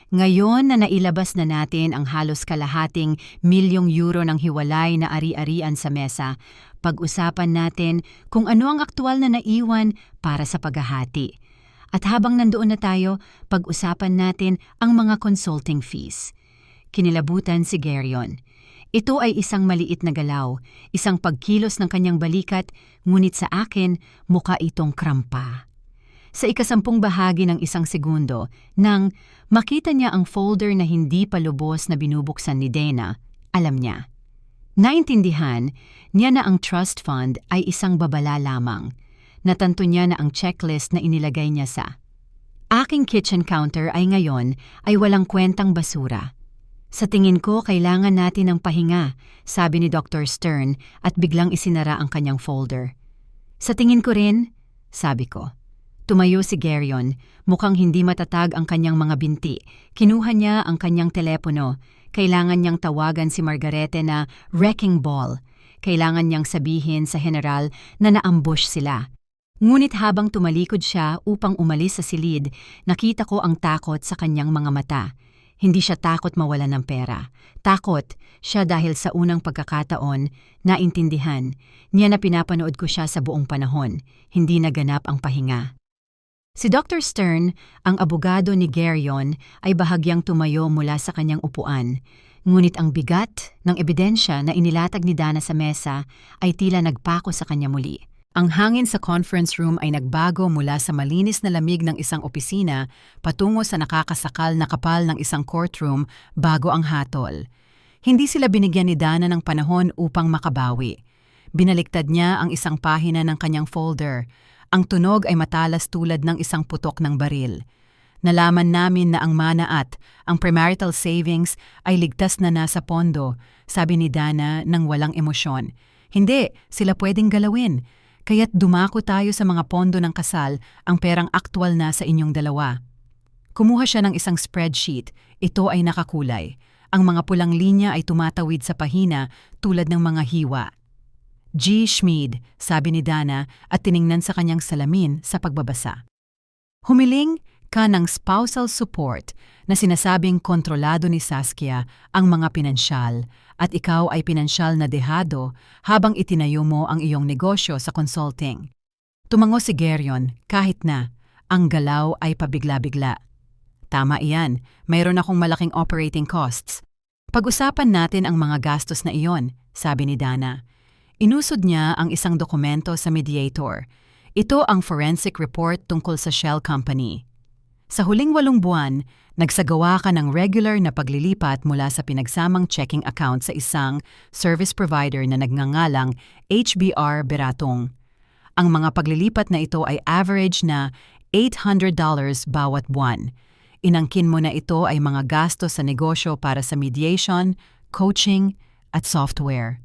ngayon na nailabas na natin ang halos kalahating €1,000,000 ng hiwalay na ari-arian sa mesa, pag-usapan natin kung ano ang aktwal na naiwan para sa paghahati. At habang nandoon na tayo, pag-usapan natin ang mga consulting fees. Kinilabutan si Geryon. Ito ay isang maliit na galaw, isang pagkilos ng kanyang balikat, ngunit sa akin, mukha itong krampa. Sa ikasampung bahagi ng isang segundo, nang makita niya ang folder na hindi pa lubos na binubuksan ni Dana, alam niya. Naintindihan niya na ang trust fund ay isang babala lamang. Natanto niya na ang checklist na inilagay niya sa aking kitchen counter ay ngayon ay walang kwentang basura. Sa tingin ko, kailangan natin ng pahinga, sabi ni Dr. Stern at biglang isinara ang kanyang folder. Sa tingin ko rin, sabi ko. Tumayo si Geryon, mukhang hindi matatag ang kanyang mga binti. Kinuha niya ang kanyang telepono. Kailangan niyang tawagan si Margarete na wrecking ball. Kailangan niyang sabihin sa general na naambush sila. Ngunit habang tumalikod siya upang umalis sa silid, nakita ko ang takot sa kanyang mga mata. Hindi siya takot mawalan ng pera. Takot siya dahil sa unang pagkakataon, naintindihan niya na pinapanood ko siya sa buong panahon. Hindi naganap ang pahinga. Si Dr. Stern, ang abogado ni Geryon, ay bahagyang tumayo mula sa kanyang upuan. Ngunit ang bigat ng ebidensya na inilatag ni Dana sa mesa ay tila nagpako sa kanya muli. Ang hangin sa conference room ay nagbago mula sa malinis na lamig ng isang opisina patungo sa nakakasakal na kapal ng isang courtroom bago ang hatol. Hindi sila binigyan ni Dana ng panahon upang makabawi. Binaliktad niya ang isang pahina ng kanyang folder. Ang tunog ay matalas tulad ng isang putok ng baril. Nalaman namin na ang mana at ang premarital savings ay ligtas na nasa pondo, sabi ni Dana nang walang emosyon. Hindi, sila pwedeng galawin. Kaya't dumako tayo sa mga pondo ng kasal, ang perang aktwal na sa inyong dalawa. Kumuha siya ng isang spreadsheet. Ito ay nakakulay. Ang mga pulang linya ay tumatawid sa pahina tulad ng mga hiwa. G. Schmid, sabi ni Dana at tiningnan sa kanyang salamin sa pagbabasa. Humiling ka ng spousal support na sinasabing kontrolado ni Saskia ang mga pinansyal at ikaw ay pinansyal na dehado habang itinayo mo ang iyong negosyo sa consulting. Tumango si Geryon kahit na ang galaw ay pabigla-bigla. Tama iyan, mayroon akong malaking operating costs. Pag-usapan natin ang mga gastos na iyon, sabi ni Dana. Inusod niya ang isang dokumento sa mediator. Ito ang forensic report tungkol sa Shell Company. Sa huling 8 buwan, nagsagawa ka ng regular na paglilipat mula sa pinagsamang checking account sa isang service provider na nagngangalang HBR Beratong. Ang mga paglilipat na ito ay average na $800 bawat buwan. Inangkin mo na ito ay mga gastos sa negosyo para sa mediation, coaching, at software.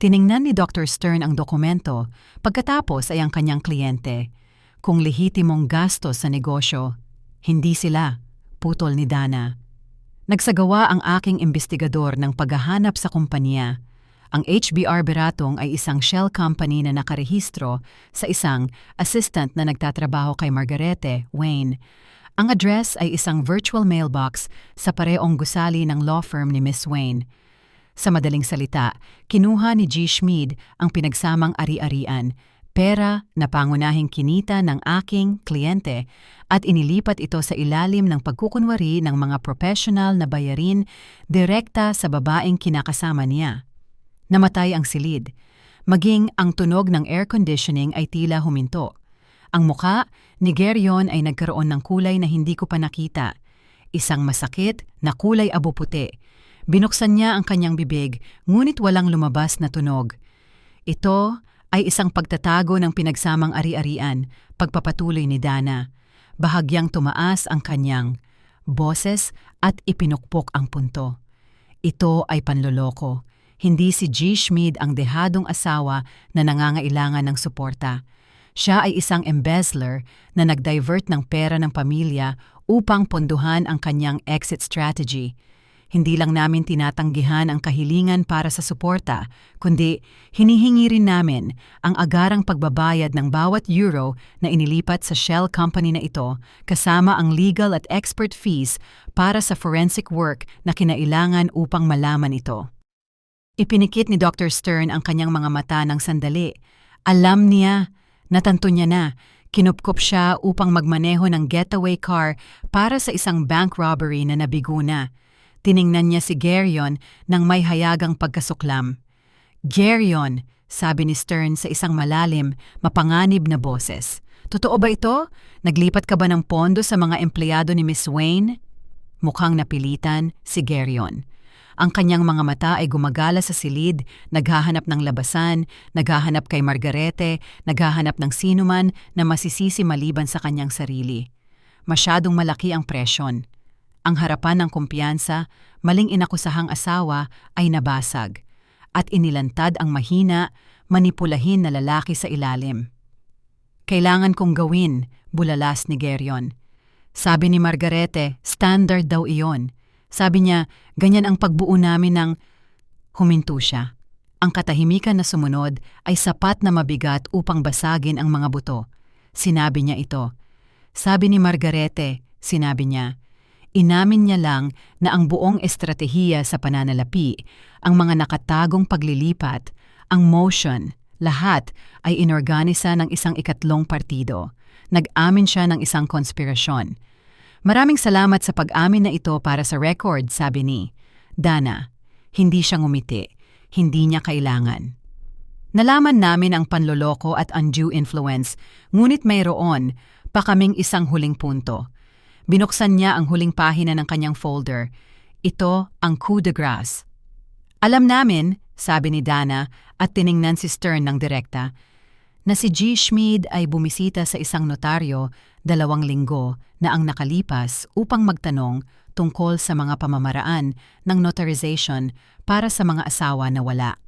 Tiningnan ni Dr. Stern ang dokumento, pagkatapos ay ang kanyang kliyente. Kung lehitimong gastos sa negosyo, hindi sila, putol ni Dana. Nagsagawa ang aking investigador ng paghahanap sa kumpanya. Ang HBR Beratong ay isang shell company na nakarehistro sa isang assistant na nagtatrabaho kay Margarete, Wayne. Ang address ay isang virtual mailbox sa pareong gusali ng law firm ni Miss Wayne. Sa madaling salita, kinuha ni G. Schmid ang pinagsamang ari-arian, pera na pangunahing kinita ng aking kliyente at inilipat ito sa ilalim ng pagkukunwari ng mga professional na bayarin direkta sa babaeng kinakasama niya. Namatay ang silid. Maging ang tunog ng air conditioning ay tila huminto. Ang muka ni Geryon ay nagkaroon ng kulay na hindi ko pa nakita. Isang masakit na kulay abo-puti. Binuksan niya ang kanyang bibig, ngunit walang lumabas na tunog. Ito ay isang pagtatago ng pinagsamang ari-arian, pagpapatuloy ni Dana. Bahagyang tumaas ang kanyang boses at ipinukpok ang punto. Ito ay panloloko. Hindi si G. Schmid ang dehadong asawa na nangangailangan ng suporta. Siya ay isang embezzler na nag-divert ng pera ng pamilya upang ponduhan ang kanyang exit strategy. Hindi lang namin tinatanggihan ang kahilingan para sa suporta, kundi hinihingi rin namin ang agarang pagbabayad ng bawat euro na inilipat sa shell company na ito kasama ang legal at expert fees para sa forensic work na kinailangan upang malaman ito. Ipinikit ni Dr. Stern ang kanyang mga mata ng sandali. Alam niya, natanto niya na, kinupkop siya upang magmaneho ng getaway car para sa isang bank robbery na nabigo na. Tiningnan niya si Geryon nang may hayagang pagkasuklam. Geryon, sabi ni Stern sa isang malalim, mapanganib na boses. Totoo ba ito? Naglipat ka ba ng pondo sa mga empleyado ni Miss Wayne? Mukhang napilitan si Geryon. Ang kanyang mga mata ay gumagala sa silid, naghahanap ng labasan, naghahanap kay Margarete, naghahanap ng sinuman na masisisi maliban sa kanyang sarili. Masyadong malaki ang presyon. Ang harapan ng kumpiyansa, maling inakusahang asawa ay nabasag at inilantad ang mahina, manipulahin na lalaki sa ilalim. Kailangan kong gawin, bulalas ni Geryon. Sabi ni Margarete, standard daw iyon. Sabi niya, ganyan ang pagbuo namin ng... Huminto siya. Ang katahimikan na sumunod ay sapat na mabigat upang basagin ang mga buto. Sinabi niya ito. Sabi ni Margarete, sinabi niya, inamin niya lang na ang buong estratehiya sa pananalapi, ang mga nakatagong paglilipat, ang motion, lahat ay inorganisa ng isang ikatlong partido. Nag-amin siya ng isang konspirasyon. Maraming salamat sa pag-amin na ito para sa record, sabi ni Dana. Hindi siya ngumiti. Hindi niya kailangan. Nalaman namin ang panloloko at undue influence, ngunit mayroon pa kaming isang huling punto. Binuksan niya ang huling pahina ng kanyang folder. Ito ang coup de grace. Alam namin, sabi ni Dana at tiningnan si Stern ng direkta, na si G. Schmid ay bumisita sa isang notaryo 2 linggo na ang nakalipas upang magtanong tungkol sa mga pamamaraan ng notarization para sa mga asawa na wala.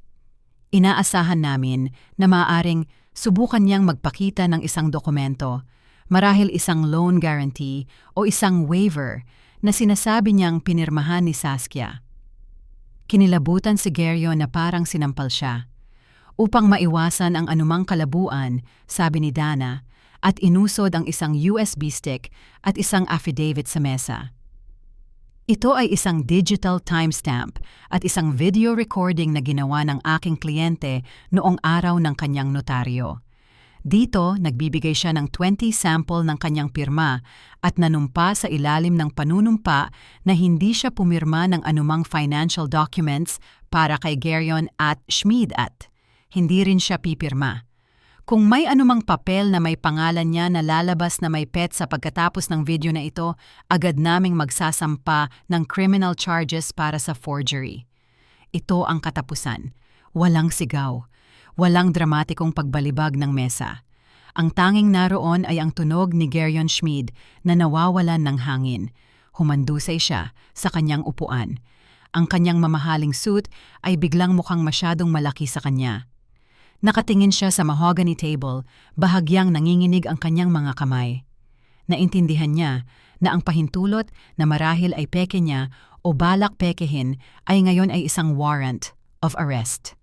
Inaasahan namin na maaaring subukan niyang magpakita ng isang dokumento, marahil isang loan guarantee o isang waiver na sinasabi niyang pinirmahan ni Saskia. Kinilabutan si Geryon na parang sinampal siya. Upang maiwasan ang anumang kalabuan, sabi ni Dana, at inusod ang isang USB stick at isang affidavit sa mesa. Ito ay isang digital timestamp at isang video recording na ginawa ng aking kliyente noong araw ng kanyang notaryo. Dito, nagbibigay siya ng 20 sample ng kanyang pirma at nanumpa sa ilalim ng panunumpa na hindi siya pumirma ng anumang financial documents para kay Geryon at Schmid at hindi rin siya pipirma. Kung may anumang papel na may pangalan niya na lalabas na may petsa pagkatapos ng video na ito, agad naming magsasampa ng criminal charges para sa forgery. Ito ang katapusan. Walang sigaw. Walang dramatikong pagbalibag ng mesa. Ang tanging naroon ay ang tunog ni Geryon Schmid na nawawalan ng hangin. Humandusay siya sa kanyang upuan. Ang kanyang mamahaling suit ay biglang mukhang masyadong malaki sa kanya. Nakatingin siya sa mahogany table, bahagyang nanginginig ang kanyang mga kamay. Naintindihan niya na ang pahintulot na marahil ay peke niya o balak pekehin ay ngayon ay isang warrant of arrest.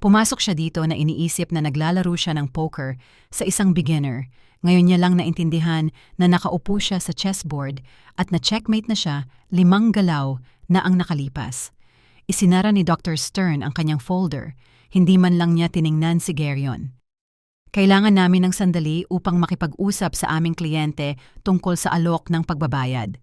Pumasok siya dito na iniisip na naglalaro siya ng poker sa isang beginner. Ngayon niya lang naintindihan na nakaupo siya sa chessboard at na-checkmate na siya 5 galaw na ang nakalipas. Isinara ni Dr. Stern ang kanyang folder. Hindi man lang niya tiningnan si Geryon. Kailangan namin ng sandali upang makipag-usap sa aming kliyente tungkol sa alok ng pagbabayad.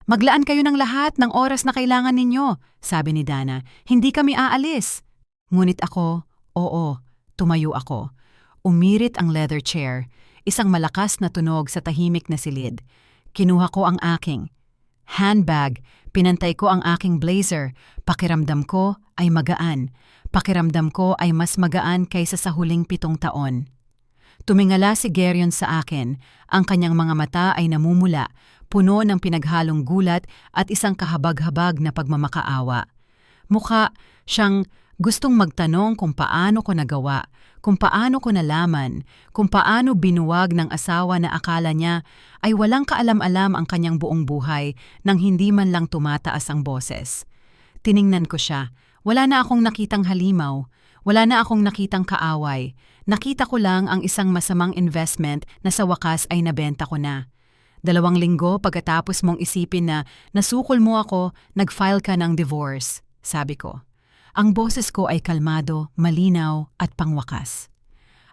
Maglaan kayo ng lahat ng oras na kailangan ninyo, sabi ni Dana. Hindi kami aalis. Ngunit ako, oo, tumayo ako. Umirit ang leather chair, isang malakas na tunog sa tahimik na silid. Kinuha ko ang aking handbag, pinantay ko ang aking blazer. Pakiramdam ko ay magaan. Pakiramdam ko ay mas magaan kaysa sa huling 7 taon. Tumingala si Geryon sa akin. Ang kanyang mga mata ay namumula, puno ng pinaghalong gulat at isang kahabag-habag na pagmamakaawa. Mukha siyang gustong magtanong kung paano ko nagawa, kung paano ko nalaman, kung paano binuwag ng asawa na akala niya ay walang kaalam-alam ang kanyang buong buhay nang hindi man lang tumataas ang boses. Tiningnan ko siya. Wala na akong nakitang halimaw. Wala na akong nakitang kaaway. Nakita ko lang ang isang masamang investment na sa wakas ay nabenta ko na. 2 linggo pagkatapos mong isipin na nasukol mo ako, nag-file ka ng divorce, sabi ko. Ang boses ko ay kalmado, malinaw at pangwakas.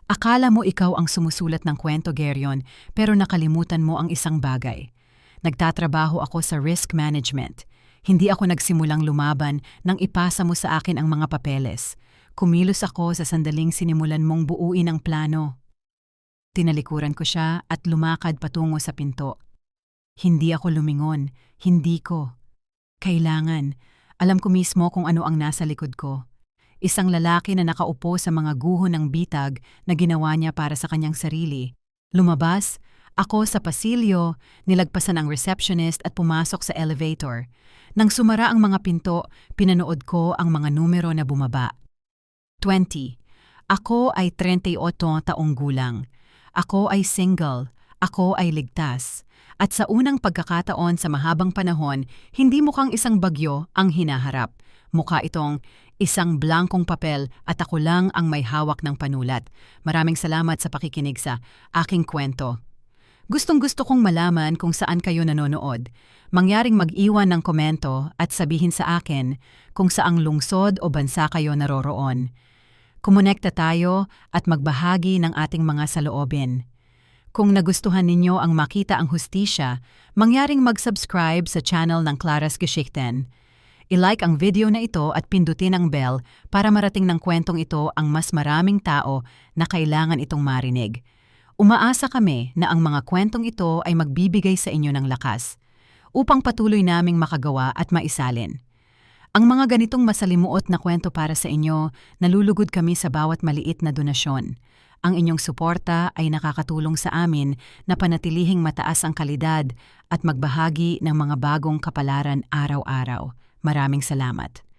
Akala mo ikaw ang sumusulat ng kwento, Gerion, pero nakalimutan mo ang isang bagay. Nagtatrabaho ako sa risk management. Hindi ako nagsimulang lumaban nang ipasa mo sa akin ang mga papeles. Kumilos ako sa sandaling sinimulan mong buuin ang plano. Tinalikuran ko siya at lumakad patungo sa pinto. Hindi ako lumingon, hindi ko. Kailangan, alam ko mismo kung ano ang nasa likod ko. Isang lalaki na nakaupo sa mga guho ng bitag na ginawa niya para sa kanyang sarili. Lumabas, ako sa pasilyo, nilagpasan ang receptionist at pumasok sa elevator. Nang sumara ang mga pinto, pinanood ko ang mga numero na bumaba. 20. Ako ay 38 taong gulang. Ako ay single. Ako ay ligtas. At sa unang pagkakataon sa mahabang panahon, hindi mukhang isang bagyo ang hinaharap. Mukha itong isang blankong papel at ako lang ang may hawak ng panulat. Maraming salamat sa pakikinig sa aking kwento. Gustong-gusto kong malaman kung saan kayo nanonood. Mangyaring mag-iwan ng komento at sabihin sa akin kung saang lungsod o bansa kayo naroroon. Kumonekta tayo at magbahagi ng ating mga saloobin. Kung nagustuhan ninyo ang makita ang hustisya, mangyaring mag-subscribe sa channel ng Clara's Geschichten. I-like ang video na ito at pindutin ang bell para marating ng kwentong ito ang mas maraming tao na kailangan itong marinig. Umaasa kami na ang mga kwentong ito ay magbibigay sa inyo ng lakas upang patuloy naming makagawa at maisalin. Ang mga ganitong masalimuot na kwento para sa inyo, nalulugod kami sa bawat maliit na donasyon. Ang inyong suporta ay nakakatulong sa amin na panatilihing mataas ang kalidad at magbahagi ng mga bagong kapalaran araw-araw. Maraming salamat.